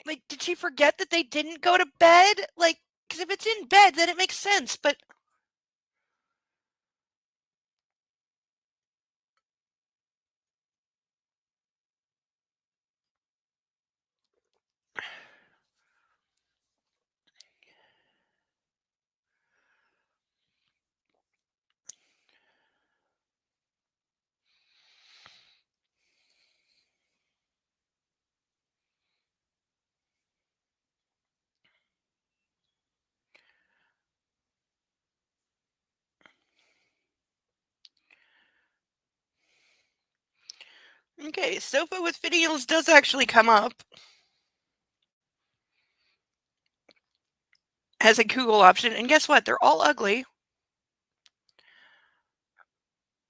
Like, did she forget that they didn't go to bed? Like, because if it's in bed, then it makes sense, but. Okay, sofa with finials does actually come up as a Google option, and guess what? They're all ugly.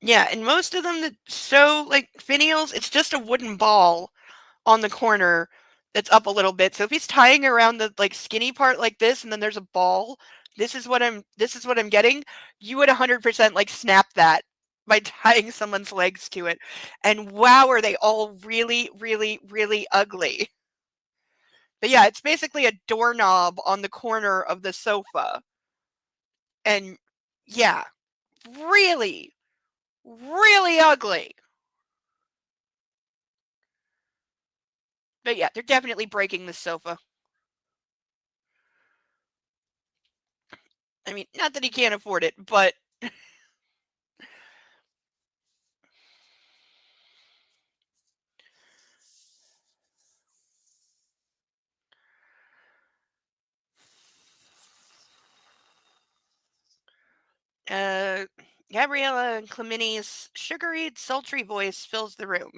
Yeah, and most of them that show, like, finials, it's just a wooden ball on the corner that's up a little bit. So if he's tying around the, like, skinny part like this, and then there's a ball, this is what I'm getting. You would 100%, like, snap that by tying someone's legs to it. And wow, are they all really, really, really ugly. But yeah, it's basically a doorknob on the corner of the sofa. And yeah, really, really ugly. But yeah, they're definitely breaking this sofa. I mean, not that he can't afford it, but Uh, Gabriella Clemini's sugary, sultry voice fills the room.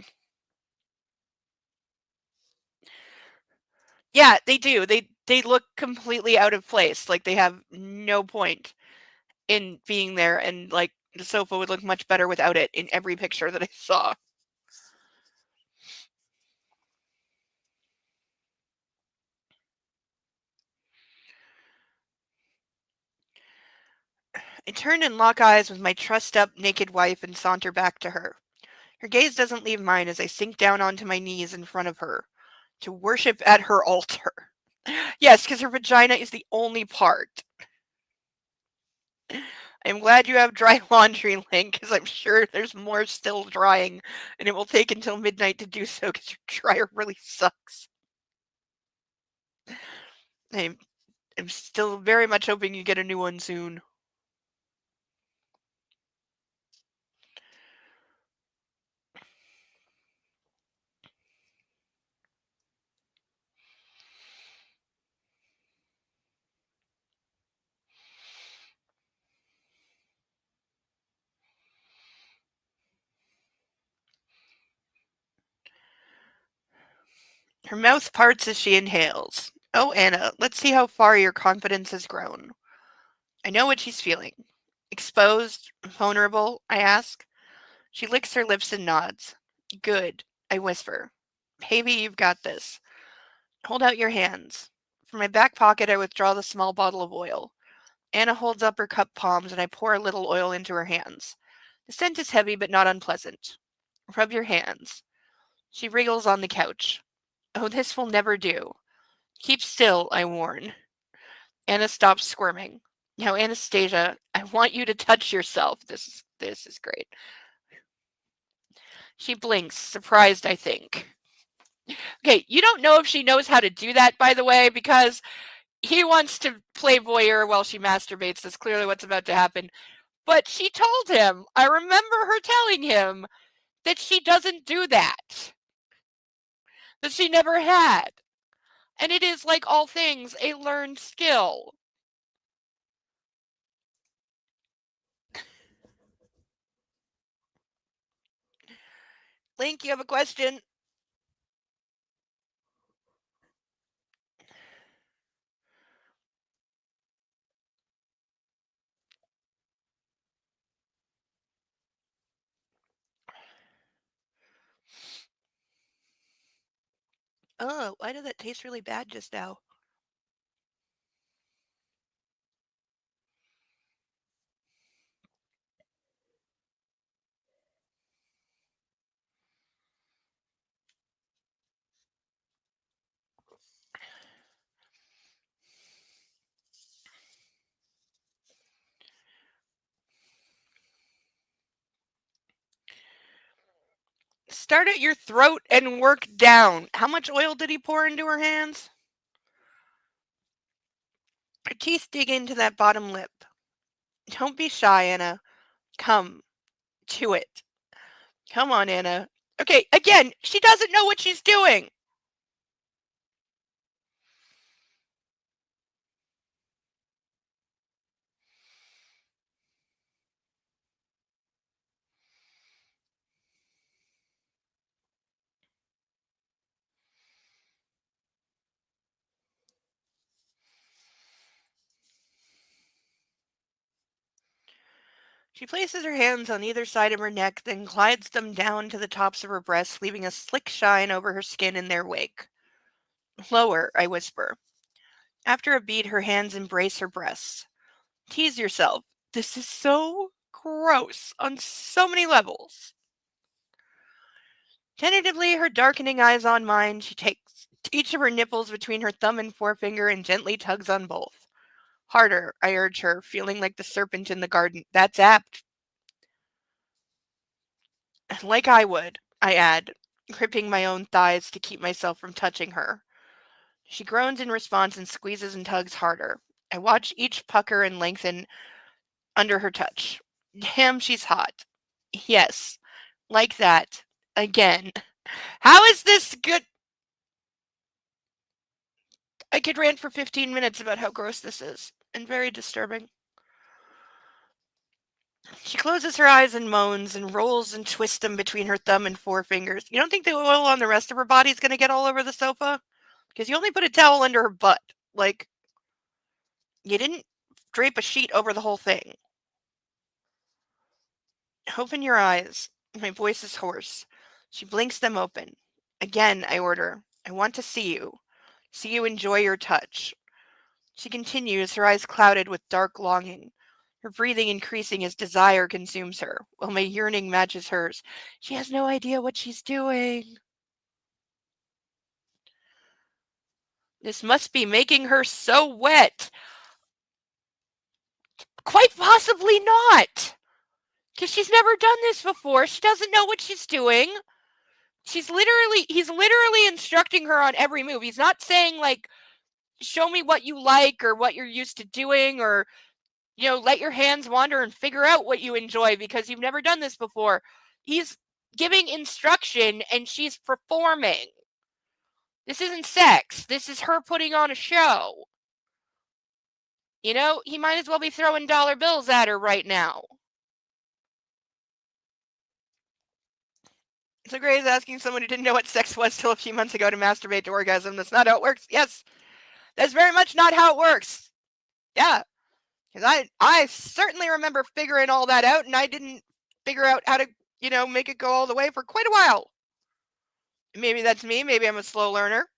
Yeah, they do. They look completely out of place. Like they have no point in being there, and like the sofa would look much better without it in every picture that I saw. I turn and lock eyes with my trussed up naked wife and saunter back to her. Her gaze doesn't leave mine as I sink down onto my knees in front of her to worship at her altar. Yes, because her vagina is the only part. I'm glad you have dry laundry, Link, because I'm sure there's more still drying, and it will take until midnight to do so because your dryer really sucks. I'm, I'm still very much hoping you get a new one soon. Her mouth parts as she inhales. Oh, Anna, let's see how far your confidence has grown. I know what she's feeling. Exposed? Vulnerable? I ask. She licks her lips and nods. Good, I whisper. Baby, you've got this. Hold out your hands. From my back pocket, I withdraw the small bottle of oil. Anna holds up her cupped palms, and I pour a little oil into her hands. The scent is heavy but not unpleasant. Rub your hands. She wriggles on the couch. Oh, this will never do. Keep still, I warn. Anna stops squirming. Now, Anastasia, I want you to touch yourself. This is great. She blinks, surprised, I think. Okay, you don't know if she knows how to do that, by the way, because he wants to play voyeur while she masturbates. That's clearly what's about to happen. But she told him, I remember her telling him that she doesn't do that, that she never had. And it is, like all things, a learned skill. Link, you have a question? Oh, why did that taste really bad just now? Start at your throat and work down. How much oil did he pour into her hands? Her teeth dig into that bottom lip. Don't be shy, Anna. Come to it. Come on, Anna. Okay, again, she doesn't know what she's doing. She places her hands on either side of her neck, then glides them down to the tops of her breasts, leaving a slick shine over her skin in their wake. Lower, I whisper. After a beat, her hands embrace her breasts. Tease yourself. This is so gross on so many levels. Tentatively, her darkening eyes on mine, she takes each of her nipples between her thumb and forefinger and gently tugs on both. Harder, I urge her, feeling like the serpent in the garden. That's apt. Like I would, I add, gripping my own thighs to keep myself from touching her. She groans in response and squeezes and tugs harder. I watch each pucker and lengthen under her touch. Damn, she's hot. Yes, like that. Again. How is this good? I could rant for 15 minutes about how gross this is, and very disturbing. She closes her eyes and moans and rolls and twists them between her thumb and forefingers. You don't think the oil on the rest of her body is going to get all over the sofa? Because you only put a towel under her butt. Like, you didn't drape a sheet over the whole thing. Open your eyes. My voice is hoarse. She blinks them open. Again, I order. I want to see you. See you enjoy your touch. She continues, her eyes clouded with dark longing. Her breathing increasing as desire consumes her, while my yearning matches hers. She has no idea what she's doing. This must be making her so wet. Quite possibly not. Because she's never done this before. She doesn't know what she's doing. He's literally instructing her on every move. He's not saying, like, show me what you like or what you're used to doing or, let your hands wander and figure out what you enjoy because you've never done this before. He's giving instruction and she's performing. This isn't sex. This is her putting on a show. He might as well be throwing dollar bills at her right now. So Gray is asking someone who didn't know what sex was till a few months ago to masturbate to orgasm. That's not how it works. Yes, that's very much not how it works. Yeah, because I certainly remember figuring all that out, and I didn't figure out how to, make it go all the way for quite a while. Maybe that's me. Maybe I'm a slow learner.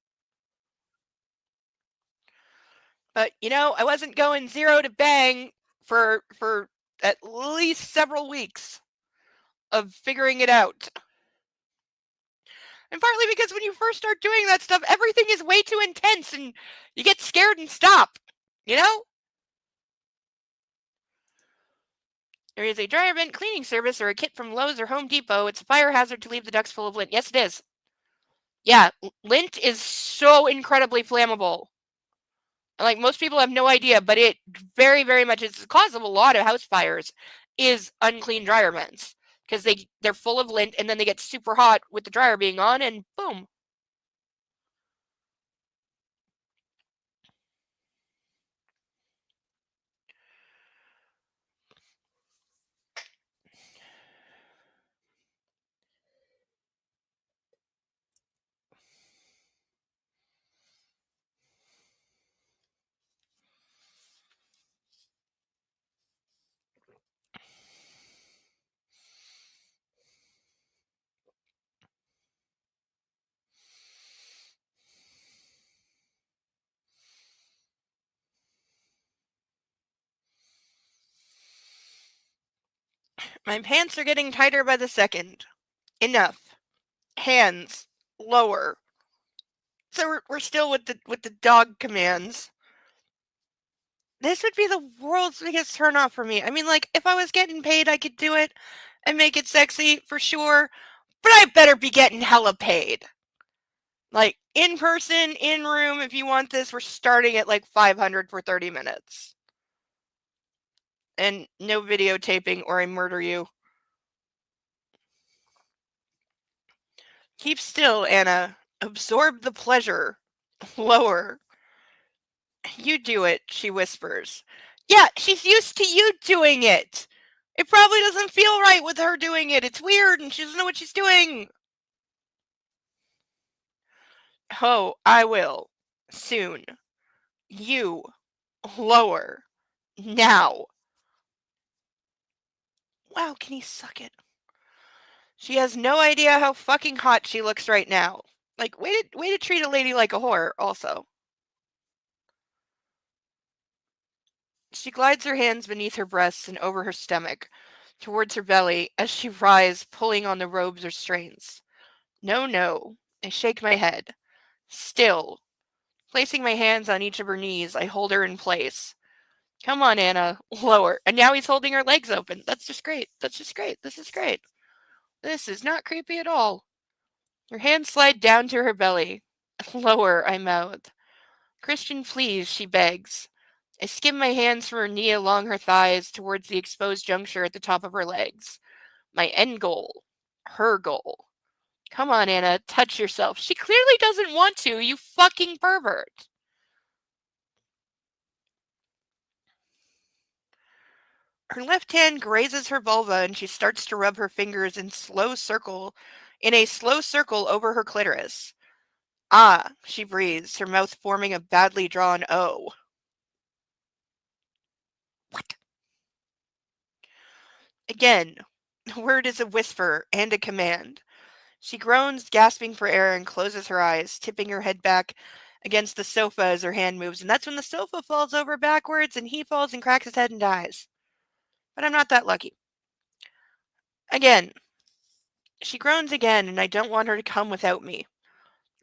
But, I wasn't going zero to bang for at least several weeks of figuring it out. And partly because when you first start doing that stuff, everything is way too intense and you get scared and stop, There is a dryer vent cleaning service or a kit from Lowe's or Home Depot. It's a fire hazard to leave the ducts full of lint. Yes, it is. Yeah, lint is so incredibly flammable. Like, most people have no idea, but it very, very much is the cause of a lot of house fires is unclean dryer vents. Because they're full of lint and then they get super hot with the dryer being on and boom. My pants are getting tighter by the second. Enough. Hands. Lower. So we're still with the dog commands. This would be the world's biggest turnoff for me. I mean, like, if I was getting paid, I could do it and make it sexy for sure. But I better be getting hella paid. Like, in person, in room, if you want this, we're starting at like $500 for 30 minutes. And no videotaping or I murder you. Keep still, Anna. Absorb the pleasure. Lower. You do it, she whispers. Yeah, she's used to you doing it. It probably doesn't feel right with her doing it. It's weird and she doesn't know what she's doing. Oh, I will. Soon. You. Lower. Now. Wow, can he suck it? She has no idea how fucking hot she looks right now. Like, way to treat a lady like a whore, also. She glides her hands beneath her breasts and over her stomach, towards her belly, as she writhes, pulling on the robe's restraints. No, no. I shake my head. Still. Placing my hands on each of her knees, I hold her in place. Come on, Anna. Lower. And now he's holding her legs open. That's just great. That's just great. This is great. This is not creepy at all. Her hands slide down to her belly. Lower, I mouth. Christian, please, she begs. I skim my hands from her knee along her thighs towards the exposed juncture at the top of her legs. My end goal. Her goal. Come on, Anna, touch yourself. She clearly doesn't want to, you fucking pervert. Her left hand grazes her vulva and she starts to rub her fingers in a slow circle over her clitoris. Ah, she breathes, her mouth forming a badly drawn O. What? Again, the word is a whisper and a command. She groans, gasping for air, and closes her eyes, tipping her head back against the sofa as her hand moves. And that's when the sofa falls over backwards and he falls and cracks his head and dies. But I'm not that lucky. Again, she groans again, and I don't want her to come without me.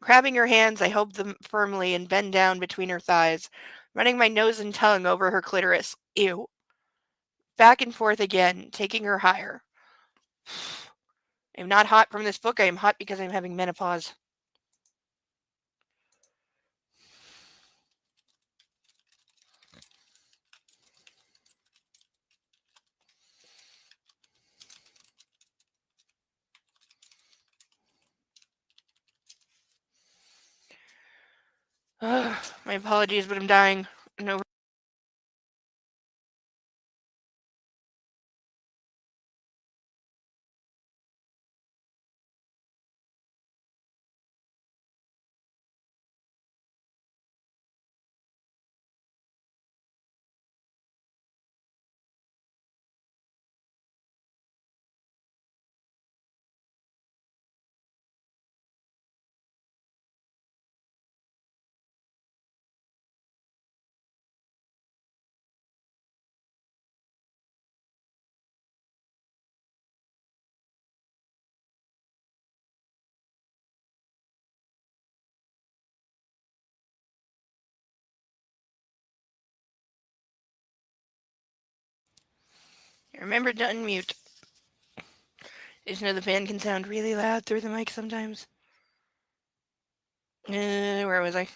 Grabbing her hands, I hold them firmly and bend down between her thighs, running my nose and tongue over her clitoris. Ew. Back and forth again, taking her higher. I'm not hot from this book, I am hot because I'm having menopause. My apologies, but I'm dying. No. Remember to unmute. Just know the fan can sound really loud through the mic sometimes. Where was I?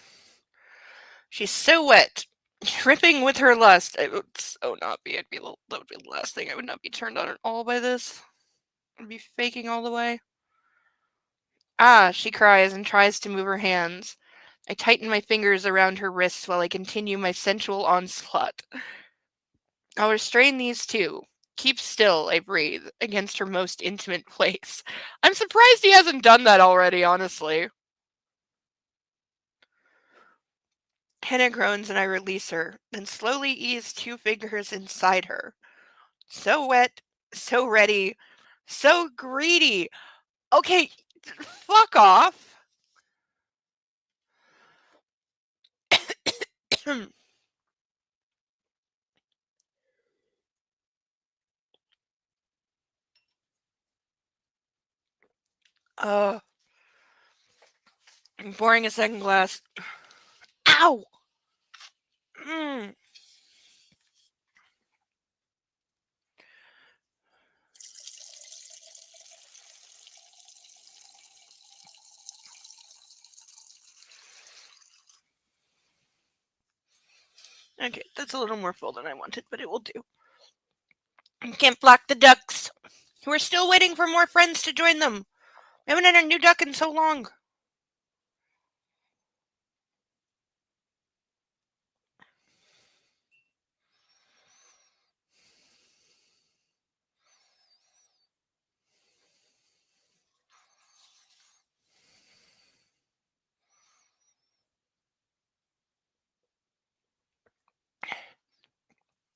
She's so wet, dripping with her lust. I would so not be. That would be the last thing. I would not be turned on at all by this. I'd be faking all the way. Ah, she cries and tries to move her hands. I tighten my fingers around her wrists while I continue my sensual onslaught. I'll restrain these too. Keep still, I breathe, against her most intimate place. I'm surprised he hasn't done that already, honestly. Hannah groans and I release her, then slowly ease 2 fingers inside her. So wet, so ready, so greedy. Okay, fuck off. uh, I'm pouring a second glass. Ow! Mm. Okay, that's a little more full than I wanted, but it will do. Can't block the ducks. We're still waiting for more friends to join them. We haven't had a new duck in so long.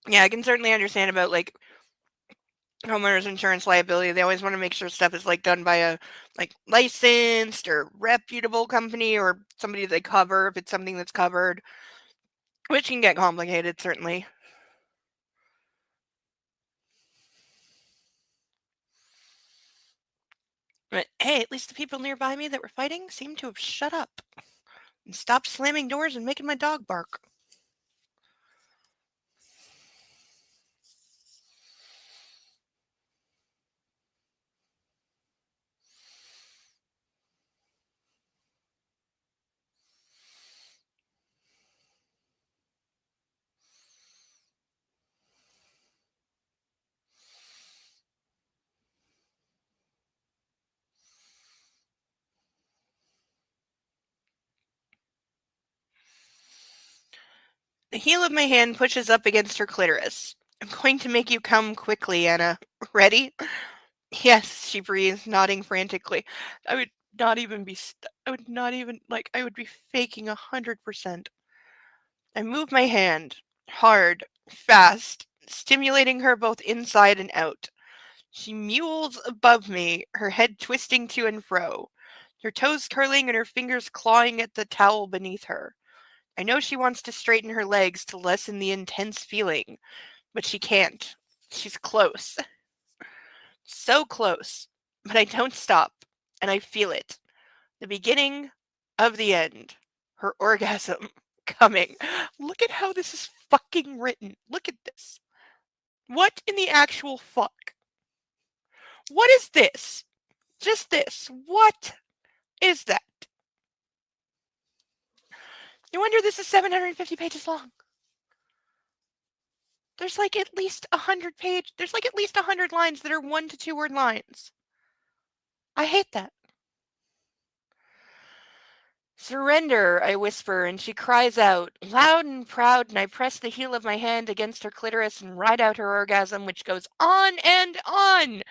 Yeah, I can certainly understand about like homeowners insurance liability. They always want to make sure stuff is like done by a like licensed or reputable company or somebody they cover if it's something that's covered, which can get complicated certainly. But hey, at least the people nearby me that were fighting seemed to have shut up and stopped slamming doors and making my dog bark. The heel of my hand pushes up against her clitoris. I'm going to make you come quickly, Anna. Ready? Yes, she breathed, nodding frantically. I would not even be. I would not even I would be faking 100%. I move my hand, hard, fast, stimulating her both inside and out. She mules above me, her head twisting to and fro, her toes curling and her fingers clawing at the towel beneath her. I know she wants to straighten her legs to lessen the intense feeling, but she can't. She's close. So close. But I don't stop, and I feel it. The beginning of the end. Her orgasm coming. Look at how this is fucking written. Look at this. What in the actual fuck? What is this? Just this. What is that? No wonder this is 750 pages long. There's at least 100 lines that are 1 to 2 word lines. I hate that. Surrender, I whisper, and she cries out, loud and proud, and I press the heel of my hand against her clitoris and ride out her orgasm, which goes on and on.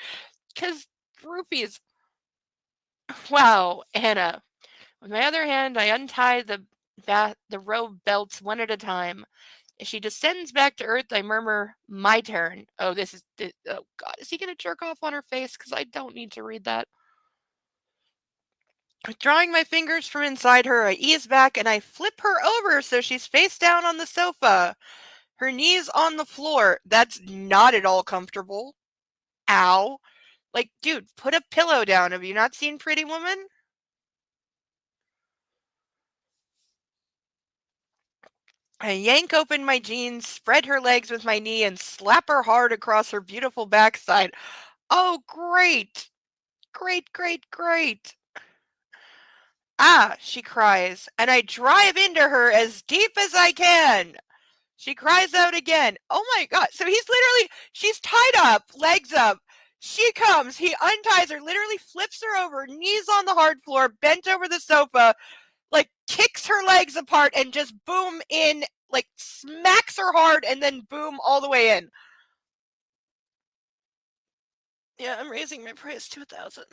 'Cause rupees. Wow, Anna. With my other hand, I untie the robe belts one at a time. As she descends back to earth, I murmur, my turn. Oh, oh God, is he going to jerk off on her face? Because I don't need to read that. Drawing my fingers from inside her, I ease back and I flip her over so she's face down on the sofa. Her knees on the floor. That's not at all comfortable. Ow. Dude, put a pillow down. Have you not seen Pretty Woman? I yank open my jeans, spread her legs with my knee, and slap her hard across her beautiful backside. Oh, great! Great, great, great! Ah, she cries, and I drive into her as deep as I can. She cries out again. Oh my God. So she's tied up, legs up. She comes, he unties her, literally flips her over, knees on the hard floor, bent over the sofa, kicks her legs apart and just boom in, smacks her hard and then boom all the way in. Yeah, I'm raising my price to 1,000.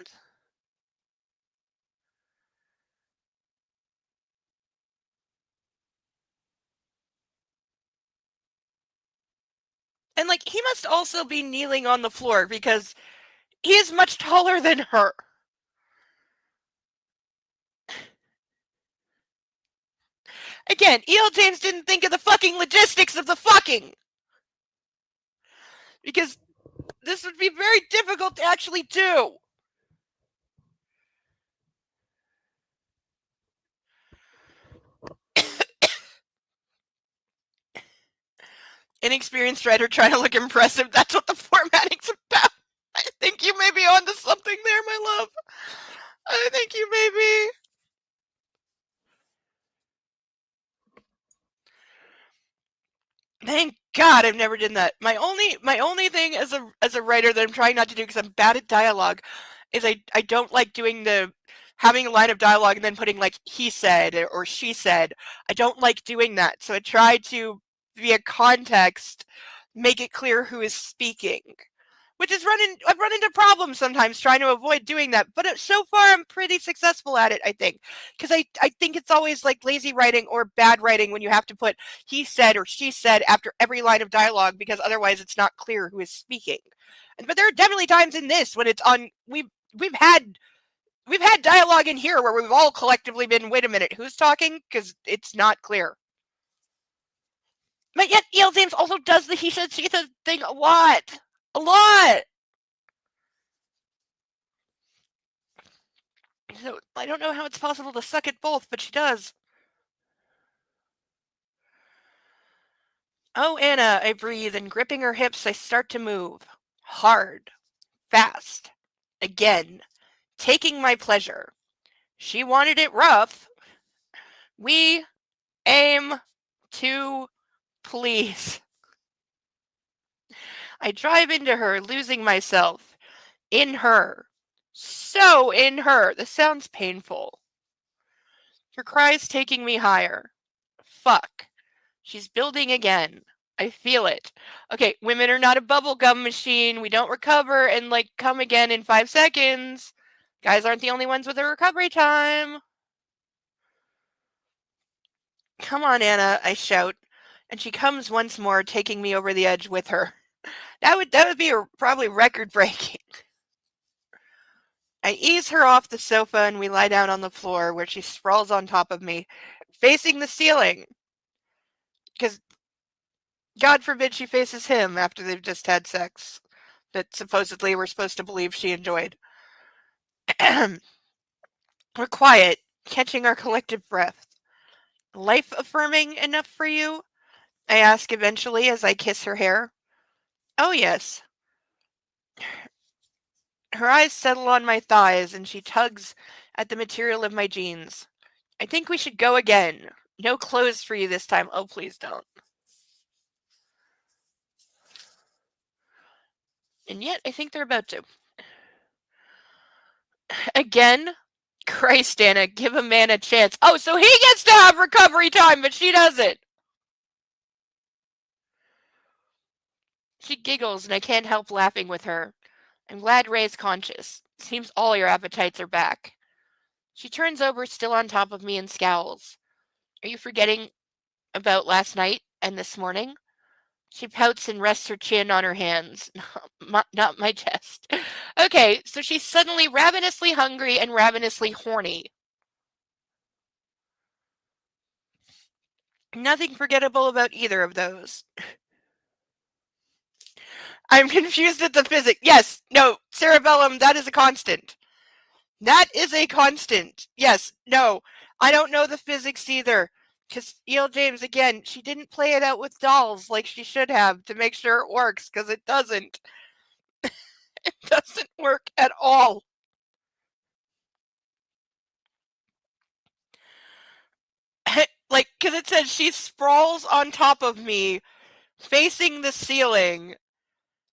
And he must also be kneeling on the floor because he is much taller than her. Again, E.L. James didn't think of the fucking logistics of the fucking. Because this would be very difficult to actually do. Inexperienced writer trying to look impressive. That's what the formatting's about. I think you may be onto something there, my love. I think you may be. Thank God I've never done that. My only thing as a writer that I'm trying not to do because I'm bad at dialogue is I don't like doing having a line of dialogue and then putting he said or she said. I don't like doing that. So I try to via context make it clear who is speaking. Which I've run into problems sometimes trying to avoid doing that, but so far I'm pretty successful at it, I think. Because I think it's always lazy writing or bad writing when you have to put he said or she said after every line of dialogue because otherwise it's not clear who is speaking. But there are definitely times in this when it's on we've had dialogue in here where we've all collectively been, wait a minute, who's talking? Because it's not clear. But yet E.L. James also does the he said she said thing a lot. A lot. So I don't know how it's possible to suck at both, but she does. Oh, Anna, I breathe, and gripping her hips, I start to move. Hard. Fast. Again. Taking my pleasure. She wanted it rough. We aim to please. I drive into her, losing myself. In her. So in her. This sounds painful. Her cries taking me higher. Fuck. She's building again. I feel it. Okay, women are not a bubblegum machine. We don't recover and like come again in 5 seconds. Guys aren't the only ones with a recovery time. Come on, Anna, I shout, and she comes once more, taking me over the edge with her. That would be probably record breaking. I ease her off the sofa and we lie down on the floor where she sprawls on top of me, facing the ceiling. Because God forbid she faces him after they've just had sex that supposedly we're supposed to believe she enjoyed. We're quiet, catching our collective breath. Life affirming enough for you? I ask eventually as I kiss her hair. Oh, yes. Her eyes settle on my thighs and she tugs at the material of my jeans. I think we should go again. No clothes for you this time. Oh, please don't. And yet, I think they're about to. Again? Christ, Anna, give a man a chance. Oh, so he gets to have recovery time, but she doesn't. She giggles, and I can't help laughing with her. I'm glad Ray's conscious. Seems all your appetites are back. She turns over, still on top of me, and scowls. Are you forgetting about last night and this morning? She pouts and rests her chin on her hands, not my chest. Okay, so she's suddenly ravenously hungry and ravenously horny. Nothing forgettable about either of those. I'm confused at the physics. Yes, no, cerebellum, that is a constant. That is a constant. Yes, no, I don't know the physics either. Because E.L. James, again, she didn't play it out with dolls like she should have to make sure it works, because it doesn't. It doesn't work at all. Like, because it says she sprawls on top of me, facing the ceiling.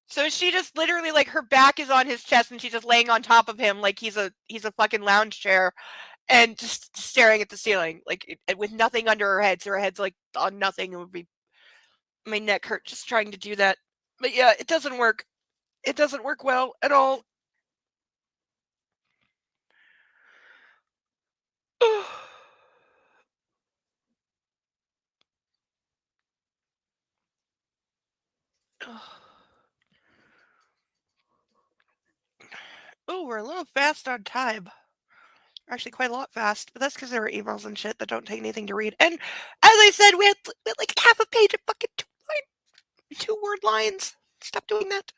So she just literally, like, her back is on his chest and she's just laying on top of him like he's a fucking lounge chair and just staring at the ceiling, like, with nothing under her head. So her head's like on nothing. It would be, my neck hurt just trying to do that. But yeah, it doesn't work. It doesn't work well at all. Oh, we're a little fast on time. Actually, quite a lot fast, but that's because there were emails and shit that don't take anything to read. And as I said, we had like half a page of fucking 2-word lines. Stop doing that.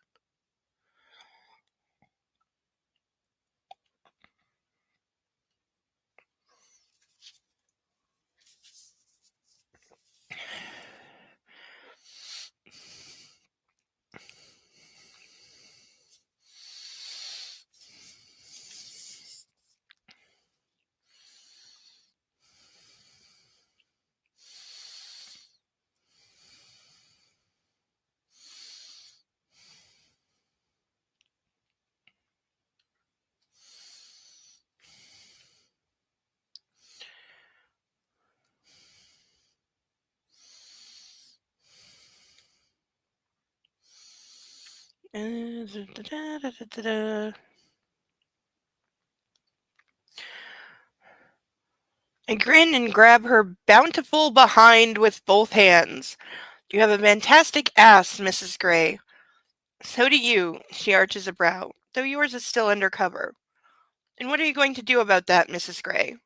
I grin and grab her bountiful behind with both hands. You have a fantastic ass, Mrs. Gray. So do you, she arches a brow, though yours is still under cover. And what are you going to do about that, Mrs. Gray?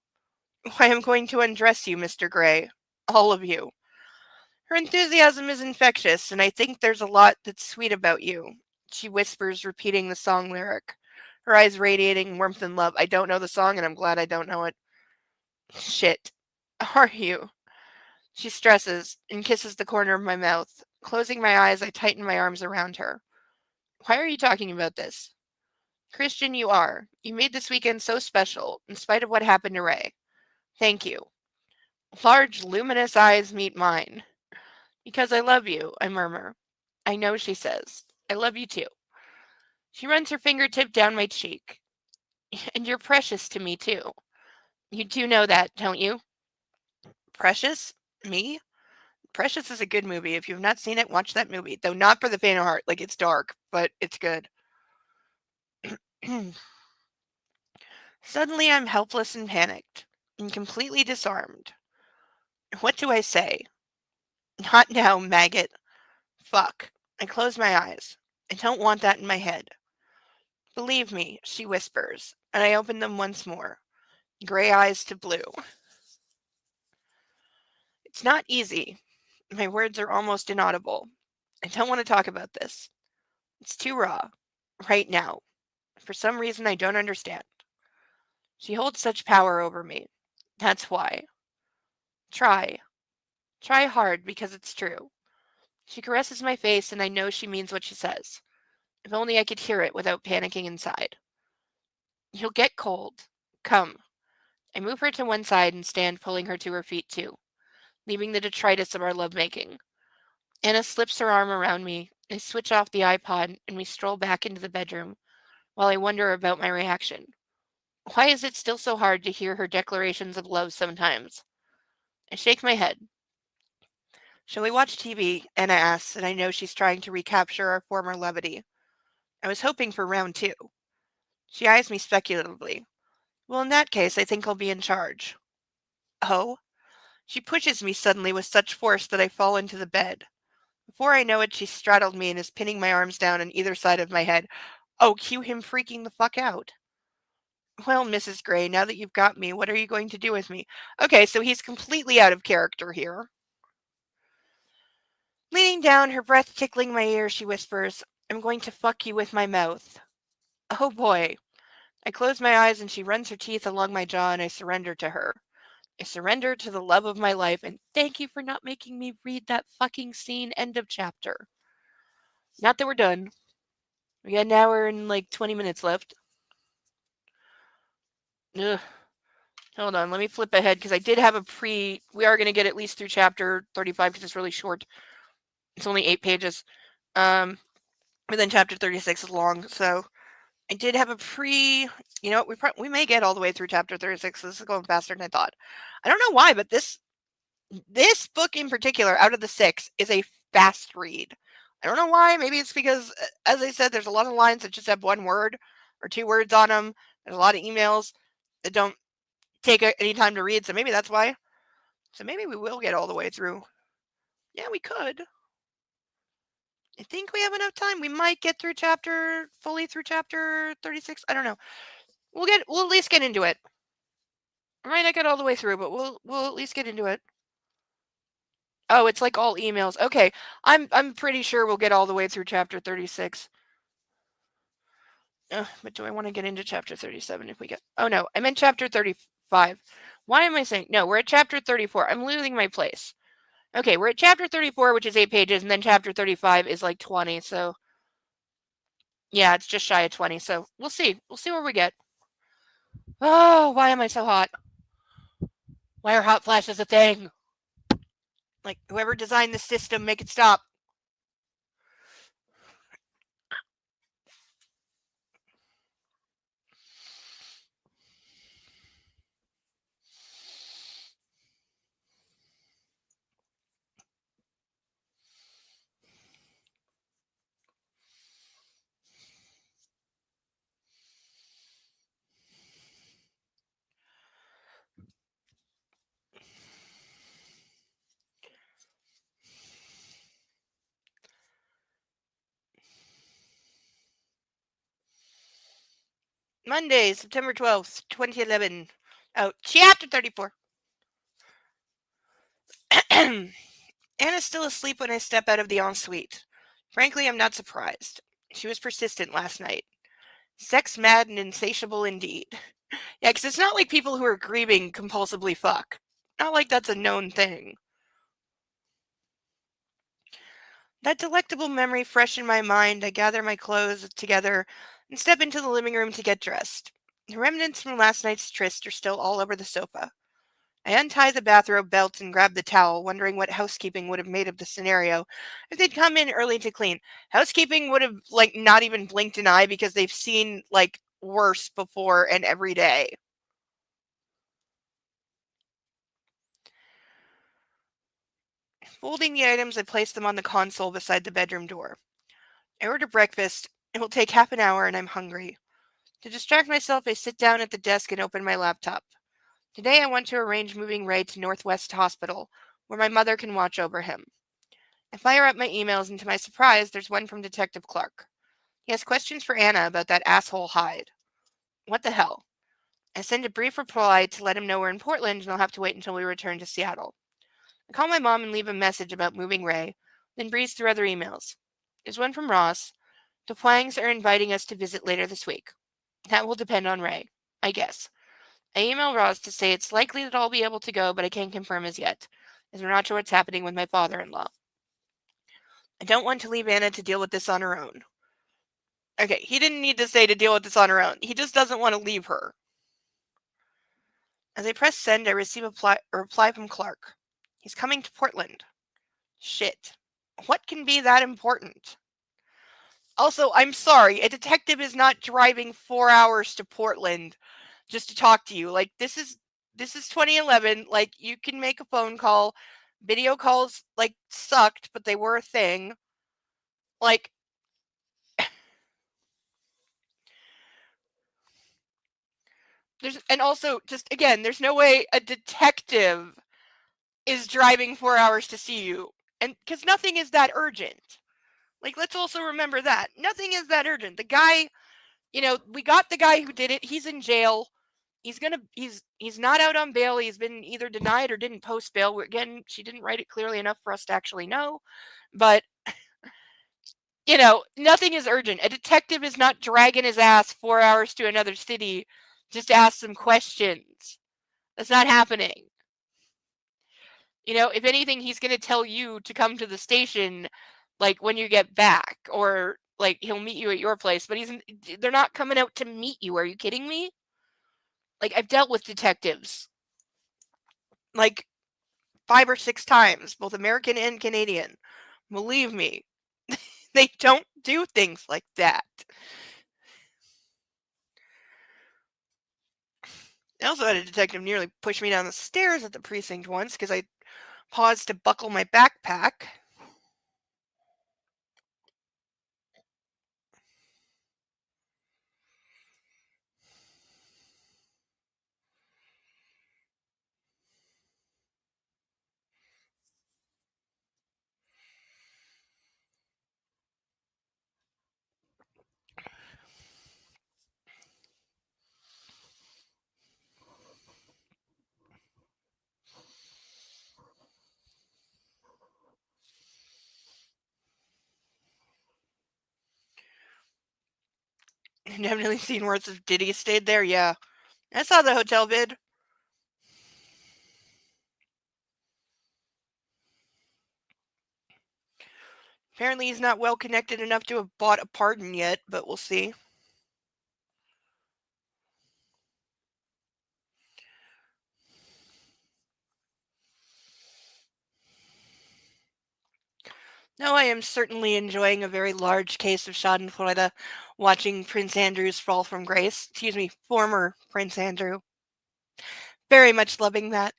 Why, I'm going to undress you, Mr. Gray. All of you. Her enthusiasm is infectious, and I think there's a lot that's sweet about you, she whispers, repeating the song lyric, her eyes radiating warmth and love. I don't know the song, and I'm glad I don't know it. Shit. Are you? She stresses and kisses the corner of my mouth. Closing my eyes, I tighten my arms around her. Why are you talking about this? Christian, you are. You made this weekend so special, in spite of what happened to Ray. Thank you. Large, luminous eyes meet mine. Because I love you, I murmur. I know, she says. I love you too. She runs her fingertip down my cheek. And you're precious to me too. You do know that, don't you? Precious? Me? Precious is a good movie. If you've not seen it, watch that movie. Though not for the faint of heart. Like, it's dark, but it's good. Suddenly, I'm helpless and panicked, and completely disarmed. What do I say? Not now, maggot. Fuck. I close my eyes. I don't want that in my head. Believe me, she whispers, and I open them once more. Gray eyes to blue. It's not easy. My words are almost inaudible. I don't want to talk about this. It's too raw. Right now. For some reason I don't understand. She holds such power over me. That's why. Try. Try hard because it's true. She caresses my face and I know she means what she says. If only I could hear it without panicking inside. You'll get cold. Come. I move her to one side and stand pulling her to her feet too, leaving the detritus of our lovemaking. Anna slips her arm around me. I switch off the iPod and we stroll back into the bedroom while I wonder about my reaction. Why is it still so hard to hear her declarations of love sometimes? I shake my head. Shall we watch TV? Anna asks, and I know she's trying to recapture our former levity. I was hoping for round two. She eyes me speculatively. Well, in that case, I think I'll be in charge. Oh? She pushes me suddenly with such force that I fall into the bed. Before I know it, she's straddled me and is pinning my arms down on either side of my head. Oh, cue him freaking the fuck out. Well, Mrs. Gray, now that you've got me, what are you going to do with me? Okay, so he's completely out of character here. Leaning down, her breath tickling my ear, she whispers, I'm going to fuck you with my mouth. Oh boy. I close my eyes and she runs her teeth along my jaw and I surrender to her. I surrender to the love of my life and thank you for not making me read that fucking scene end of chapter. Not that we're done. We got an hour and like 20 minutes left. Ugh. Hold on, let me flip ahead because I did have a we are going to get at least through chapter 35 because it's really short. It's only 8 pages. But then chapter 36 is long, so I did have a you know what, we may get all the way through chapter 36. This is going faster than I thought. I don't know why, but this book in particular, out of the 6, is a fast read. I don't know why. Maybe it's because, as I said, there's a lot of lines that just have one word or 2 words on them. There's a lot of emails that don't take any time to read, so maybe that's why. So maybe we will get all the way through. Yeah, we could. I think we have enough time. We might get fully through chapter 36. I don't know. We'll at least get into it. I might not get all the way through, but we'll at least get into it. Oh, it's like all emails. Okay. I'm pretty sure we'll get all the way through chapter 36. But do I want to get into chapter 37 if we get... Oh, no. I meant chapter 35. Why am I saying... No, we're at chapter 34. I'm losing my place. Okay, we're at chapter 34, which is 8 pages, and then chapter 35 is like 20, so... Yeah, it's just shy of 20, so we'll see. We'll see where we get. Oh, why am I so hot? Why are hot flashes a thing? Like, whoever designed the system, make it stop. Monday, September 12th, 2011. Oh, chapter 34. Anna's still asleep when I step out of the ensuite. Frankly, I'm not surprised. She was persistent last night. Sex mad and insatiable indeed. Yeah, because it's not like people who are grieving compulsively fuck. Not like that's a known thing. That delectable memory fresh in my mind, I gather my clothes together and step into the living room to get dressed. The remnants from last night's tryst are still all over the sofa. I untie the bathrobe belt and grab the towel, wondering what housekeeping would have made of the scenario if they'd come in early to clean. Housekeeping would have, like, not even blinked an eye because they've seen, like, worse before and every day. Folding the items, I place them on the console beside the bedroom door. I order breakfast. It will take half an hour and I'm hungry. To distract myself, I sit down at the desk and open my laptop. Today I want to arrange moving Ray to Northwest Hospital, where my mother can watch over him. I fire up my emails and to my surprise, there's one from Detective Clark. He has questions for Anna about that asshole Hyde. What the hell? I send a brief reply to let him know we're in Portland and I'll have to wait until we return to Seattle. I call my mom and leave a message about moving Ray, then breeze through other emails. There's one from Ross. The Hwangs are inviting us to visit later this week. That will depend on Ray, I guess. I email Ross to say it's likely that I'll be able to go, but I can't confirm as yet, as we're not sure what's happening with my father-in-law. I don't want to leave Anna to deal with this on her own. Okay, he didn't need to say to deal with this on her own. He just doesn't want to leave her. As I press send, I receive a reply from Clark. He's coming to Portland. Shit. What can be that important? Also, I'm sorry, a detective is not driving 4 hours to Portland just to talk to you. Like, this is 2011. Like, you can make a phone call. Video calls, like, sucked, but they were a thing. Like, and also, just again, there's no way a detective is driving 4 hours to see you. And because nothing is that urgent. Like, let's also remember that. Nothing is that urgent. The guy, we got the guy who did it. He's in jail. He's not out on bail. He's been either denied or didn't post bail. Again, she didn't write it clearly enough for us to actually know. But, nothing is urgent. A detective is not dragging his ass 4 hours to another city just to ask some questions. That's not happening. If anything, he's going to tell you to come to the station, like, when you get back. Or, like, he'll meet you at your place. But they're not coming out to meet you. Are you kidding me? Like, I've dealt with detectives. Like, 5 or 6 times, both American and Canadian. Believe me, they don't do things like that. I also had a detective nearly push me down the stairs at the precinct once because I paused to buckle my backpack. I've definitely seen words of Diddy stayed there, yeah. I saw the hotel bid. Apparently he's not well connected enough to have bought a pardon yet, but we'll see. No, I am certainly enjoying a very large case of Schadenfreude watching Prince Andrew's fall from grace. Excuse me, former Prince Andrew. Very much loving that.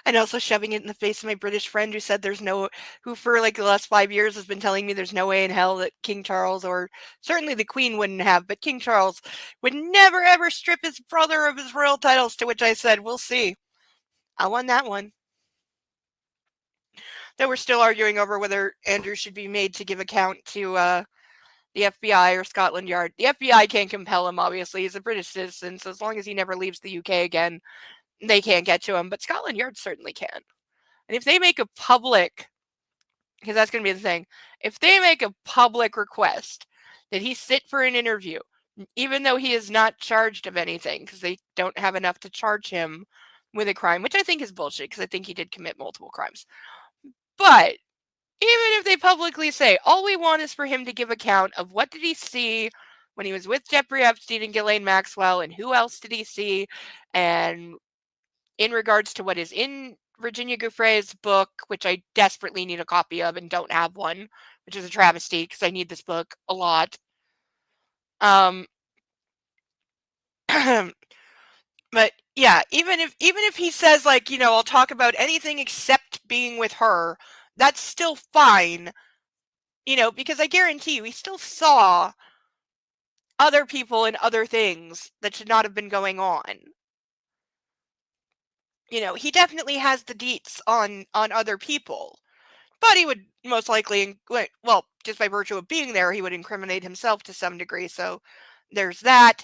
And also shoving it in the face of my British friend who for like the last 5 years has been telling me there's no way in hell that King Charles, or certainly the Queen wouldn't have, but King Charles would never ever strip his brother of his royal titles, to which I said, we'll see. I won that one. Though we're still arguing over whether Andrew should be made to give account to the FBI or Scotland Yard. The FBI can't compel him, obviously. He's a British citizen, so as long as he never leaves the UK again, they can't get to him. But Scotland Yard certainly can. And if they make a public, because that's going to be the thing, if they make a public request that he sit for an interview, even though he is not charged of anything, because they don't have enough to charge him with a crime, which I think is bullshit, because I think he did commit multiple crimes. But even if they publicly say, all we want is for him to give account of what did he see when he was with Jeffrey Epstein and Ghislaine Maxwell, and who else did he see, and in regards to what is in Virginia Gouffre's book, which I desperately need a copy of and don't have one, which is a travesty because I need this book a lot. But yeah, even if he says, like, I'll talk about anything except being with her, that's still fine, because I guarantee you he still saw other people and other things that should not have been going on. He definitely has the deets on other people, but he would most likely, well, just by virtue of being there, he would incriminate himself to some degree. So there's that.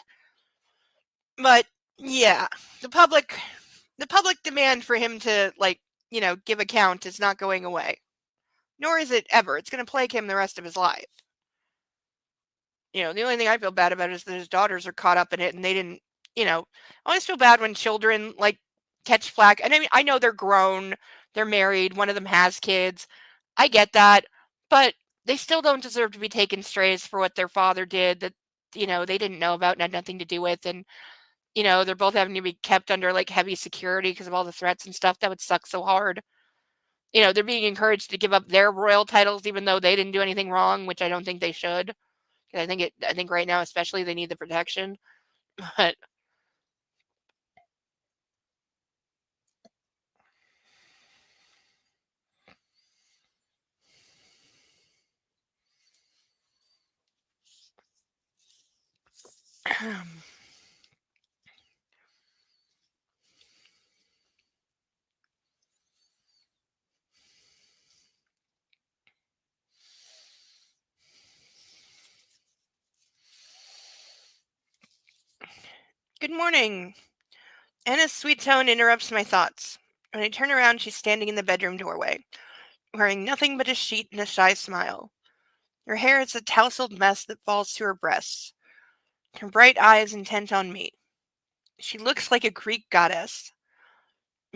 But yeah, the public demand for him to give account is not going away. Nor is it ever. It's going to plague him the rest of his life. The only thing I feel bad about is that his daughters are caught up in it and they didn't, I always feel bad when children catch flack. And I mean, I know they're grown, they're married, one of them has kids. I get that, but they still don't deserve to be taken strays for what their father did that, they didn't know about and had nothing to do with. And, they're both having to be kept under heavy security because of all the threats and stuff. That would suck so hard. They're being encouraged to give up their royal titles even though they didn't do anything wrong, which I don't think they should. I think right now especially they need the protection. But good morning. Anna's sweet tone interrupts my thoughts. When I turn around, she's standing in the bedroom doorway, wearing nothing but a sheet and a shy smile. Her hair is a tousled mess that falls to her breasts. Her bright eyes intent on me. She looks like a Greek goddess.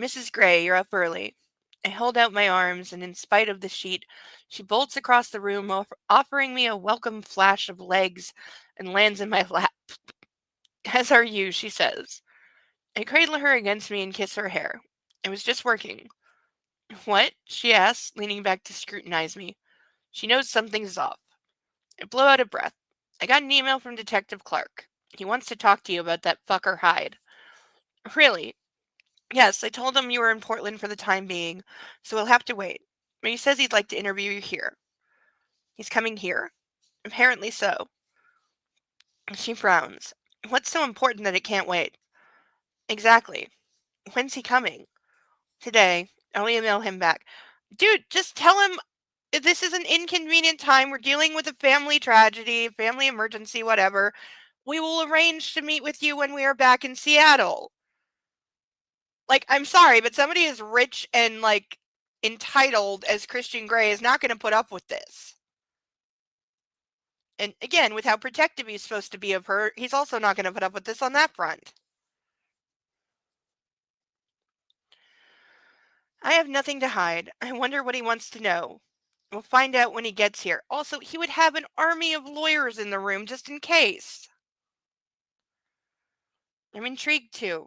Mrs. Gray, you're up early. I hold out my arms, and in spite of the sheet, she bolts across the room, offering me a welcome flash of legs and lands in my lap. As are you, she says. I cradle her against me and kiss her hair. It was just working. What? She asks, leaning back to scrutinize me. She knows something's off. I blow out a breath. I got an email from Detective Clark. He wants to talk to you about that fucker Hyde. Really? Yes, I told him you were in Portland for the time being, so we'll have to wait. But he says he'd like to interview you here. He's coming here? Apparently so. She frowns. What's so important that it can't wait? Exactly. When's he coming? Today. I'll email him back. Dude, just tell him this is an inconvenient time. We're dealing with a family tragedy, family emergency, whatever. We will arrange to meet with you when we are back in Seattle. I'm sorry, but somebody as rich and entitled as Christian Grey is not going to put up with this. And again, with how protective he's supposed to be of her, he's also not going to put up with this on that front. I have nothing to hide. I wonder what he wants to know. We'll find out when he gets here. Also, he would have an army of lawyers in the room just in case. I'm intrigued too.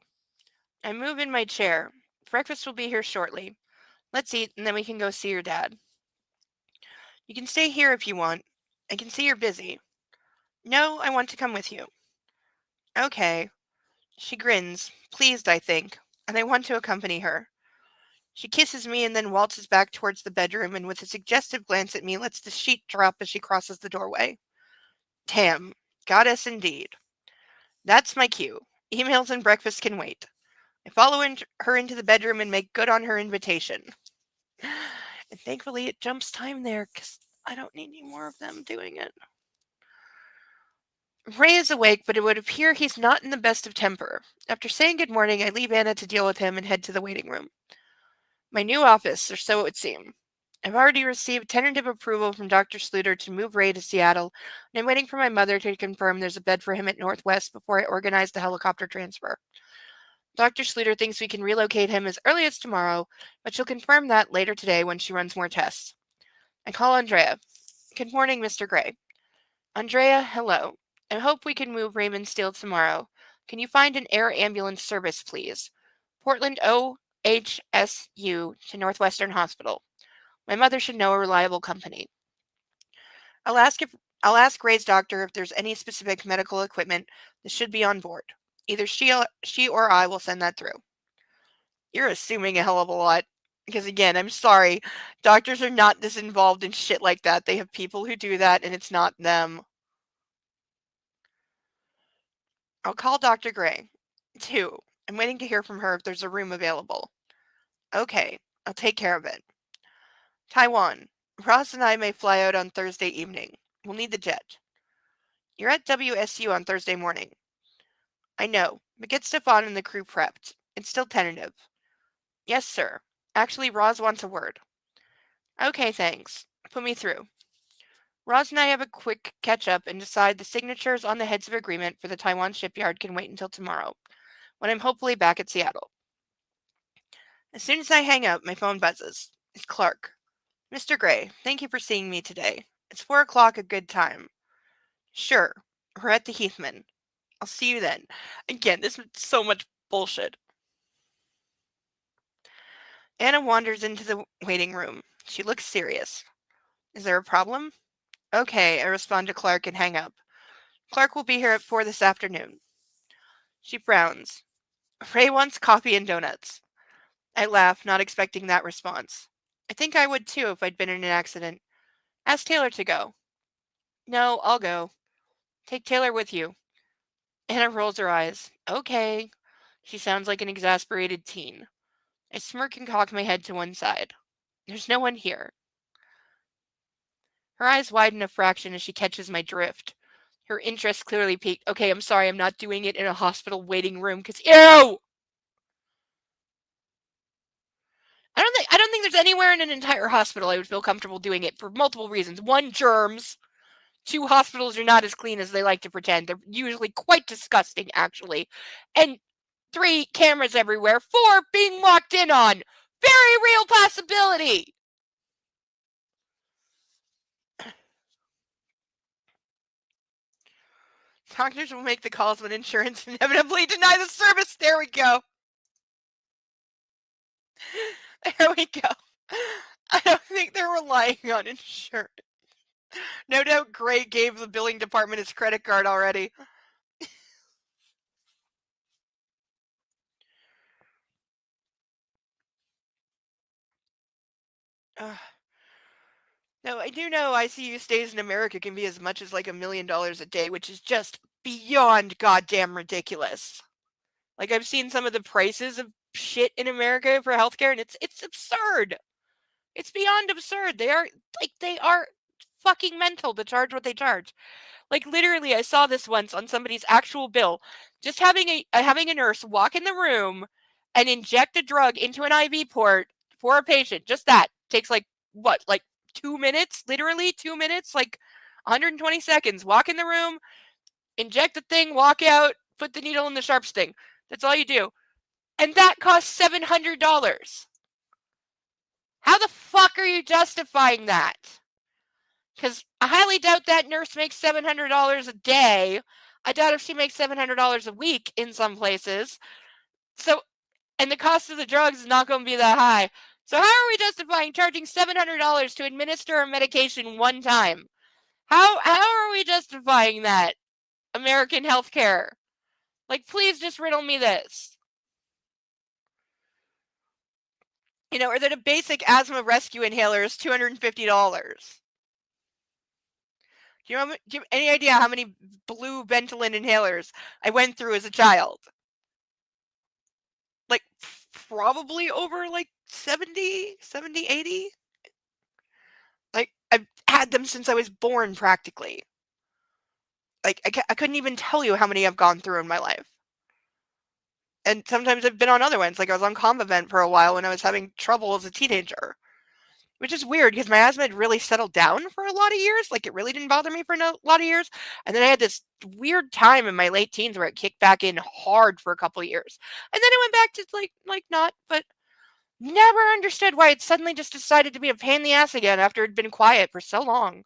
I move in my chair. Breakfast will be here shortly. Let's eat and then we can go see your dad. You can stay here if you want. I can see you're busy. No, I want to come with you. Okay. She grins, pleased, I think, and I want to accompany her. She kisses me and then waltzes back towards the bedroom and with a suggestive glance at me lets the sheet drop as she crosses the doorway. Damn, goddess indeed. That's my cue. Emails and breakfast can wait. I follow her into the bedroom and make good on her invitation. And thankfully it jumps time there because I don't need any more of them doing it. Ray is awake, but it would appear he's not in the best of temper. After saying good morning, I leave Anna to deal with him and head to the waiting room. My new office, or so it would seem. I've already received tentative approval from Dr. Sluter to move Ray to Seattle, and I'm waiting for my mother to confirm there's a bed for him at Northwest before I organize the helicopter transfer. Dr. Sluter thinks we can relocate him as early as tomorrow, but she'll confirm that later today when she runs more tests. I call Andrea. Good morning, Mr. Gray. Andrea, hello. I hope we can move Raymond Steele tomorrow. Can you find an air ambulance service, please? Portland OHSU to Northwestern Hospital. My mother should know a reliable company. I'll ask Ray's doctor if there's any specific medical equipment that should be on board. Either she or I will send that through. You're assuming a hell of a lot. Because again, I'm sorry, doctors are not this involved in shit like that. They have people who do that, and it's not them. I'll call Dr. Gray. 2. I'm waiting to hear from her if there's a room available. Okay, I'll take care of it. Taiwan. Ross and I may fly out on Thursday evening. We'll need the jet. You're at WSU on Thursday morning. I know, but get Stefan and the crew prepped. It's still tentative. Yes, sir. Actually, Roz wants a word. Okay, thanks. Put me through. Roz and I have a quick catch up and decide the signatures on the heads of agreement for the Taiwan shipyard can wait until tomorrow, when I'm hopefully back at Seattle. As soon as I hang up, my phone buzzes. It's Clark. Mr. Gray, thank you for seeing me today. It's 4 o'clock a good time. Sure. We're at the Heathman. I'll see you then. Again, this is so much bullshit. Anna wanders into the waiting room. She looks serious. Is there a problem? Okay, I respond to Clark and hang up. Clark will be here at 4 this afternoon. She frowns. Ray wants coffee and donuts. I laugh, not expecting that response. I think I would too if I'd been in an accident. Ask Taylor to go. No, I'll go. Take Taylor with you. Anna rolls her eyes. Okay. She sounds like an exasperated teen. I smirk and cock my head to one side. There's no one here. Her eyes widen a fraction as she catches my drift. Her interest clearly peaked. Okay, I'm sorry, I'm not doing it in a hospital waiting room because ew! I don't think there's anywhere in an entire hospital I would feel comfortable doing it for multiple reasons. 1, germs. 2, hospitals are not as clean as they like to pretend. They're usually quite disgusting, actually. And 3, cameras everywhere. 4, being walked in on. Very real possibility. Doctors will make the calls when insurance inevitably deny the service. There we go. There we go. I don't think they're relying on insurance. No doubt Gray gave the billing department his credit card already. No, I do know ICU stays in America can be as much as like $1 million a day, which is just beyond goddamn ridiculous. Like I've seen some of the prices of shit in America for healthcare, and it's absurd. It's beyond absurd. They are fucking mental to charge what they charge. Like literally, I saw this once on somebody's actual bill. Just having a nurse walk in the room and inject a drug into an IV port for a patient. Just that takes like what, like 2 minutes? Literally 2 minutes, like 120 seconds. Walk in the room, inject the thing, walk out, put the needle in the sharps thing. That's all you do, and that costs $700. How the fuck are you justifying that? Because I highly doubt that nurse makes $700 a day. I doubt if she makes $700 a week in some places. So, and the cost of the drugs is not going to be that high. So, how are we justifying charging $700 to administer a medication one time? How are we justifying that? American healthcare. Like, please just riddle me this. Or that a basic asthma rescue inhaler is $250. Do you have any idea how many blue Ventolin inhalers I went through as a child? Like, probably over like 70, 80. Like, I've had them since I was born, practically. Like, I couldn't even tell you how many I've gone through in my life. And sometimes I've been on other ones. Like, I was on Convivent for a while when I was having trouble as a teenager. Which is weird because my asthma had really settled down for a lot of years. Like, it really didn't bother me for a lot of years. And then I had this weird time in my late teens where it kicked back in hard for a couple of years. And then it went back to like not, but never understood why it suddenly just decided to be a pain in the ass again after it'd been quiet for so long.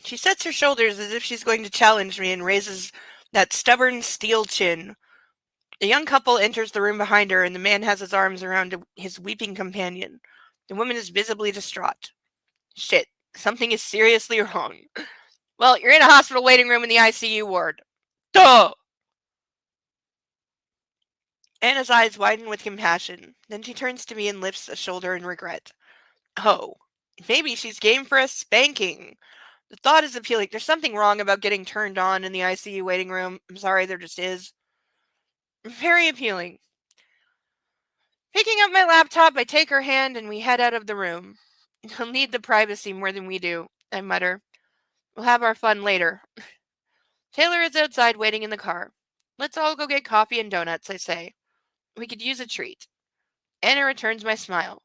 She sets her shoulders as if she's going to challenge me and raises that stubborn steel chin. A young couple enters the room behind her, and the man has his arms around his weeping companion. The woman is visibly distraught. Shit, something is seriously wrong. Well, you're in a hospital waiting room in the ICU ward. Duh! Anna's eyes widen with compassion. Then she turns to me and lifts a shoulder in regret. Oh, maybe she's game for a spanking. The thought is appealing. There's something wrong about getting turned on in the ICU waiting room. I'm sorry, there just is. Very appealing. Picking up my laptop, I take her hand and we head out of the room. He'll need the privacy more than we do, I mutter. We'll have our fun later. Taylor is outside waiting in the car. Let's all go get coffee and donuts, I say. We could use a treat. Anna returns my smile.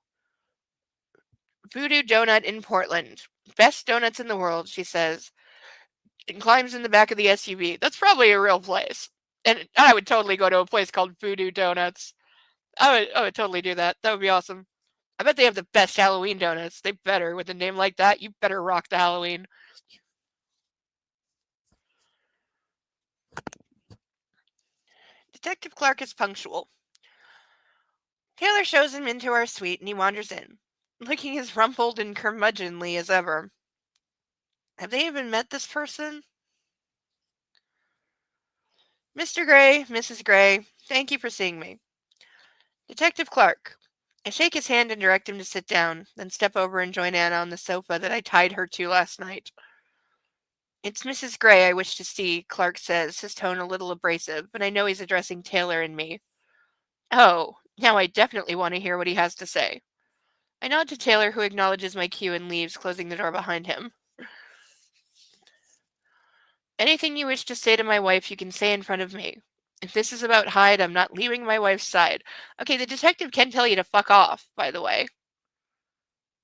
Voodoo Donut in Portland. Best donuts in the world, she says, and climbs in the back of the SUV. That's probably a real place. And I would totally go to a place called Voodoo Donuts. I would totally do that. That would be awesome. I bet they have the best Halloween donuts. They better. With a name like that, you better rock the Halloween. Detective Clark is punctual. Taylor shows him into our suite and he wanders in, looking as rumpled and curmudgeonly as ever. Have they even met this person? Mr. Gray, Mrs. Gray, thank you for seeing me. Detective Clark. I shake his hand and direct him to sit down, then step over and join Anna on the sofa that I tied her to last night. It's Mrs. Gray I wish to see, Clark says, his tone a little abrasive, but I know he's addressing Taylor and me. Oh, now I definitely want to hear what he has to say. I nod to Taylor, who acknowledges my cue and leaves, closing the door behind him. Anything you wish to say to my wife, you can say in front of me. If this is about Hyde, I'm not leaving my wife's side. Okay, the detective can tell you to fuck off, by the way.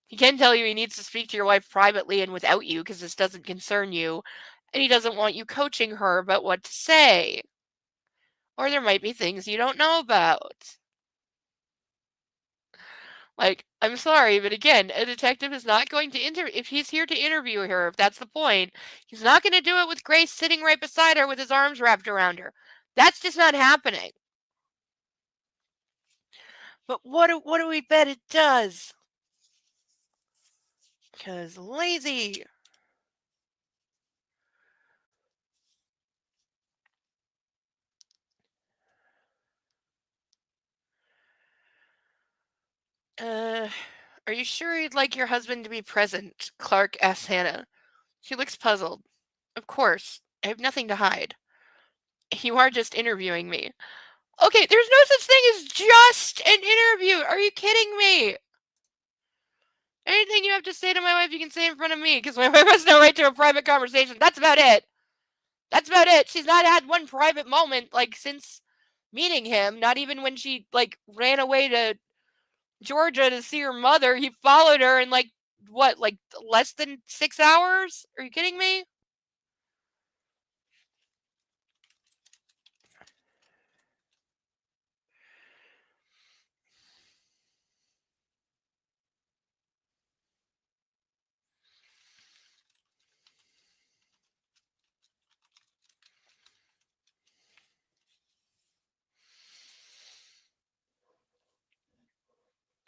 He can tell you he needs to speak to your wife privately and without you because this doesn't concern you, and he doesn't want you coaching her about what to say. Or there might be things you don't know about. Like, I'm sorry, but again, a detective is not going to if he's here to interview her, if that's the point, he's not going to do it with Grace sitting right beside her with his arms wrapped around her. That's just not happening. But what do we bet it does? Because lazy. Are you sure you'd like your husband to be present? Clark asks Hannah. She looks puzzled. Of course. I have nothing to hide. You are just interviewing me. Okay, there's no such thing as just an interview. Are you kidding me? Anything you have to say to my wife, you can say in front of me, because my wife has no right to a private conversation. That's about it. That's about it. She's not had one private moment, like, since meeting him. Not even when she, like, ran away to Georgia to see her mother. He followed her in, like, what, like, less than 6 hours? Are you kidding me?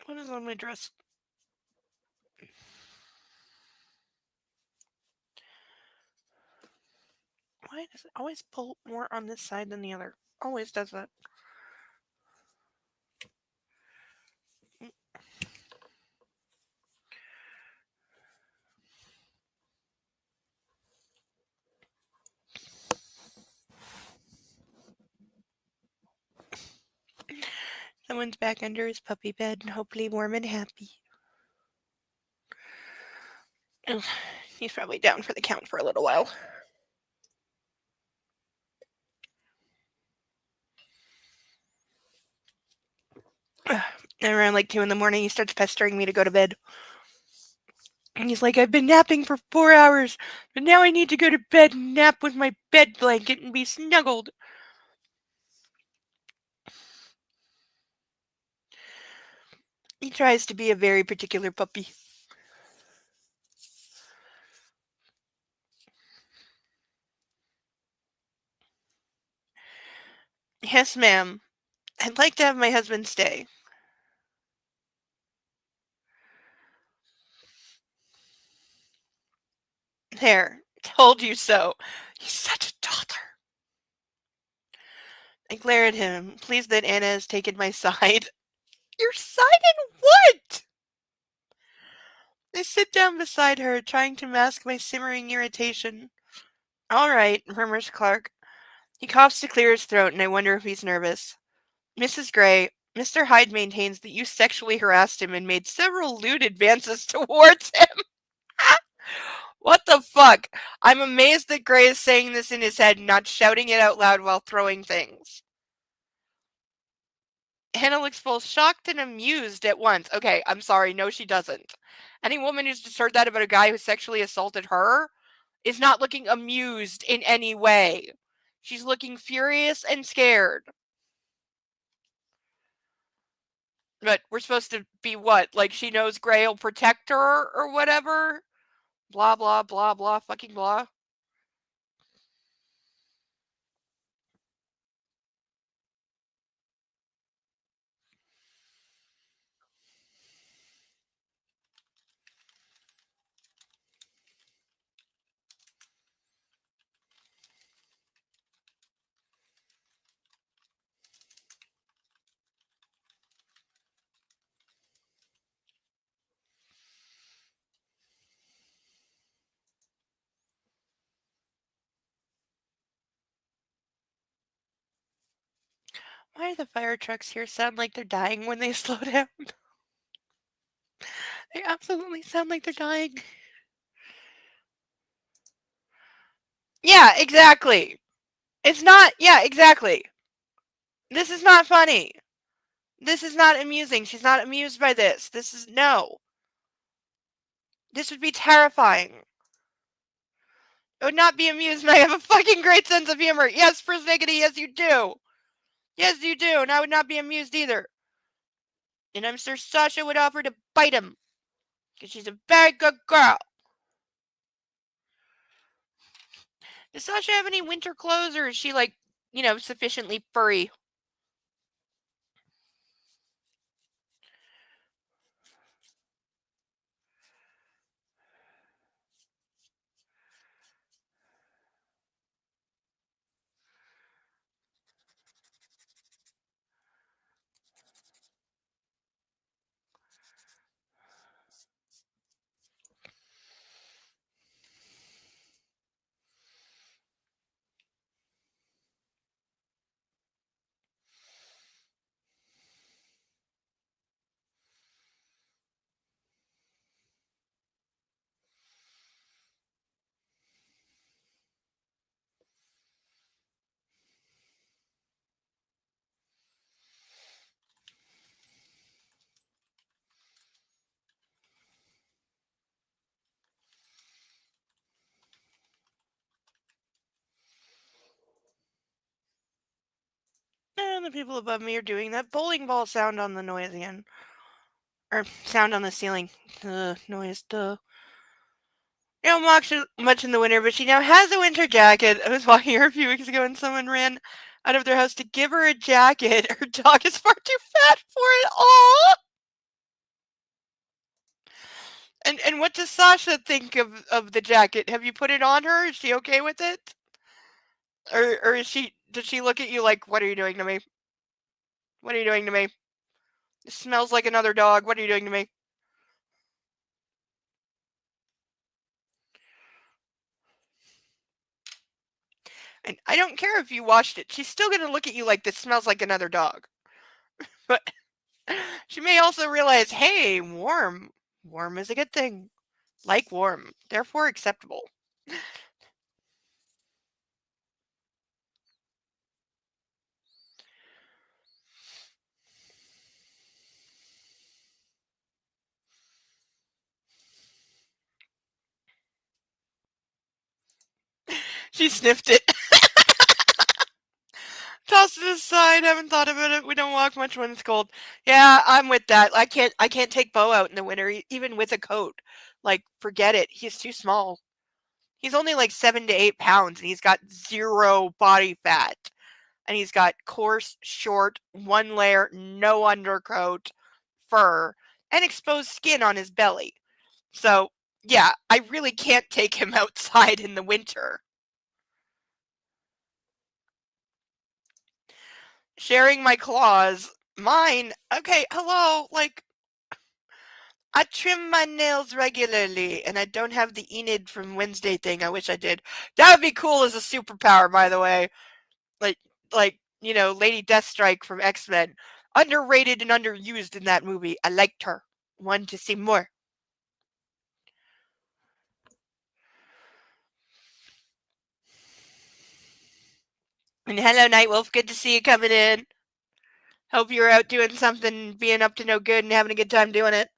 What is on my dress? Why does it always pull more on this side than the other? Always does that. Someone's back under his puppy bed and hopefully warm and happy. Oh, he's probably down for the count for a little while. And around like 2 in the morning, he starts pestering me to go to bed. And he's like, I've been napping for 4 hours, but now I need to go to bed and nap with my bed blanket and be snuggled. He tries to be a very particular puppy. Yes, ma'am. I'd like to have my husband stay. There. Told you so. He's such a daughter. I glare at him, pleased that Anna has taken my side. Your side in what? I sit down beside her, trying to mask my simmering irritation. All right, murmurs Clark. He coughs to clear his throat, and I wonder if he's nervous. Mrs. Gray, Mr. Hyde maintains that you sexually harassed him and made several lewd advances towards him. What the fuck? I'm amazed that Gray is saying this in his head, not shouting it out loud while throwing things. Hannah looks both shocked and amused at once. Okay, I'm sorry. No, she doesn't. Any woman who's just heard that about a guy who sexually assaulted her is not looking amused in any way. She's looking furious and scared. But we're supposed to be what? Like she knows Gray will protect her or whatever? Blah, blah, blah, blah, fucking blah. Why do the fire trucks here sound like they're dying when they slow down? They absolutely sound like they're dying. Yeah, exactly. It's not, yeah, exactly. This is not funny. This is not amusing. She's not amused by this. This is, no. This would be terrifying. I would not be amused, and I have a fucking great sense of humor. Yes, persnickety, yes, you do. Yes, you do, and I would not be amused either. And I'm sure Sasha would offer to bite him. Because she's a very good girl. Does Sasha have any winter clothes, or is she, like, sufficiently furry? And the people above me are doing that bowling ball sound on the noise again. Or sound on the ceiling. Noise, duh. You don't much in the winter, but she now has a winter jacket. I was walking her a few weeks ago and someone ran out of their house to give her a jacket. Her dog is far too fat for it all. And what does Sasha think of the jacket? Have you put it on her? Is she okay with it? Or does she look at you like, what are you doing to me? What are you doing to me? It smells like another dog. What are you doing to me? And I don't care if you washed it. She's still going to look at you like this smells like another dog. But she may also realize, hey, warm. Warm is a good thing. Like warm. Therefore acceptable. She sniffed it. Tossed it aside. Haven't thought about it. We don't walk much when it's cold. Yeah, I'm with that. I can't take Bo out in the winter, even with a coat. Like, forget it. He's too small. He's only like 7 to 8 pounds, and he's got zero body fat. and he's got coarse, short, one layer, no undercoat fur, and exposed skin on his belly. So, yeah, I really can't take him outside in the winter. Sharing my claws. Mine? Okay, hello, like, I trim my nails regularly, and I don't have the Enid from Wednesday thing. I wish I did. That would be cool as a superpower, by the way. Like, Lady Deathstrike from X-Men. Underrated and underused in that movie. I liked her. Wanted to see more. And hello, Nightwolf. Good to see you coming in. Hope you're out doing something, being up to no good, and having a good time doing it.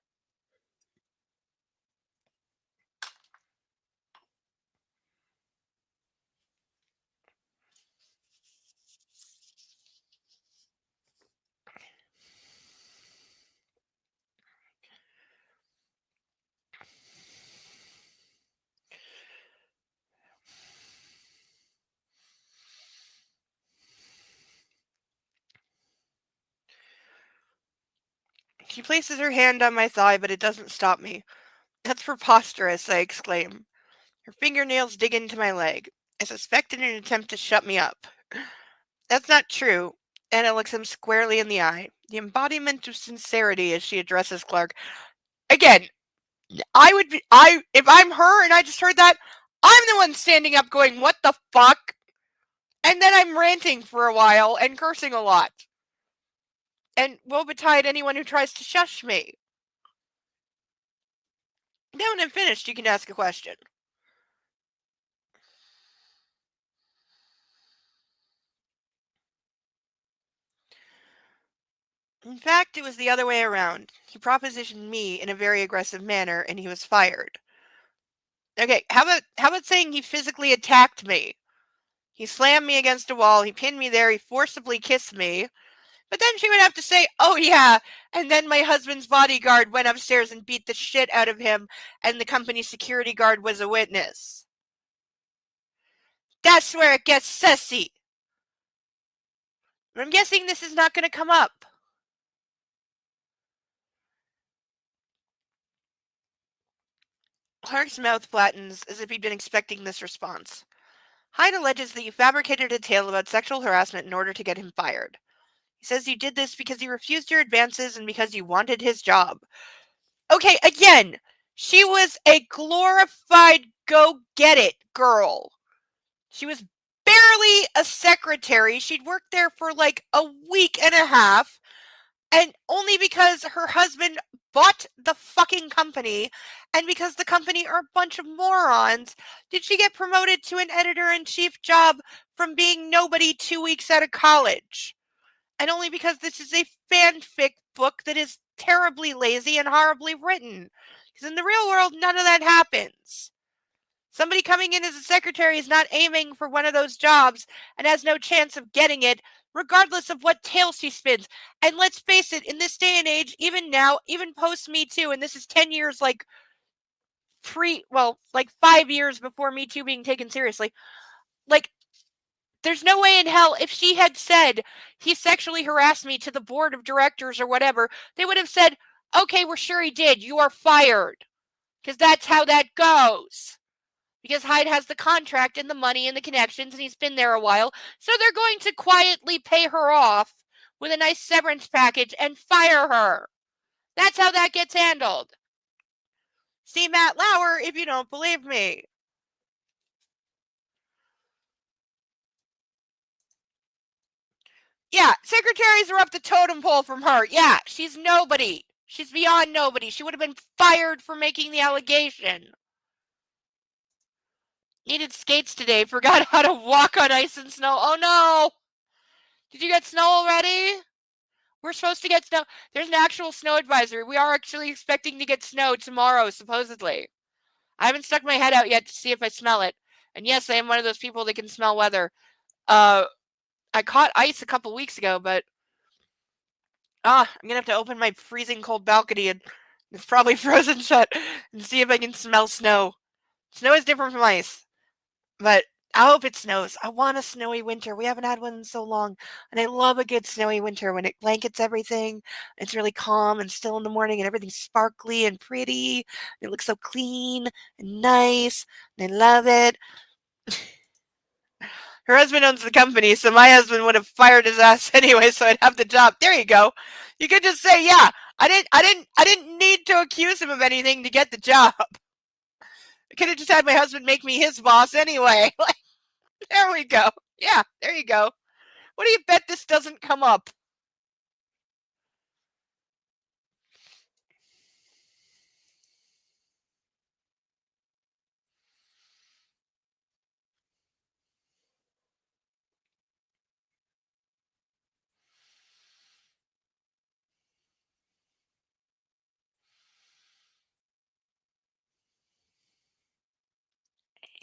She places her hand on my thigh, but it doesn't stop me. That's preposterous, I exclaim. Her fingernails dig into my leg. I suspect in an attempt to shut me up. That's not true. Anna looks him squarely in the eye, the embodiment of sincerity as she addresses Clark. Again, if I'm her and I just heard that, I'm the one standing up going, what the fuck? And then I'm ranting for a while and cursing a lot. And woe betide anyone who tries to shush me. Then when I'm finished, you can ask a question. In fact, it was the other way around. He propositioned me in a very aggressive manner, and he was fired. Okay, how about saying he physically attacked me? He slammed me against a wall, he pinned me there, he forcibly kissed me. But then she would have to say, oh yeah, and then my husband's bodyguard went upstairs and beat the shit out of him, and the company security guard was a witness. That's where it gets sussy. I'm guessing this is not going to come up. Clark's mouth flattens as if he'd been expecting this response. Hyde alleges that you fabricated a tale about sexual harassment in order to get him fired. He says you did this because he refused your advances and because you wanted his job. Okay, again, she was a glorified go-get-it girl. She was barely a secretary. She'd worked there for like a week and a half. And only because her husband bought the fucking company and because the company are a bunch of morons did she get promoted to an editor-in-chief job from being nobody 2 weeks out of college. And only because this is a fanfic book that is terribly lazy and horribly written. Because in the real world, none of that happens. Somebody coming in as a secretary is not aiming for one of those jobs and has no chance of getting it, regardless of what tale she spins. And let's face it, in this day and age, even now, even post Me Too, and this is 10 years, like 5 years before Me Too being taken seriously, like, there's no way in hell if she had said he sexually harassed me to the board of directors or whatever, they would have said, okay, we're sure he did. You are fired. Because that's how that goes. Because Hyde has the contract and the money and the connections and he's been there a while. So they're going to quietly pay her off with a nice severance package and fire her. That's how that gets handled. See Matt Lauer if you don't believe me. Yeah, secretaries are up the totem pole from her. Yeah, she's nobody. She's beyond nobody. She would have been fired for making the allegation. Needed skates today. Forgot how to walk on ice and snow. Oh no! Did you get snow already? We're supposed to get snow. There's an actual snow advisory. We are actually expecting to get snow tomorrow, supposedly. I haven't stuck my head out yet to see if I smell it. And yes, I am one of those people that can smell weather. I caught ice a couple weeks ago, but I'm gonna have to open my freezing cold balcony and it's probably frozen shut and see if I can smell snow. Snow is different from ice, but I hope it snows. I want a snowy winter. We haven't had one in so long. And I love a good snowy winter when it blankets everything. It's really calm and still in the morning and everything's sparkly and pretty. It looks so clean and nice. And I love it. Her husband owns the company, so my husband would have fired his ass anyway, so I'd have the job. There you go. You could just say, yeah, I didn't need to accuse him of anything to get the job. I could have just had my husband make me his boss anyway. Like, there we go. Yeah, there you go. What do you bet this doesn't come up?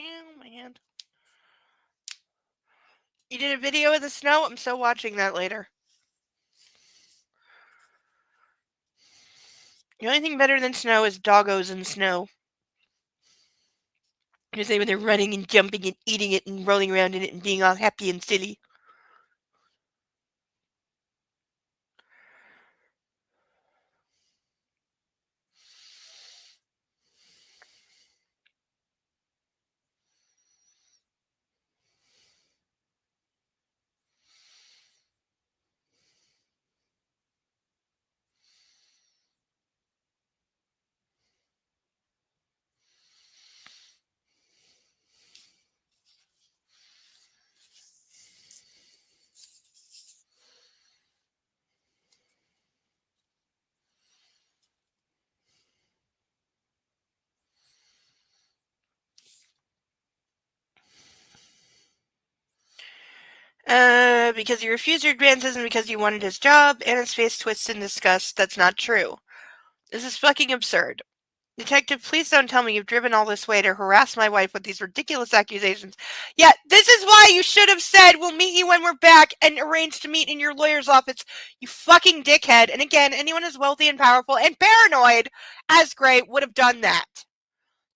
Oh, man. You did a video of the snow? I'm so watching that later. The only thing better than snow is doggos in snow. Because they when they're running and jumping and eating it and rolling around in it and being all happy and silly. Because you refused your advances and because you wanted his job, Anna's face twists in disgust. That's not true. This is fucking absurd. Detective, please don't tell me you've driven all this way to harass my wife with these ridiculous accusations. Yeah, this is why you should have said we'll meet you when we're back and arrange to meet in your lawyer's office, you fucking dickhead. And again, anyone as wealthy and powerful and paranoid as Gray would have done that.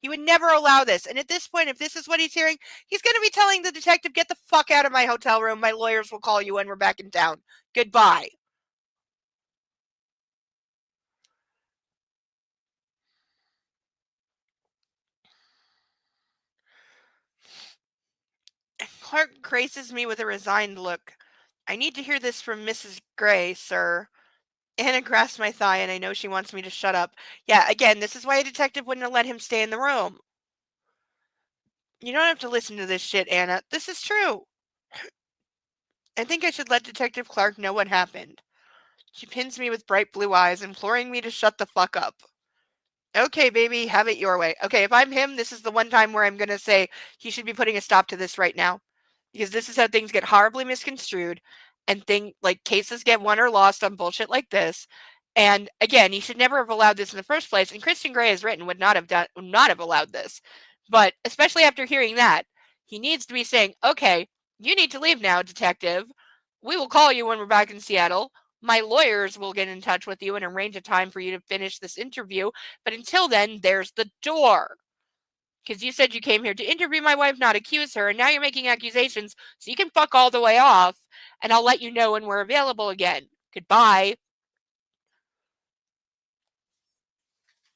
He would never allow this. And at this point, if this is what he's hearing, he's going to be telling the detective, get the fuck out of my hotel room. My lawyers will call you when we're back in town. Goodbye. Clark graces me with a resigned look. I need to hear this from Mrs. Gray, sir. Anna grasps my thigh, and I know she wants me to shut up. Yeah, again, this is why a detective wouldn't have let him stay in the room. You don't have to listen to this shit, Anna. This is true. I think I should let Detective Clark know what happened. She pins me with bright blue eyes, imploring me to shut the fuck up. Okay, baby, have it your way. Okay, if I'm him, this is the one time where I'm going to say he should be putting a stop to this right now. Because this is how things get horribly misconstrued and cases get won or lost on bullshit like this. And again, he should never have allowed this in the first place. And Kristen Gray, as written, would not have allowed this. But especially after hearing that, he needs to be saying, okay, you need to leave now, detective. We will call you when we're back in Seattle. My lawyers will get in touch with you and arrange a time for you to finish this interview. But until then, there's the door. Because you said you came here to interview my wife, not accuse her, and now you're making accusations, so you can fuck all the way off, and I'll let you know when we're available again. Goodbye.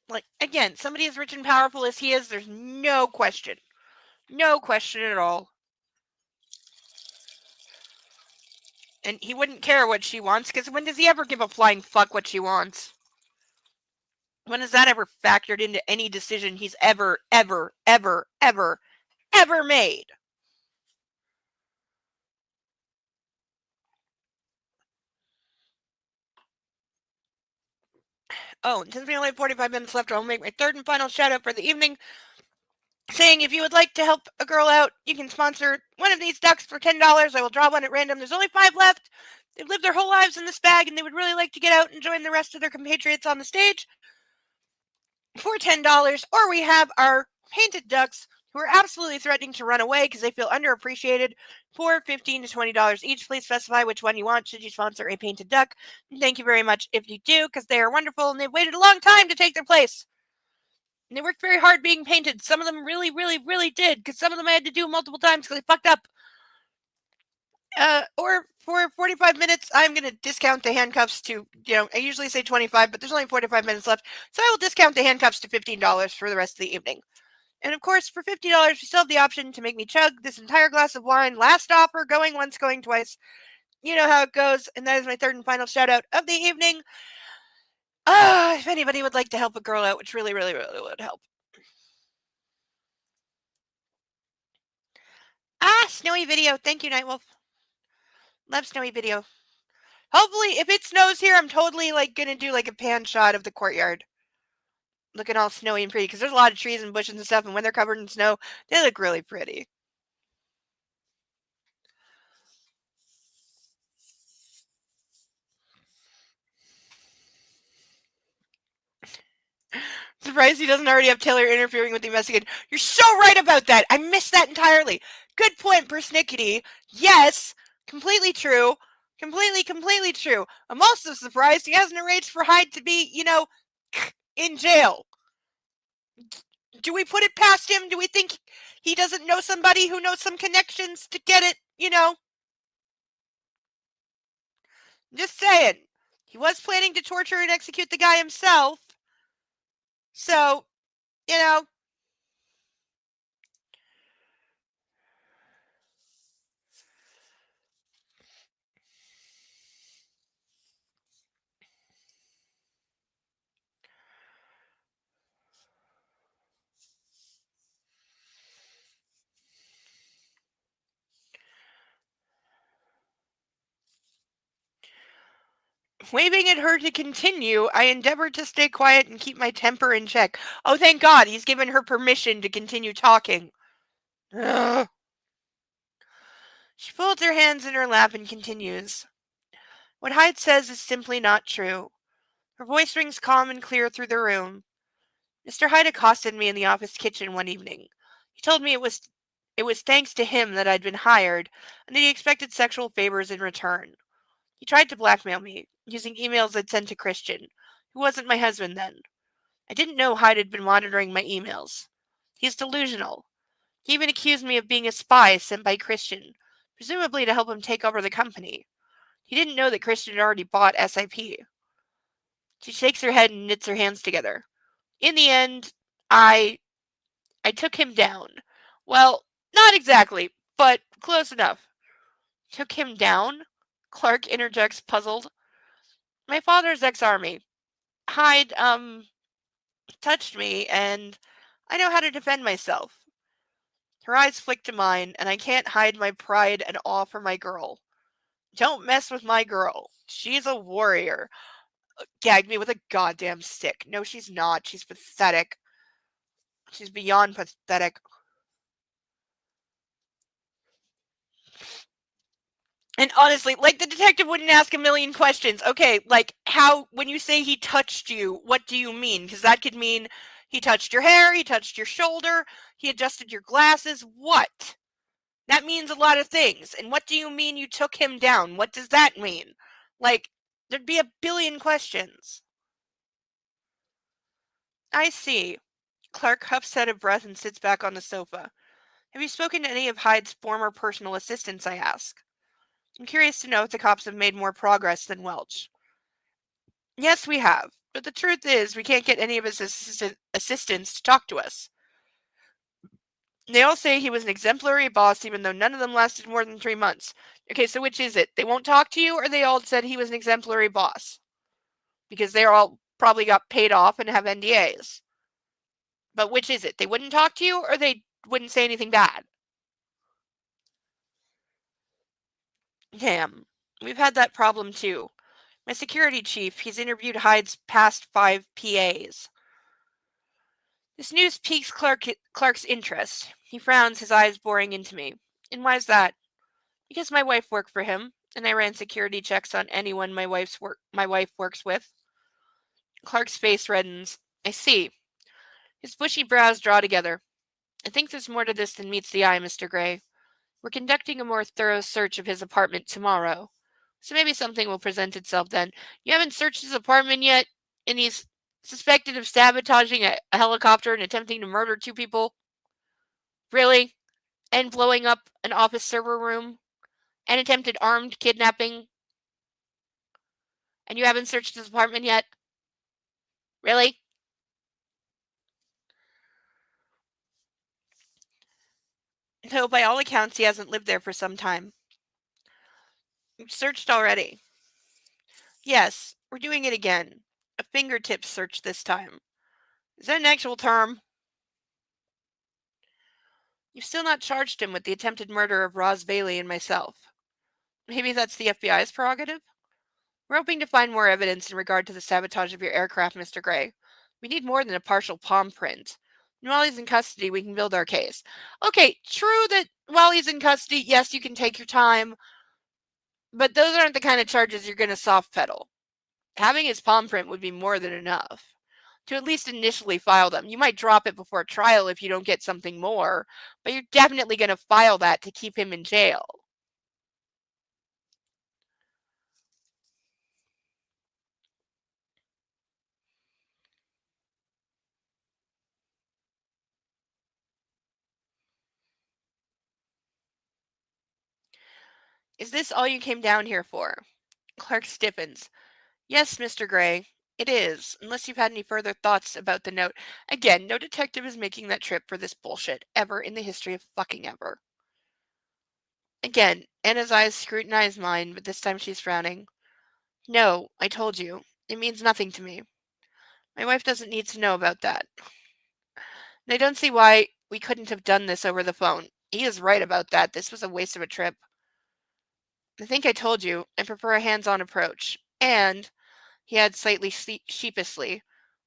Like, again, somebody as rich and powerful as he is, there's no question. No question at all. And he wouldn't care what she wants, because when does he ever give a flying fuck what she wants? When has that ever factored into any decision he's ever made? Oh, and since we only have 45 minutes left, I'll make my third and final shout out for the evening, saying if you would like to help a girl out, you can sponsor one of these ducks for $10. I will draw one at random. There's only 5 left. They've lived their whole lives in this bag, and they would really like to get out and join the rest of their compatriots on the stage for $10. Or we have our painted ducks who are absolutely threatening to run away because they feel underappreciated for $15 to $20 each. Please specify which one you want should you sponsor a painted duck. And thank you very much if you do, because they are wonderful and they've waited a long time to take their place. And they worked very hard being painted. Some of them really, really, really did, because some of them I had to do multiple times because I fucked up. Or for 45 minutes, I'm going to discount the handcuffs to, I usually say 25, but there's only 45 minutes left. So I will discount the handcuffs to $15 for the rest of the evening. And of course, for $50, you still have the option to make me chug this entire glass of wine. Last offer, going once, going twice. You know how it goes. And that is my third and final shout out of the evening. If anybody would like to help a girl out, which really, really, really would help. Snowy video. Thank you, Nightwolf. Love snowy video. Hopefully, if it snows here, I'm totally gonna do a pan shot of the courtyard. Looking all snowy and pretty, because there's a lot of trees and bushes and stuff, and when they're covered in snow, they look really pretty. Surprised he doesn't already have Taylor interfering with the investigation. You're so right about that. I missed that entirely. Good point, persnickety. Yes, completely true. Completely true. I'm also surprised he hasn't arranged for Hyde to be, in jail. Do we put it past him? Do we think he doesn't know somebody who knows some connections to get it, Just saying. He was planning to torture and execute the guy himself. So, waving at her to continue, I endeavored to stay quiet and keep my temper in check. Oh, thank God, he's given her permission to continue talking. Ugh. She folds her hands in her lap and continues. What Hyde says is simply not true. Her voice rings calm and clear through the room. Mr. Hyde accosted me in the office kitchen one evening. He told me it was thanks to him that I'd been hired, and that he expected sexual favors in return. He tried to blackmail me, using emails I'd sent to Christian, who wasn't my husband then. I didn't know Hyde had been monitoring my emails. He's delusional. He even accused me of being a spy sent by Christian, presumably to help him take over the company. He didn't know that Christian had already bought SIP. She shakes her head and knits her hands together. In the end, I took him down. Well, not exactly, but close enough. Took him down? Clark interjects, puzzled. My father's ex-army. Hyde, touched me, and I know how to defend myself. Her eyes flick to mine, and I can't hide my pride and awe for my girl. Don't mess with my girl. She's a warrior. Gag me with a goddamn stick. No, she's not. She's pathetic. She's beyond pathetic. And honestly, the detective wouldn't ask a million questions. Okay, how, when you say he touched you, what do you mean? Because that could mean he touched your hair, he touched your shoulder, he adjusted your glasses. What? That means a lot of things. And what do you mean you took him down? What does that mean? There'd be a billion questions. I see. Clark huffs out of breath and sits back on the sofa. Have you spoken to any of Hyde's former personal assistants, I ask. I'm curious to know if the cops have made more progress than Welch. Yes, we have. But the truth is, we can't get any of his assistants to talk to us. They all say he was an exemplary boss, even though none of them lasted more than 3 months. Okay, so which is it? They won't talk to you, or they all said he was an exemplary boss? Because they all probably got paid off and have NDAs. But which is it? They wouldn't talk to you, or they wouldn't say anything bad? Damn. We've had that problem too. My security chief, he's interviewed Hyde's past 5 PAs. This news piques Clark's interest. He frowns, his eyes boring into me. And why's that? Because my wife worked for him, and I ran security checks on anyone my wife works with. Clark's face reddens. I see. His bushy brows draw together. I think there's more to this than meets the eye, Mr. Gray. We're conducting a more thorough search of his apartment tomorrow. So maybe something will present itself then. You haven't searched his apartment yet? And he's Suspected of sabotaging a helicopter and attempting to murder 2 people? Really? And blowing up an office server room? And attempted armed kidnapping? And you haven't searched his apartment yet? Really? No, by all accounts, he hasn't lived there for some time. We've searched already. Yes, we're doing it again. A fingertip search this time. Is that an actual term? You've still not charged him with the attempted murder of Roz Bailey and myself. Maybe that's the FBI's prerogative? We're hoping to find more evidence in regard to the sabotage of your aircraft, Mr. Gray. We need more than a partial palm print. And while he's in custody, we can build our case. Okay, true that while he's in custody, yes, you can take your time, but those aren't the kind of charges you're going to soft pedal. Having his palm print would be more than enough to at least initially file them. You might drop it before trial if you don't get something more, but you're definitely going to file that to keep him in jail. Is this all you came down here for? Clark stiffens. Yes, Mr. Gray, it is, unless you've had any further thoughts about the note. Again, no detective is making that trip for this bullshit, ever in the history of fucking ever. Again, Anna's eyes scrutinize mine, but this time she's frowning. No, I told you. It means nothing to me. My wife doesn't need to know about that. And I don't see why we couldn't have done this over the phone. He is right about that. This was a waste of a trip. I think I told you, I prefer a hands-on approach. And, he adds slightly sheepishly,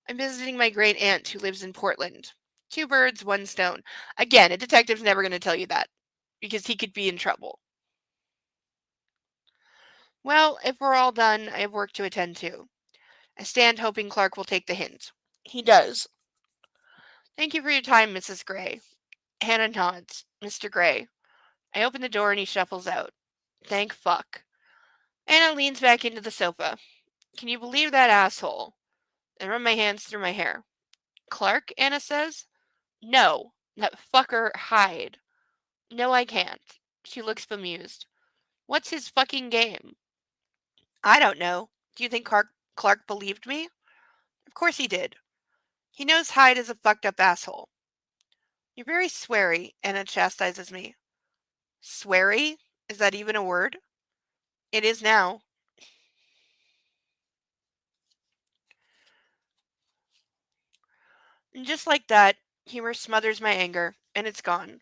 I'm visiting my great aunt who lives in Portland. 2 birds, 1 stone. Again, a detective's never going to tell you that, because he could be in trouble. Well, if we're all done, I have work to attend to. I stand hoping Clark will take the hint. He does. Thank you for your time, Mrs. Gray. Hannah nods. Mr. Gray. I open the door and he shuffles out. Thank fuck. Anna leans back into the sofa. Can you believe that asshole? I run my hands through my hair. Clark, Anna says. No, that fucker Hyde. No, I can't. She looks bemused. What's his fucking game? I don't know. Do you think Clark believed me? Of course he did. He knows Hyde is a fucked up asshole. You're very sweary, Anna chastises me. Sweary? Is that even a word? It is now. And just like that, humor smothers my anger, and it's gone.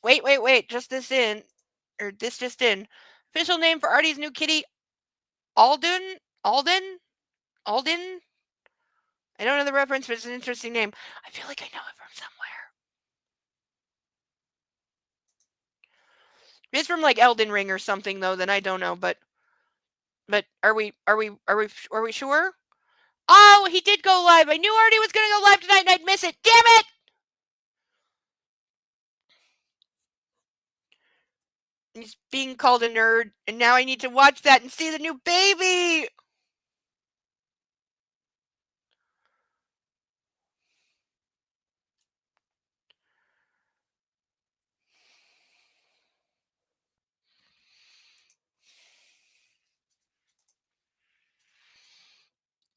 Wait, this just in. Official name for Artie's new kitty, Alden? Alden? Alden? I don't know the reference, but it's an interesting name. I feel like I know it from somewhere. If it's from like Elden Ring or something though, then I don't know, but are we sure? Oh, he did go live. I knew Artie was gonna go live tonight and I'd miss it. Damn it! He's being called a nerd, and now I need to watch that and see the new baby!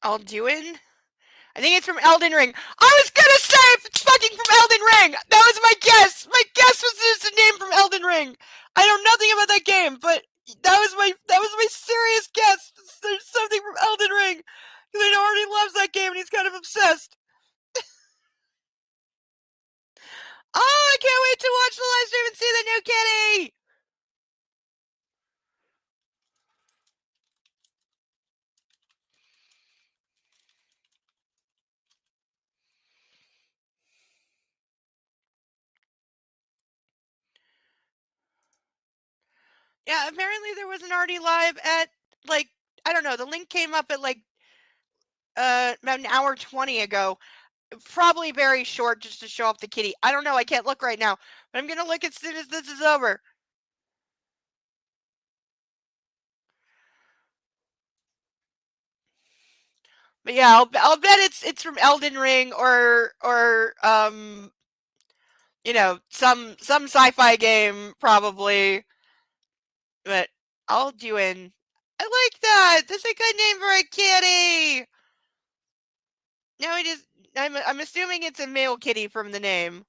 Alduin? I think it's from Elden Ring. I was gonna say it's fucking from Elden Ring! That was my guess! My guess was just a name from Elden Ring! I know nothing about that game, but that was my serious guess. There's something from Elden Ring. Because I know Artie loves that game and he's kind of obsessed. Oh, I can't wait to watch the live stream and see the new kitty! Yeah, apparently there was an Artie live at, like, I don't know, the link came up at, like, about an hour 20 ago. Probably very short just to show off the kitty. I don't know, I can't look right now, but I'm gonna look as soon as this is over. But yeah, I'll bet it's from Elden Ring or some sci-fi game probably. But Alduin, I like that. That's a good name for a kitty. Now I'm assuming it's a male kitty from the name.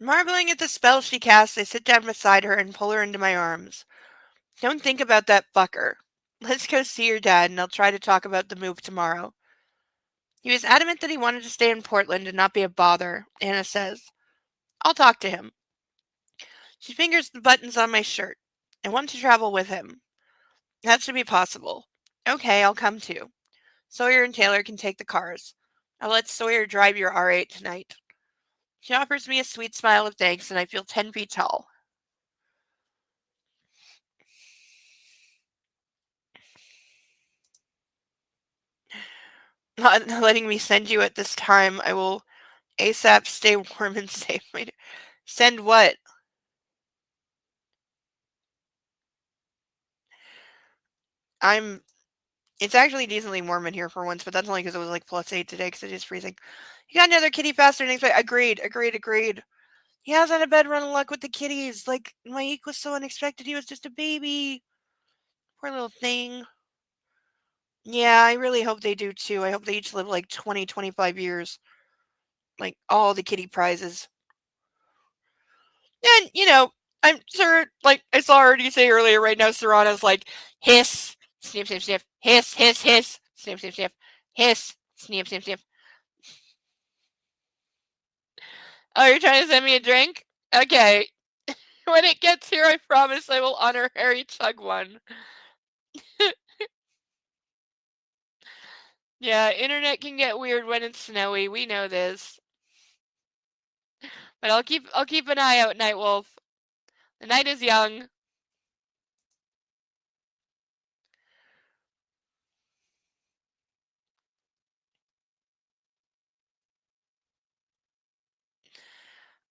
Marveling at the spell she casts, I sit down beside her and pull her into my arms. Don't think about that fucker. Let's go see your dad and I'll try to talk about the move tomorrow. He was adamant that he wanted to stay in Portland and not be a bother, Anna says. I'll talk to him. She fingers the buttons on my shirt. I want to travel with him. That should be possible. Okay, I'll come too. Sawyer and Taylor can take the cars. I'll let Sawyer drive your R8 tonight. She offers me a sweet smile of thanks and I feel 10 feet tall. Not letting me send you at this time. I will ASAP stay warm and safe. Send what? It's actually decently warm in here for once, but that's only because it was like +8 today because it is freezing. You got another kitty faster than expected. Agreed. He has had a bad run of luck with the kitties. Like, Mike was so unexpected. He was just a baby. Poor little thing. Yeah, I really hope they do too. I hope they each live like 20, 25 years. Like, all the kitty prizes. And, I'm sure, like I saw already say earlier, right now, Serrano's like, hiss, sniff, sniff, sniff, hiss, hiss, hiss, sniff, sniff, sniff, hiss, sniff, sniff, sniff. Oh, you're trying to send me a drink? Okay. When it gets here, I promise I will honor Harry chug one. Yeah, internet can get weird when it's snowy. We know this. But I'll keep an eye out, Nightwolf. The night is young.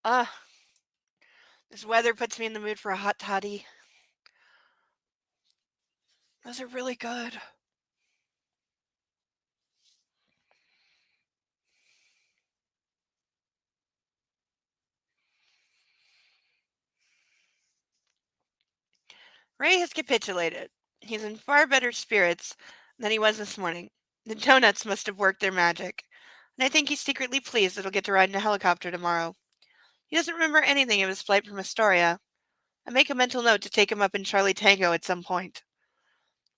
Ah, this weather puts me in the mood for a hot toddy. Those are really good. Ray has capitulated. He's in far better spirits than he was this morning. The donuts must have worked their magic. And I think he's secretly pleased that he'll get to ride in a helicopter tomorrow. He doesn't remember anything of his flight from Astoria. I make a mental note to take him up in Charlie Tango at some point.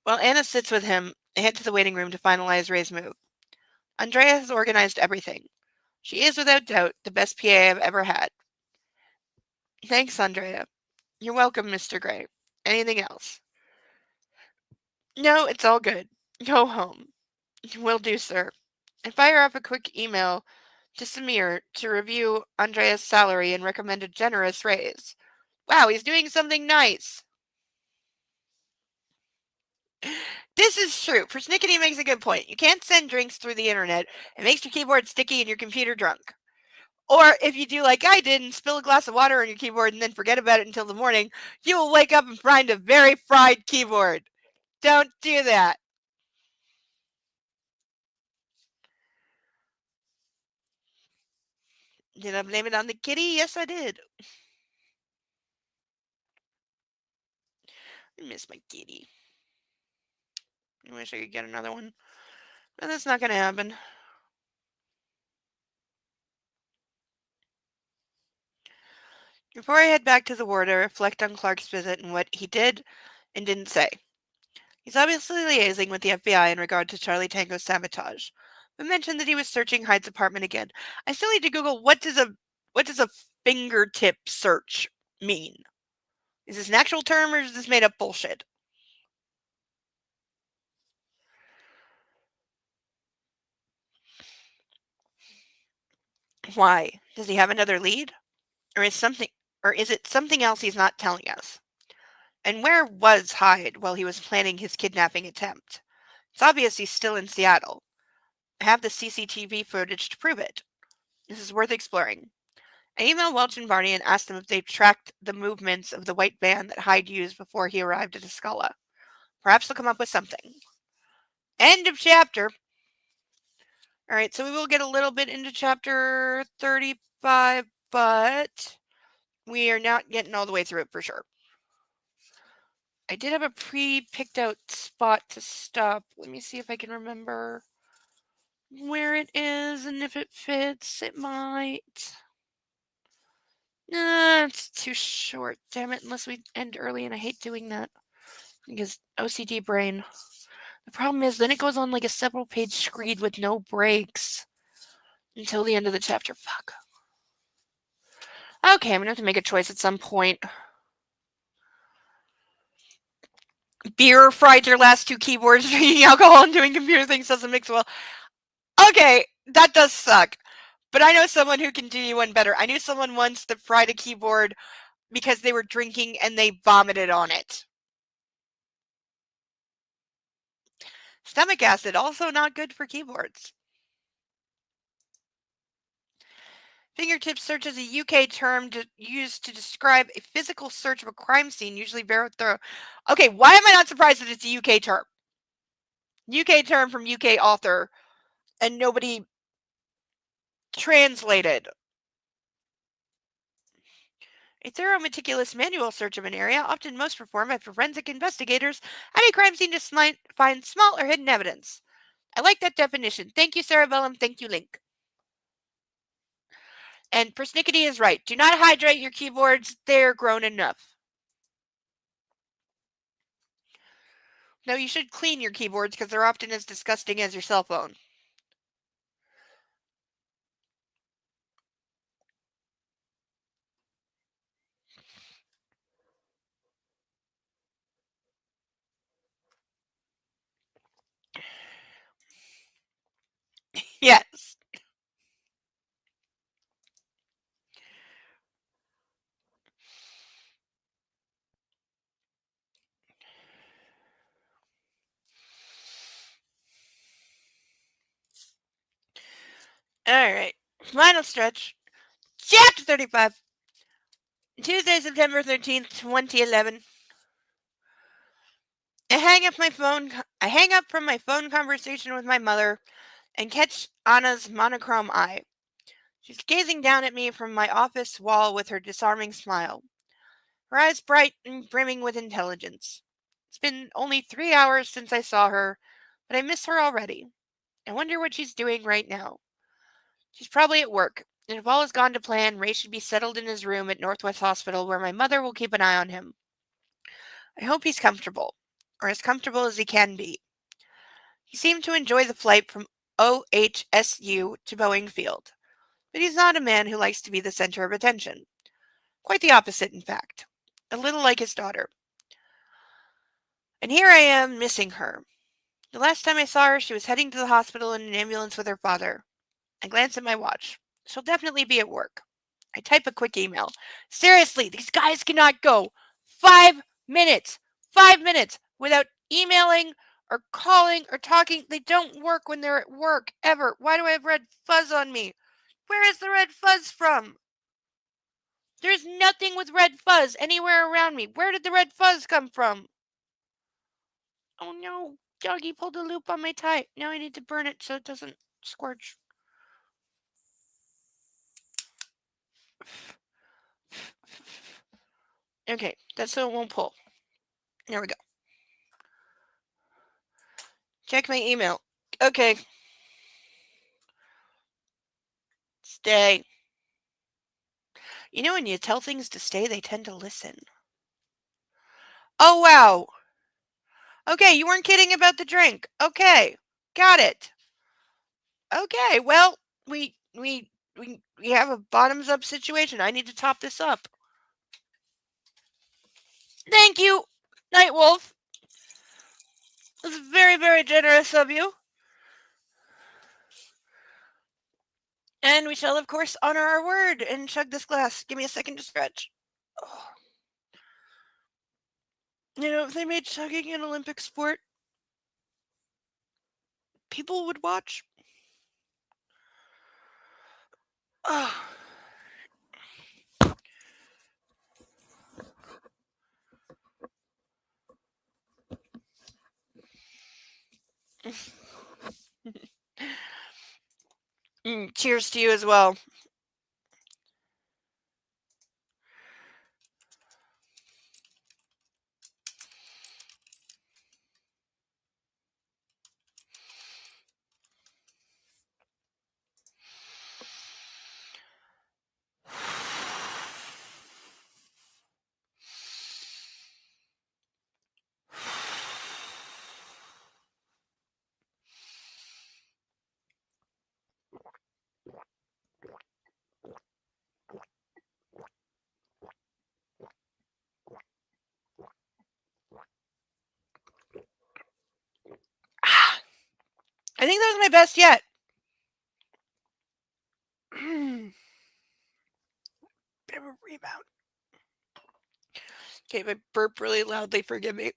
While Anna sits with him, I head to the waiting room to finalize Ray's move. Andrea has organized everything. She is without doubt the best PA I've ever had. Thanks, Andrea. You're welcome, Mr. Gray. Anything else? No, it's all good. Go home. Will do, sir. And fire up a quick email to Samir to review Andrea's salary and recommend a generous raise. Wow, he's doing something nice. This is true. Persnickety makes a good point. You can't send drinks through the internet. It makes your keyboard sticky and your computer drunk. Or if you do like I did and spill a glass of water on your keyboard and then forget about it until the morning, you will wake up and find a very fried keyboard. Don't do that. Did I blame it on the kitty? Yes, I did. I miss my kitty. I wish I could get another one. But that's not going to happen. Before I head back to the ward, I reflect on Clark's visit and what he did and didn't say. He's obviously liaising with the FBI in regard to Charlie Tango's sabotage, but mentioned that he was searching Hyde's apartment again. I still need to Google what does a fingertip search mean? Is this an actual term or is this made up bullshit? Why? Does he have another lead? Or is it something else he's not telling us? And where was Hyde while he was planning his kidnapping attempt? It's obvious he's still in Seattle. I have the CCTV footage to prove it. This is worth exploring. I emailed Welch and Barney and asked them if they've tracked the movements of the white van that Hyde used before he arrived at Escala. Perhaps they'll come up with something. End of chapter. All right, so we will get a little bit into chapter 35, but we are not getting all the way through it for sure. I did have a pre-picked out spot to stop. Let me see if I can remember where it is and if it fits. It might. Nah, it's too short. Damn it, unless we end early, and I hate doing that. Because OCD brain. The problem is, then it goes on like a several page screed with no breaks until the end of the chapter. Fuck. Okay, I'm gonna have to make a choice at some point. Beer fried your last two keyboards, drinking alcohol, and doing computer things doesn't mix well. Okay, that does suck. But I know someone who can do one better. I knew someone once that fried a keyboard because they were drinking and they vomited on it. Stomach acid, also not good for keyboards. Fingertip search is a UK term used to describe a physical search of a crime scene, usually very thorough. Okay, why am I not surprised that it's a UK term? UK term from UK author, and nobody translated. A thorough, meticulous manual search of an area, often most performed by forensic investigators at a crime scene to find small or hidden evidence. I like that definition. Thank you, Sarah Bellum. Thank you, Link. And Persnickety is right. Do not hydrate your keyboards. They're grown enough. No, you should clean your keyboards because they're often as disgusting as your cell phone. Yes. Alright. Final stretch. Chapter 35. Tuesday, September 13th, 2011. I hang up from my phone conversation with my mother and catch Anna's monochrome eye. She's gazing down at me from my office wall with her disarming smile. Her eyes bright and brimming with intelligence. It's been only 3 hours since I saw her, but I miss her already. I wonder what she's doing right now. She's probably at work, and if all has gone to plan, Ray should be settled in his room at Northwest Hospital where my mother will keep an eye on him. I hope he's comfortable, or as comfortable as he can be. He seemed to enjoy the flight from OHSU to Boeing Field, but he's not a man who likes to be the center of attention. Quite the opposite, in fact. A little like his daughter. And here I am, missing her. The last time I saw her, she was heading to the hospital in an ambulance with her father. I glance at my watch. She'll definitely be at work. I type a quick email. Seriously, these guys cannot go 5 minutes. 5 minutes without emailing or calling or talking. They don't work when they're at work, ever. Why do I have red fuzz on me? Where is the red fuzz from? There's nothing with red fuzz anywhere around me. Where did the red fuzz come from? Oh no, Doggy pulled a loop on my tie. Now I need to burn it so it doesn't scorch. Okay, that's so it won't pull. There we go. Check my email. Okay. Stay. You know, when you tell things to stay, they tend to listen. Oh, wow. Okay, you weren't kidding about the drink. Okay, got it. Okay, well, we have a bottoms up situation. I need to top this up. Thank you, Nightwolf. That's very, very generous of you. And we shall, of course, honor our word and chug this glass. Give me a second to stretch. Oh. If they made chugging an Olympic sport, people would watch. Oh. Cheers to you as well. I think that was my best yet. Bit of a rebound. Okay, if I burp really loudly, forgive me.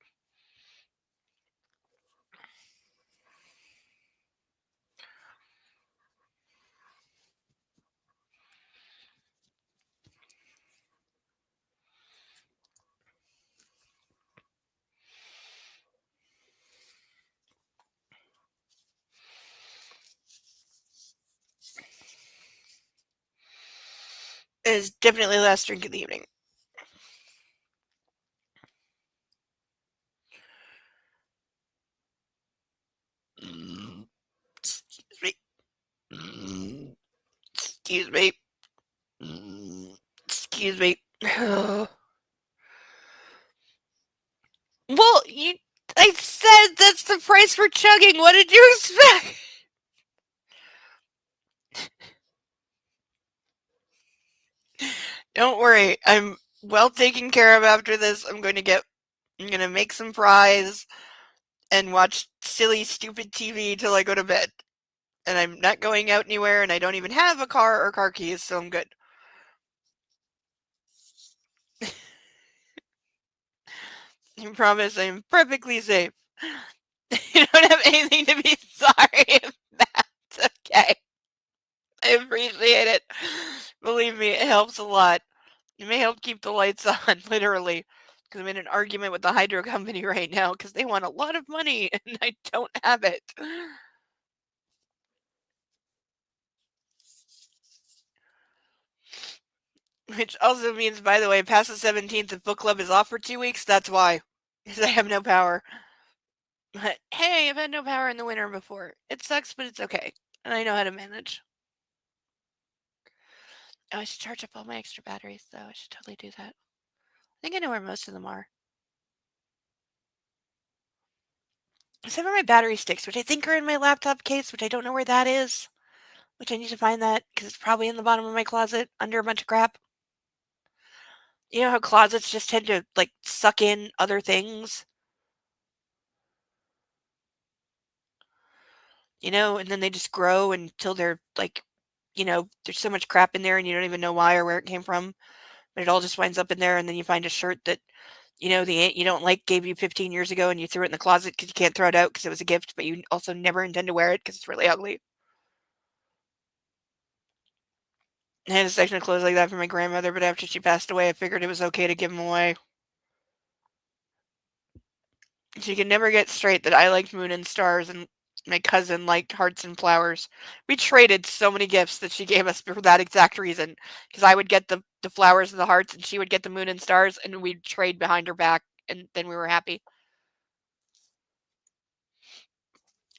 It is definitely the last drink of the evening. Excuse me. Excuse me. Excuse me. Well, I said that's the price for chugging. What did you expect? Don't worry. I'm well taken care of after this. I'm going to make some fries and watch silly, stupid TV till I go to bed. And I'm not going out anywhere, and I don't even have a car or car keys, so I'm good. I promise I'm perfectly safe. You don't have anything to be sorry if that's okay. I appreciate it. Believe me, it helps a lot. It may help keep the lights on, literally. Because I'm in an argument with the hydro company right now because they want a lot of money and I don't have it. Which also means, by the way, past the 17th, if book club is off for 2 weeks, that's why. Because I have no power. But hey, I've had no power in the winter before. It sucks, but it's okay. And I know how to manage. Oh, I should charge up all my extra batteries, though. I should totally do that. I think I know where most of them are. Except for my battery sticks, which I think are in my laptop case, which I don't know where that is. Which I need to find that, because it's probably in the bottom of my closet, under a bunch of crap. You know how closets just tend to, like, suck in other things? And then they just grow until they're, like, there's so much crap in there and you don't even know why or where it came from. But it all just winds up in there, and then you find a shirt that, the aunt you don't like gave you 15 years ago, and you threw it in the closet because you can't throw it out because it was a gift, but you also never intend to wear it because it's really ugly. I had a section of clothes like that for my grandmother, but after she passed away, I figured it was okay to give them away. She could never get straight that I liked moon and stars and my cousin liked hearts and flowers. We traded so many gifts that she gave us for that exact reason. Because I would get the flowers and the hearts, and she would get the moon and stars, and we'd trade behind her back, and then we were happy.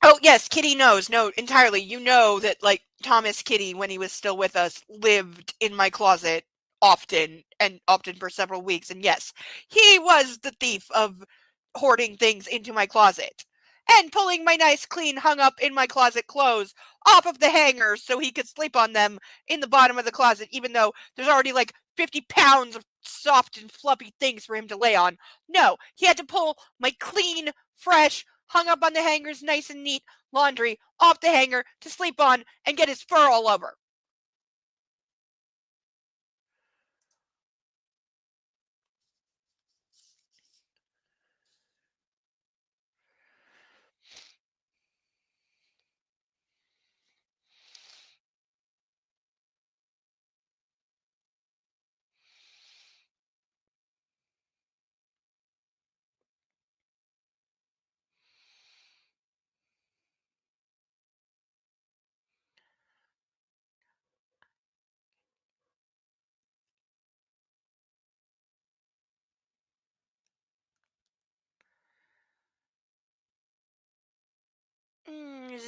Oh, yes, Kitty knows. No, entirely. You know that, like, Thomas Kitty, when he was still with us, lived in my closet often, and often for several weeks. And yes, he was the thief of hoarding things into my closet and pulling my nice, clean, hung up in my closet clothes off of the hangers so he could sleep on them in the bottom of the closet, even though there's already like 50 pounds of soft and fluffy things for him to lay on. No, he had to pull my clean, fresh, hung up on the hangers, nice and neat laundry off the hanger to sleep on and get his fur all over.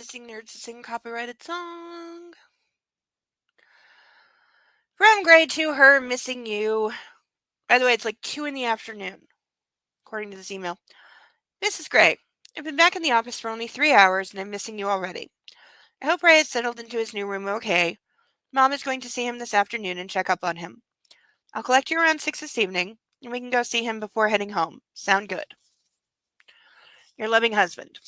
existing nerds to sing copyrighted song. From Gray to her, missing you. By the way, it's like 2 in the afternoon, according to this email. Mrs. Gray, I've been back in the office for only 3 hours and I'm missing you already. I hope Ray has settled into his new room okay. Mom is going to see him this afternoon and check up on him. I'll collect you around 6 this evening, and we can go see him before heading home. Sound good? Your loving husband.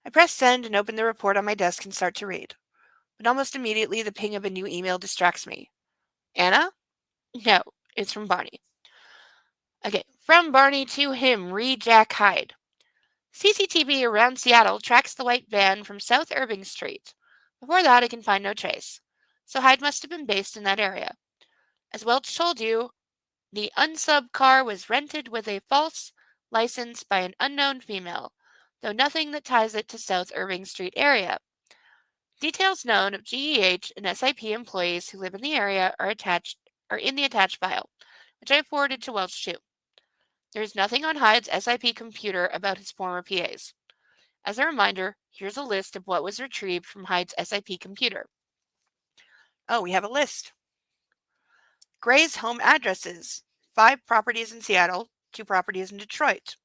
I press send and open the report on my desk and start to read. But almost immediately, the ping of a new email distracts me. Anna? No, it's from Barney. Okay, from Barney to him, re Jack Hyde. CCTV around Seattle tracks the white van from South Irving Street. Before that, I can find no trace. So Hyde must have been based in that area. As Welch told you, the unsub car was rented with a false license by an unknown female, though nothing that ties it to South Irving Street area. Details known of GEH and SIP employees who live in the area are in the attached file, which I forwarded to Welch too. There is nothing on Hyde's SIP computer about his former PAs. As a reminder, here's a list of what was retrieved from Hyde's SIP computer. Oh, we have a list. Gray's home addresses: 5 properties in Seattle, 2 properties in Detroit.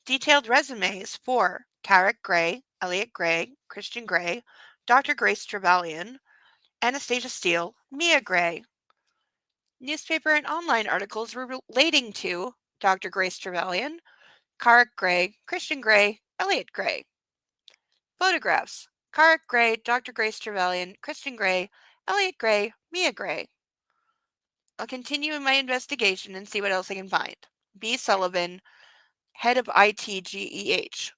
Detailed resumes for Carrick Gray, Elliot Gray, Christian Gray, Dr. Grace Trevelyan, Anastasia Steele, Mia Gray. Newspaper and online articles relating to Dr. Grace Trevelyan, Carrick Gray, Christian Gray, Elliot Gray. Photographs: Carrick Gray, Dr. Grace Trevelyan, Christian Gray, Elliot Gray, Mia Gray. I'll continue in my investigation and see what else I can find. B. Sullivan, head of ITGEH.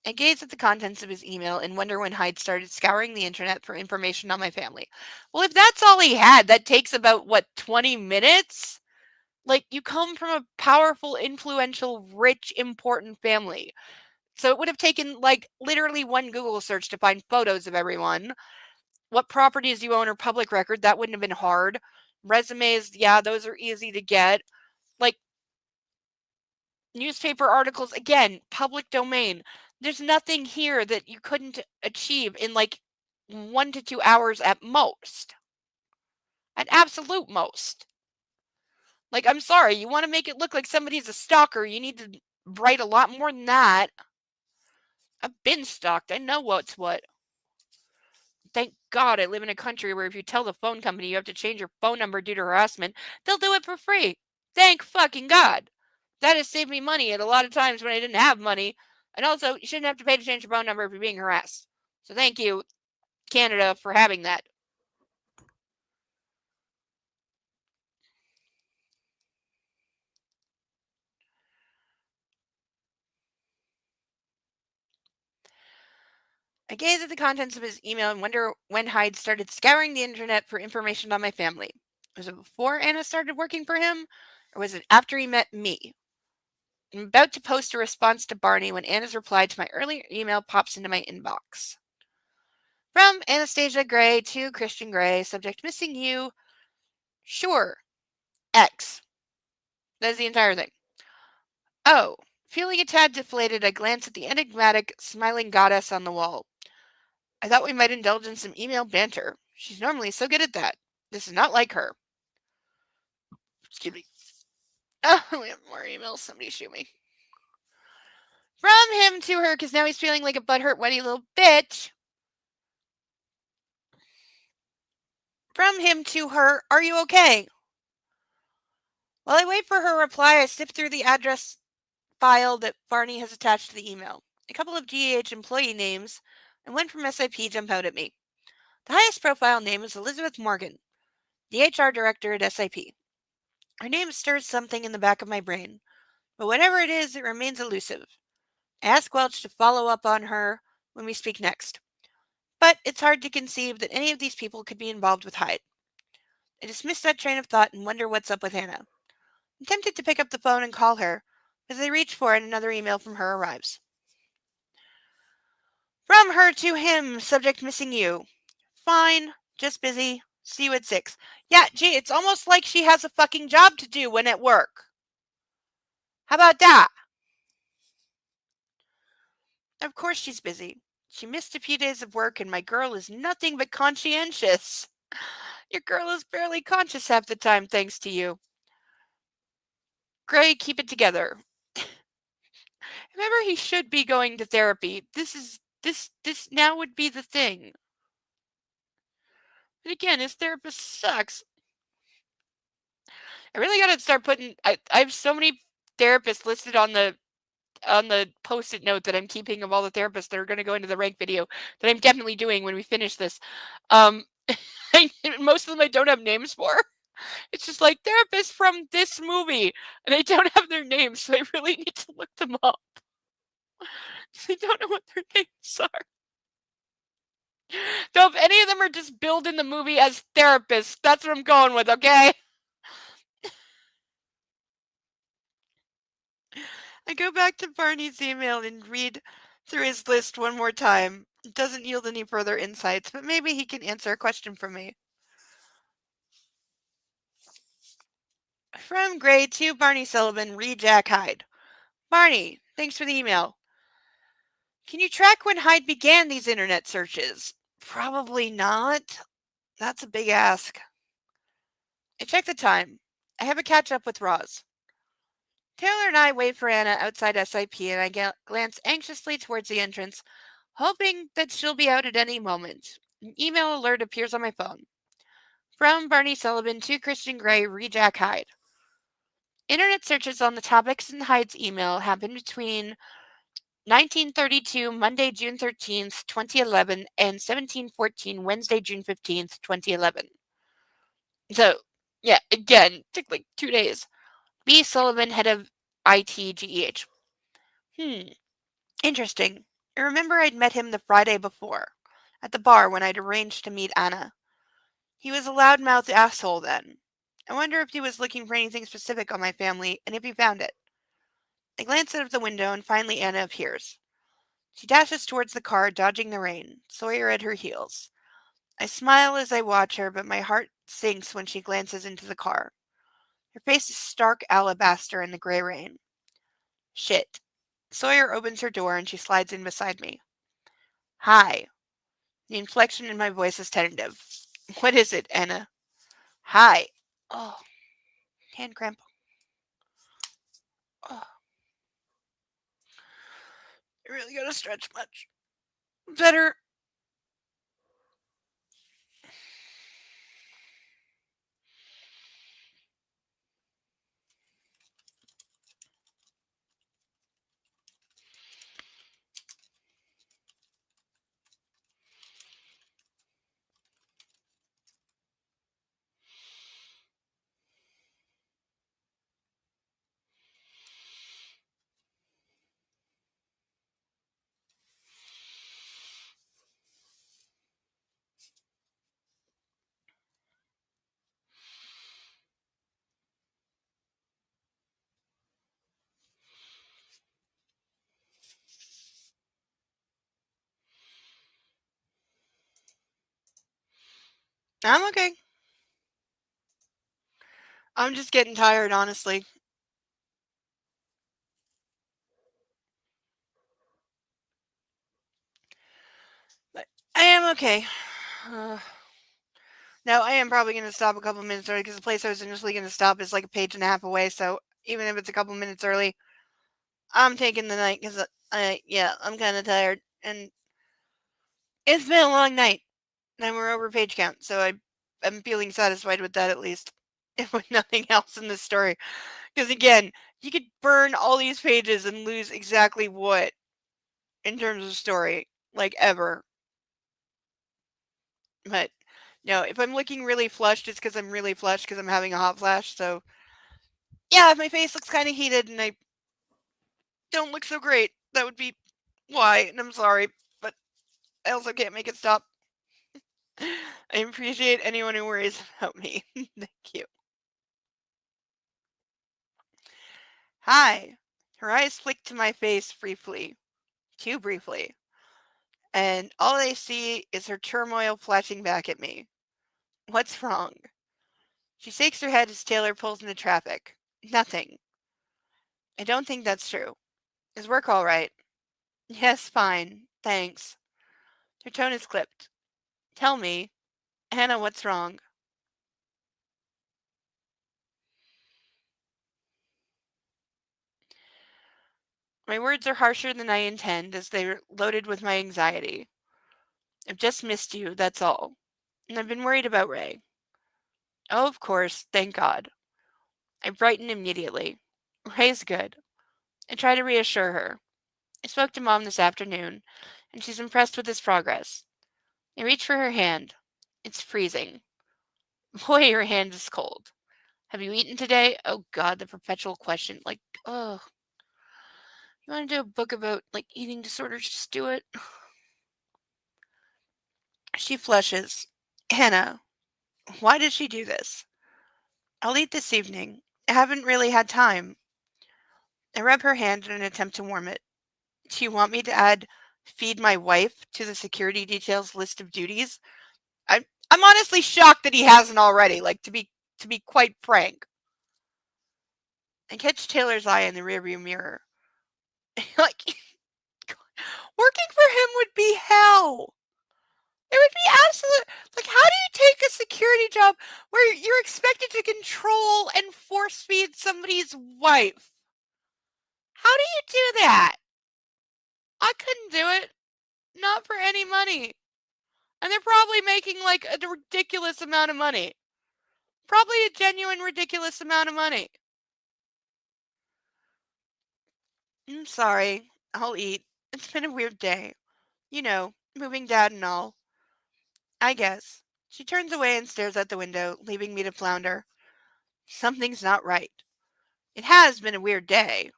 I gaze at the contents of his email and wonder when Hyde started scouring the internet for information on my family. Well, if that's all he had, that takes about, 20 minutes? Like, you come from a powerful, influential, rich, important family. So it would have taken, literally one Google search to find photos of everyone. What properties you own are public record. That wouldn't have been hard. Resumes, yeah, those are easy to get. Newspaper articles, again, public domain. There's nothing here that you couldn't achieve in 1 to 2 hours at most. At absolute most. I'm sorry, you want to make it look like somebody's a stalker, you need to write a lot more than that. I've been stalked. I know what's what. Thank God I live in a country where if you tell the phone company you have to change your phone number due to harassment, they'll do it for free. Thank fucking God. That has saved me money at a lot of times when I didn't have money. And also, you shouldn't have to pay to change your phone number if you're being harassed. So thank you, Canada, for having that. I gaze at the contents of his email and wonder when Hyde started scouring the internet for information on my family. Was it before Anna started working for him? Or was it after he met me? I'm about to post a response to Barney when Anna's reply to my earlier email pops into my inbox. From Anastasia Gray to Christian Gray, subject missing you. Sure. X. That's the entire thing. Oh. Feeling a tad deflated, I glance at the enigmatic, smiling goddess on the wall. I thought we might indulge in some email banter. She's normally so good at that. This is not like her. Excuse me. Oh, we have more emails. Somebody shoot me. From him to her, because now he's feeling like a butthurt, wetty little bitch. From him to her, are you okay? While I wait for her reply, I sift through the address file that Barney has attached to the email. A couple of GEH employee names and one from SIP jump out at me. The highest profile name is Elizabeth Morgan, the HR director at SIP. Her name stirs something in the back of my brain, but whatever it is, it remains elusive. I ask Welch to follow up on her when we speak next, but it's hard to conceive that any of these people could be involved with Hyde. I dismiss that train of thought and wonder what's up with Hannah. I'm tempted to pick up the phone and call her. As I reach for it, another email from her arrives. From her to him, subject missing you. Fine, just busy. See you at 6. Yeah, gee, it's almost like she has a fucking job to do when at work. How about that? Of course she's busy. She missed a few days of work and my girl is nothing but conscientious. Your girl is barely conscious half the time thanks to you. Gray, keep it together. Remember, he should be going to therapy. This now would be the thing. And again, his therapist sucks. I really gotta start putting. I have so many therapists listed on the post-it note that I'm keeping of all the therapists that are going to go into the rank video that I'm definitely doing when we finish this. Most of them I don't have names for. It's just like therapists from this movie, and I don't have their names, so I really need to look them up. I don't know what their names are. Though if any of them are just billed in the movie as therapists, that's what I'm going with, okay? I go back to Barney's email and read through his list one more time. It doesn't yield any further insights, but maybe he can answer a question for me. From Gray to Barney Sullivan, read Jack Hyde. Barney, thanks for the email. Can you track when Hyde began these internet searches? Probably not. That's a big ask. I check the time. I have a catch up with Roz. Taylor and I wait for Anna outside SIP and I glance anxiously towards the entrance, hoping that she'll be out at any moment. An email alert appears on my phone. From Barney Sullivan to Christian Gray, read Jack Hyde. Internet searches on the topics in Hyde's email happened between 1932, Monday, June 13th, 2011, and 1714, Wednesday, June 15th, 2011. So, yeah, again, took like 2 days. B. Sullivan, head of ITGEH. Interesting. I remember I'd met him the Friday before, at the bar when I'd arranged to meet Anna. He was a loudmouthed asshole then. I wonder if he was looking for anything specific on my family and if he found it. I glance out of the window and finally Anna appears. She dashes towards the car, dodging the rain, Sawyer at her heels. I smile as I watch her, but my heart sinks when she glances into the car. Her face is stark alabaster in the gray rain. Shit. Sawyer opens her door and she slides in beside me. Hi. The inflection in my voice is tentative. What is it, Anna? Hi. Oh, hand cramp. Oh. I really gotta stretch much. Better. I'm okay. I'm just getting tired, honestly. But I am okay. Now, I am probably going to stop a couple minutes early because the place I was initially going to stop is like a page and a half away. So even if it's a couple minutes early, I'm taking the night because I'm kind of tired. And it's been a long night. And we're over page count. So I'm feeling satisfied with that at least. If with nothing else in this story. Because again, you could burn all these pages and lose exactly what in terms of story. Like ever. But no, if I'm looking really flushed, it's because I'm really flushed because I'm having a hot flash. So yeah, if my face looks kind of heated and I don't look so great, that would be why. And I'm sorry, but I also can't make it stop. I appreciate anyone who worries about me. Thank you. Hi. Her eyes flick to my face briefly. Too briefly. And all I see is her turmoil flashing back at me. What's wrong? She shakes her head as Taylor pulls into traffic. Nothing. I don't think that's true. Is work all right? Yes, fine. Thanks. Her tone is clipped. Tell me, Hannah, what's wrong? My words are harsher than I intend as they're loaded with my anxiety. I've just missed you, that's all. And I've been worried about Ray. Oh, of course, thank God. I brighten immediately. Ray's good. I try to reassure her. I spoke to Mom this afternoon, and she's impressed with his progress. I reach for her hand. It's freezing. Boy, your hand is cold. Have you eaten today? Oh God, the perpetual question. Like, oh, you want to do a book about, like, eating disorders? Just do it. She flushes. Hannah, why did she do this? I'll eat this evening. I haven't really had time. I rub her hand in an attempt to warm it. Do you want me to add feed my wife to the security details list of duties? I'm honestly shocked that he hasn't already, like, to be quite frank. I catch Taylor's eye in the rearview mirror. Like, working for him would be hell. It would be absolute. Like, how do you take a security job where you're expected to control and force feed somebody's wife? How do you do that? I couldn't do it. Not for any money. And they're probably making, like, a ridiculous amount of money. Probably a genuine ridiculous amount of money. I'm sorry. I'll eat. It's been a weird day. You know, moving dad and all. I guess. She turns away and stares out the window, leaving me to flounder. Something's not right. It has been a weird day.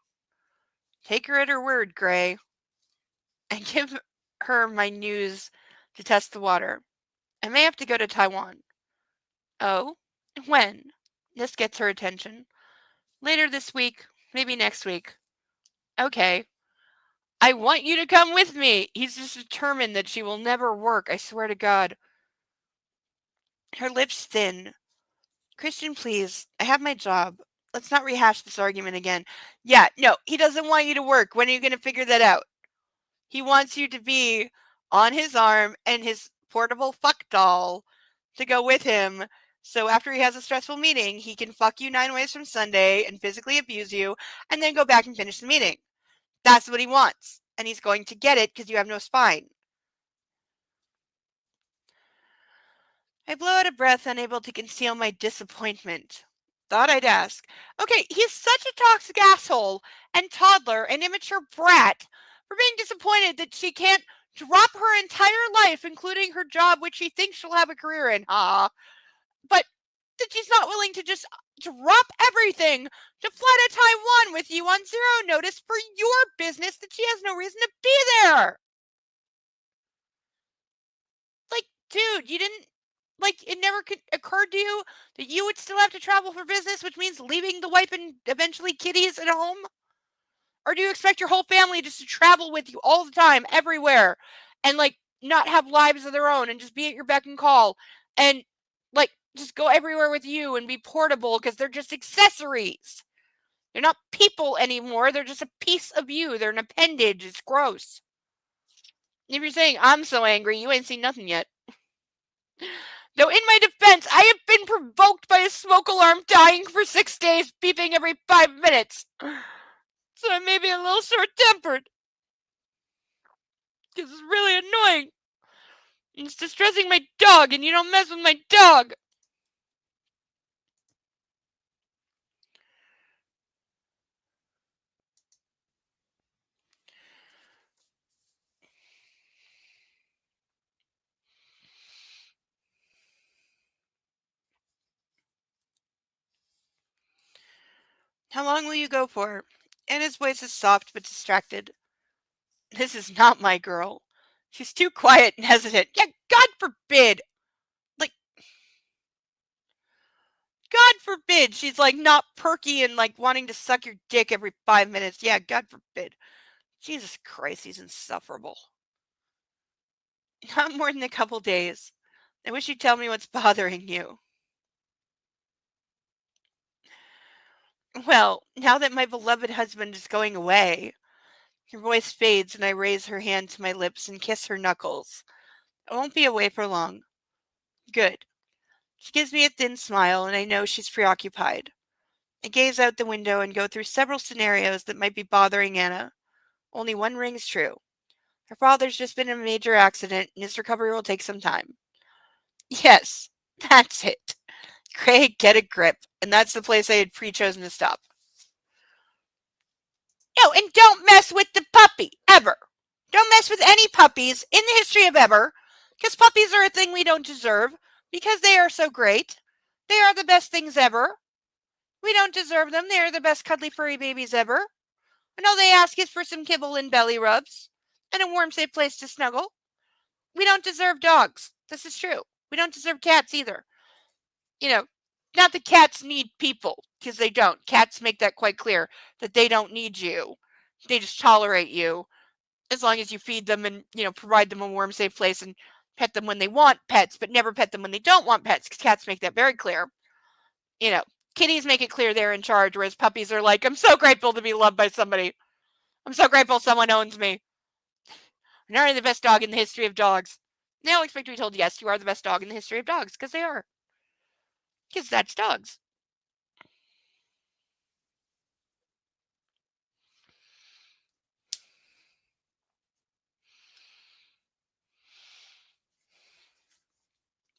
Take her at her word, Gray. I give her my news to test the water. I may have to go to Taiwan. Oh? When? This gets her attention. Later this week, maybe next week. Okay. I want you to come with me. He's just determined that she will never work, I swear to God. Her lips thin. Christian, please. I have my job. Let's not rehash this argument again. Yeah, no, he doesn't want you to work. When are you going to figure that out? He wants you to be on his arm and his portable fuck doll to go with him. So after he has a stressful meeting, he can fuck you 9 ways from Sunday and physically abuse you and then go back and finish the meeting. That's what he wants. And he's going to get it because you have no spine. I blow out a breath, unable to conceal my disappointment. Thought I'd ask. Okay, he's such a toxic asshole and toddler and immature brat for being disappointed that she can't drop her entire life, including her job, which she thinks she'll have a career in. But that she's not willing to just drop everything to fly to Taiwan with you on zero notice for your business that she has no reason to be there. Like, dude, you didn't, like, it never occurred to you that you would still have to travel for business, which means leaving the wife and eventually kiddies at home? Or do you expect your whole family just to travel with you all the time, everywhere, and, like, not have lives of their own and just be at your beck and call and, like, just go everywhere with you and be portable because they're just accessories? They're not people anymore. They're just a piece of you. They're an appendage. It's gross. If you're saying I'm so angry, you ain't seen nothing yet. Though in my defense, I have been provoked by a smoke alarm dying for 6 days, beeping every 5 minutes. So I may be a little short-tempered. Because it's really annoying. And it's distressing my dog, and you don't mess with my dog. How long will you go for? And his voice is soft but distracted. This is not my girl. She's too quiet and hesitant. Yeah, God forbid. Like, God forbid she's, like, not perky and, like, wanting to suck your dick every 5 minutes. Yeah, God forbid. Jesus Christ, he's insufferable. Not more than a couple days. I wish you'd tell me what's bothering you. Well, now that my beloved husband is going away, Her voice fades and I raise her hand to my lips and kiss her knuckles. I won't be away for long. Good. She gives me a thin smile and I know she's preoccupied. I gaze out the window and go through several scenarios that might be bothering Anna. Only one rings true. Her father's just been in a major accident and his recovery will take some time. Yes, that's it. Craig, get a grip. And that's the place I had pre-chosen to stop. No, and don't mess with the puppy, ever. Don't mess with any puppies in the history of ever, because puppies are a thing we don't deserve, because they are so great. They are the best things ever. We don't deserve them. They are the best cuddly furry babies ever. And all they ask is for some kibble and belly rubs, and a warm, safe place to snuggle. We don't deserve dogs. This is true. We don't deserve cats either. You know, not that cats need people, because they don't. Cats make that quite clear, that they don't need you. They just tolerate you as long as you feed them and, provide them a warm, safe place and pet them when they want pets, but never pet them when they don't want pets, because cats make that very clear. Kitties make it clear they're in charge, whereas puppies are like, I'm so grateful to be loved by somebody. I'm so grateful someone owns me. And are the best dog in the history of dogs? They all expect to be told, yes, you are the best dog in the history of dogs, because they are. Because that's dogs.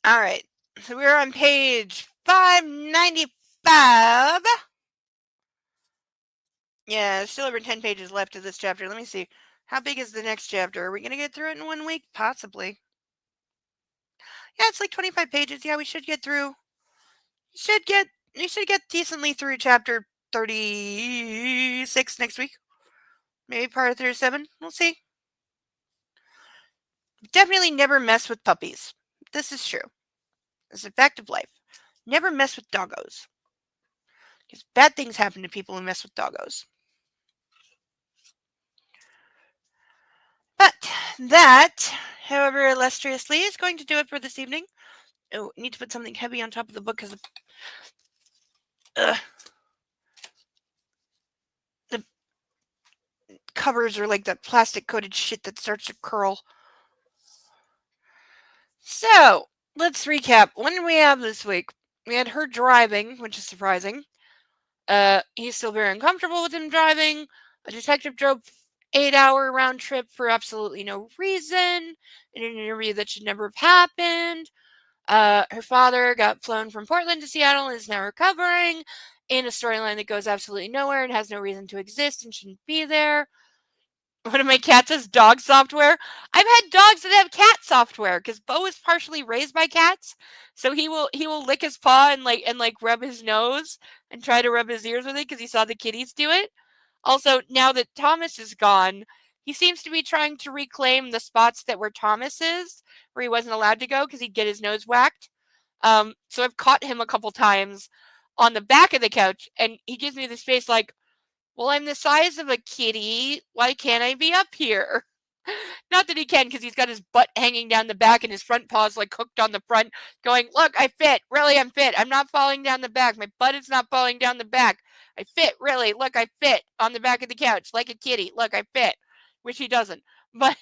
All right. So we're on page 595. Yeah, still over 10 pages left of this chapter. Let me see. How big is the next chapter? Are we going to get through it in 1 week? Possibly. Yeah, it's like 25 pages. Yeah, we should get through. We should get decently through chapter 36 next week. Maybe part of 37. We'll see. Definitely never mess with puppies. This is true. It's a fact of life. Never mess with doggos. Because bad things happen to people who mess with doggos. But that, however illustriously, is going to do it for this evening. Oh, I need to put something heavy on top of the book because the covers are like that plastic coated shit that starts to curl. So, let's recap. What did we have this week? We had her driving, which is surprising. He's still very uncomfortable with him driving. A detective drove 8-hour round trip for absolutely no reason in an interview that should never have happened. Her father got flown from Portland to Seattle and is now recovering in a storyline that goes absolutely nowhere and has no reason to exist and shouldn't be there. One of my cats has dog software. I've had dogs that have cat software because Bo is partially raised by cats, so he will lick his paw and rub his nose and try to rub his ears with it because he saw the kitties do it. Also, now that Thomas is gone, he seems to be trying to reclaim the spots that were Thomas's, where he wasn't allowed to go because he'd get his nose whacked. So I've caught him a couple times on the back of the couch, and he gives me this face like, well, I'm the size of a kitty. Why can't I be up here? Not that he can, because he's got his butt hanging down the back and his front paws like hooked on the front, going, look, I fit. Really, I'm fit. I'm not falling down the back. My butt is not falling down the back. I fit. Really, look, I fit on the back of the couch like a kitty. Look, I fit. Which he doesn't. But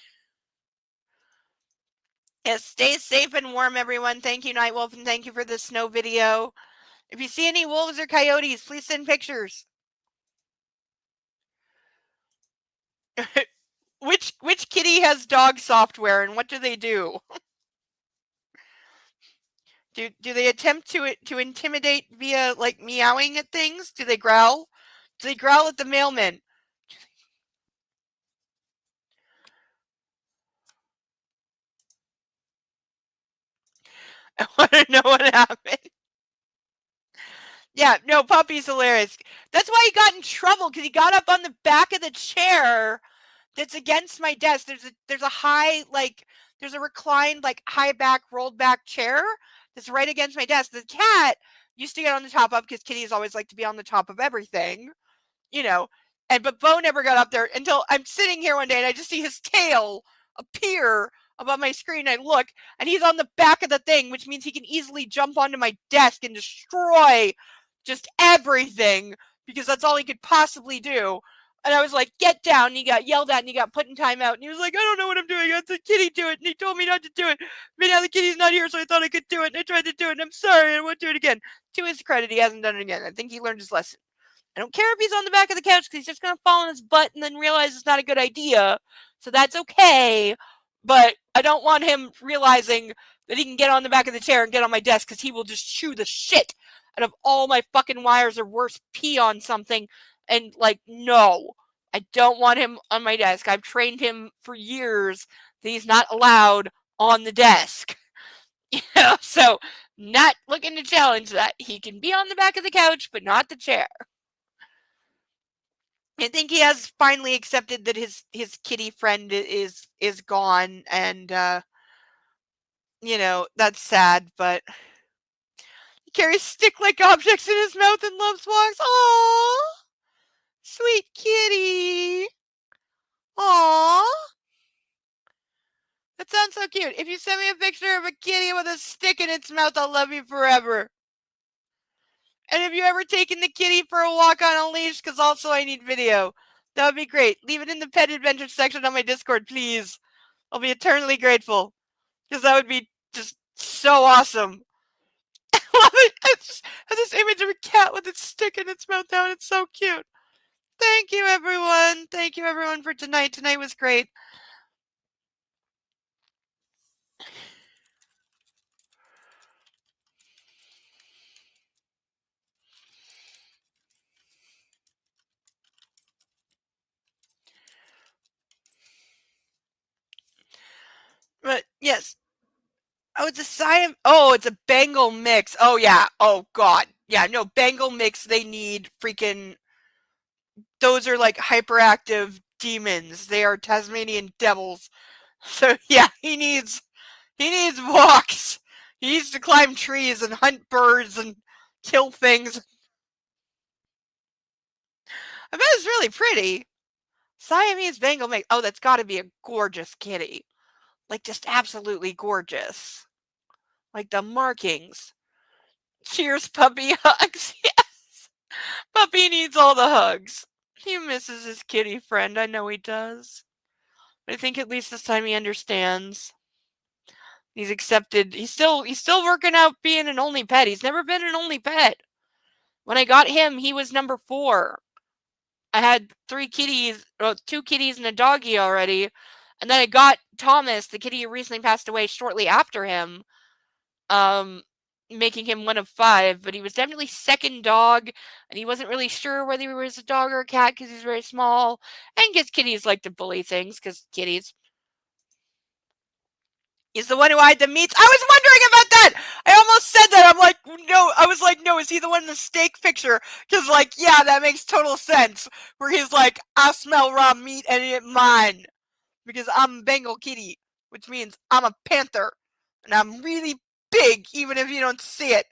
yes, stay safe and warm, everyone. Thank you, Nightwolf, and thank you for the snow video. If you see any wolves or coyotes, please send pictures. Which kitty has dog software and what do they do? Do they attempt to intimidate via like meowing at things? Do they growl? Do they growl at the mailman? I want to know what happened. Yeah, no, Puppy's hilarious. That's why he got in trouble, because he got up on the back of the chair that's against my desk. There's a high, like, there's a reclined, like, high back, rolled back chair that's right against my desk. The cat used to get on the top of, because kitties always like to be on the top of everything, but Bo never got up there until I'm sitting here one day and I just see his tail appear above my screen. I look and he's on the back of the thing, which means he can easily jump onto my desk and destroy just everything, because that's all he could possibly do. And I was like, get down. And he got yelled at and he got put in timeout. And he was like, I don't know what I'm doing. I said, Kitty, do it. And he told me not to do it. But now the kitty's not here, so I thought I could do it. And I tried to do it. And I'm sorry. I won't do it again. To his credit, he hasn't done it again. I think he learned his lesson. I don't care if he's on the back of the couch because he's just going to fall on his butt and then realize it's not a good idea. So that's okay. But I don't want him realizing that he can get on the back of the chair and get on my desk because he will just chew the shit out of all my fucking wires, or worse, pee on something. And like, no, I don't want him on my desk. I've trained him for years that he's not allowed on the desk. So not looking to challenge that. He can be on the back of the couch, but not the chair. I think he has finally accepted that his kitty friend is gone, and that's sad, but he carries stick-like objects in his mouth and loves walks. Aww, sweet kitty. Aww, that sounds so cute. If you send me a picture of a kitty with a stick in its mouth, I'll love you forever. And have you ever taken the kitty for a walk on a leash? Because also I need video. That would be great. Leave it in the pet adventure section on my Discord, please. I'll be eternally grateful. Because that would be just so awesome. I love it. I just have this image of a cat with its stick in its mouth now, and it's so cute. Thank you, everyone. Thank you, everyone, for tonight. Tonight was great. But, yes. Oh, it's a Siam. Oh, it's a Bengal mix. Oh, yeah. Oh, God. Yeah, no, Bengal mix, they need freaking... Those are like hyperactive demons. They are Tasmanian devils. So, yeah, he needs walks. He needs to climb trees and hunt birds and kill things. I bet it's really pretty. Siamese Bengal mix. Oh, that's got to be a gorgeous kitty. Like, just absolutely gorgeous. Like, the markings. Cheers, puppy hugs. Yes. Puppy needs all the hugs. He misses his kitty friend. I know he does. But I think at least this time he understands. He's accepted. He's still working out being an only pet. He's never been an only pet. When I got him, he was number 4. I had 2 kitties and a doggy already. And then I got Thomas, the kitty who recently passed away shortly after him, making him one of 5. But he was definitely second dog, and he wasn't really sure whether he was a dog or a cat because he's very small. And because kitties like to bully things, because kitties. He's the one who eyed the meats. I was wondering about that. I almost said that. I'm like, no. I was like, no, is he the one in the steak picture? Because, like, yeah, that makes total sense. Where he's like, I smell raw meat and it mine. Because I'm a Bengal kitty, which means I'm a panther. And I'm really big, even if you don't see it.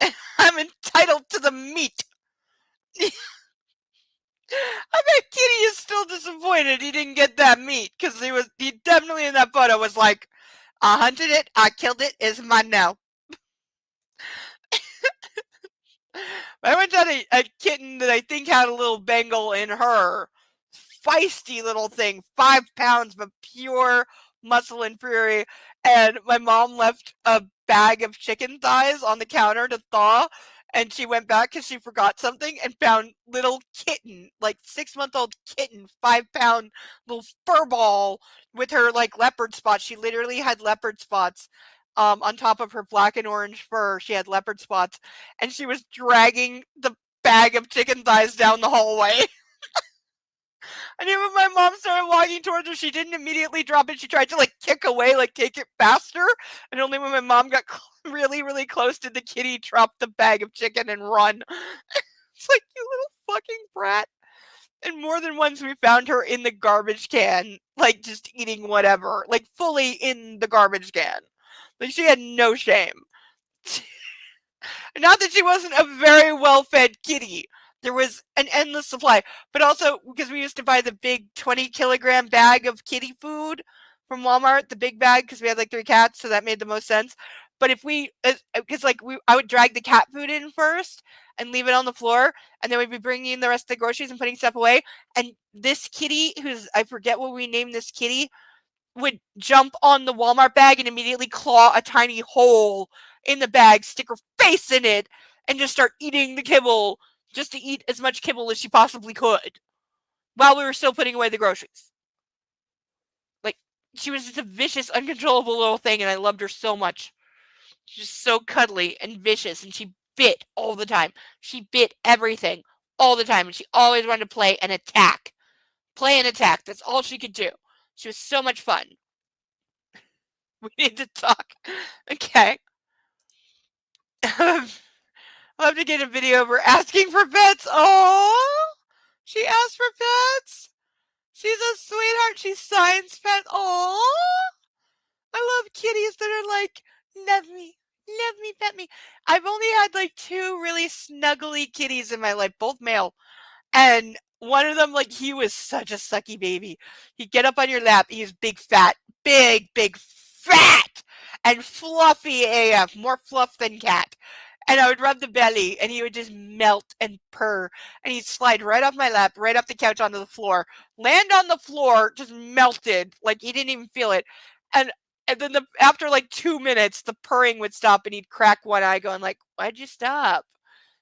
And I'm entitled to the meat. I bet Kitty is still disappointed he didn't get that meat. Because he definitely in that photo was like, I hunted it, I killed it, it's mine now. I went down a kitten that I think had a little Bengal in her. Feisty little thing, 5 pounds, but pure muscle and fury. And my mom left a bag of chicken thighs on the counter to thaw. And she went back because she forgot something and found little kitten, like 6-month-old kitten, 5-pound little fur ball with her like leopard spots. She literally had leopard spots on top of her black and orange fur. She had leopard spots, and she was dragging the bag of chicken thighs down the hallway. And even when my mom started walking towards her, she didn't immediately drop it. She tried to like kick away, like take it faster. And only when my mom got really, really close did the kitty drop the bag of chicken and run. It's like, you little fucking brat. And more than once we found her in the garbage can, like just eating whatever, like fully in the garbage can. Like she had no shame. Not that she wasn't a very well-fed kitty. There was an endless supply, but also because we used to buy the big 20-kilogram bag of kitty food from Walmart, the big bag, because we had like 3 cats, so that made the most sense. But if we, because like I would drag the cat food in first and leave it on the floor, and then we'd be bringing in the rest of the groceries and putting stuff away. And this kitty, I forget what we named this kitty, would jump on the Walmart bag and immediately claw a tiny hole in the bag, stick her face in it, and just start eating the kibble, just to eat as much kibble as she possibly could, while we were still putting away the groceries. Like, she was just a vicious, uncontrollable little thing, and I loved her so much. She's so cuddly and vicious, and she bit all the time. She bit everything all the time, and she always wanted to play and attack. Play and attack. That's all she could do. She was so much fun. We need to talk. Okay. I'll have to get a video of her asking for pets. Oh, she asked for pets. She's a sweetheart. She signs pets. Oh, I love kitties that are like, love me, pet me. I've only had like 2 really snuggly kitties in my life, both male. And one of them, like, he was such a sucky baby. He'd get up on your lap. He was big, fat, and fluffy AF, more fluff than cat. And I would rub the belly, and he would just melt and purr. And he'd slide right off my lap, right off the couch onto the floor, land on the floor, just melted, like he didn't even feel it. And then after like 2 minutes, the purring would stop, and he'd crack one eye, going like, "Why'd you stop?"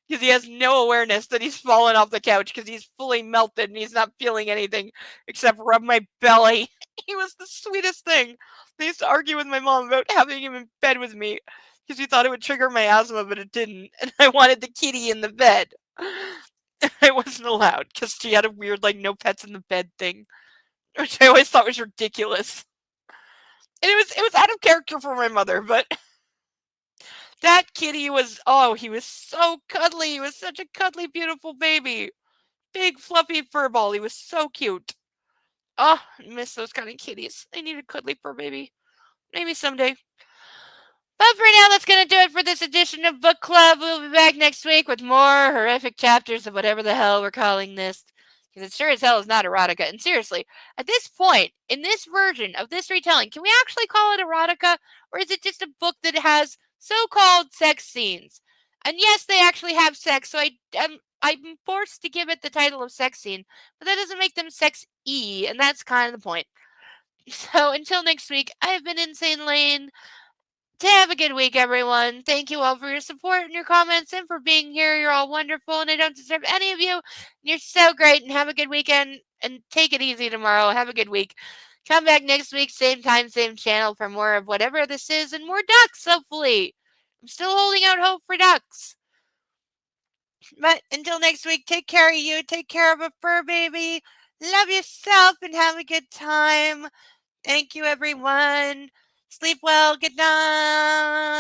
Because he has no awareness that he's fallen off the couch because he's fully melted and he's not feeling anything except rub my belly. He was the sweetest thing. I used to argue with my mom about having him in bed with me because we thought it would trigger my asthma, but it didn't. And I wanted the kitty in the bed. I wasn't allowed because she had a weird, like, no pets in the bed thing, which I always thought was ridiculous. And it was out of character for my mother, but that kitty was, oh, he was so cuddly. He was such a cuddly, beautiful baby. Big, fluffy fur ball. He was so cute. Oh, I miss those kind of kitties. I need a cuddly fur baby. Maybe someday. But for now, that's going to do it for this edition of Book Club. We'll be back next week with more horrific chapters of whatever the hell we're calling this. Because it sure as hell is not erotica. And seriously, at this point, in this version of this retelling, can we actually call it erotica? Or is it just a book that has so-called sex scenes? And yes, they actually have sex, so I'm forced to give it the title of sex scene. But that doesn't make them sex-y, and that's kind of the point. So until next week, I have been Insane Lane. Have a good week, everyone. Thank you all for your support and your comments and for being here. You're all wonderful, and I don't deserve any of you. You're so great, and have a good weekend, and take it easy tomorrow. Have a good week. Come back next week, same time, same channel, for more of whatever this is, and more ducks, hopefully. I'm still holding out hope for ducks. But until next week, take care of you. Take care of a fur baby. Love yourself, and have a good time. Thank you, everyone. Sleep well. Good night.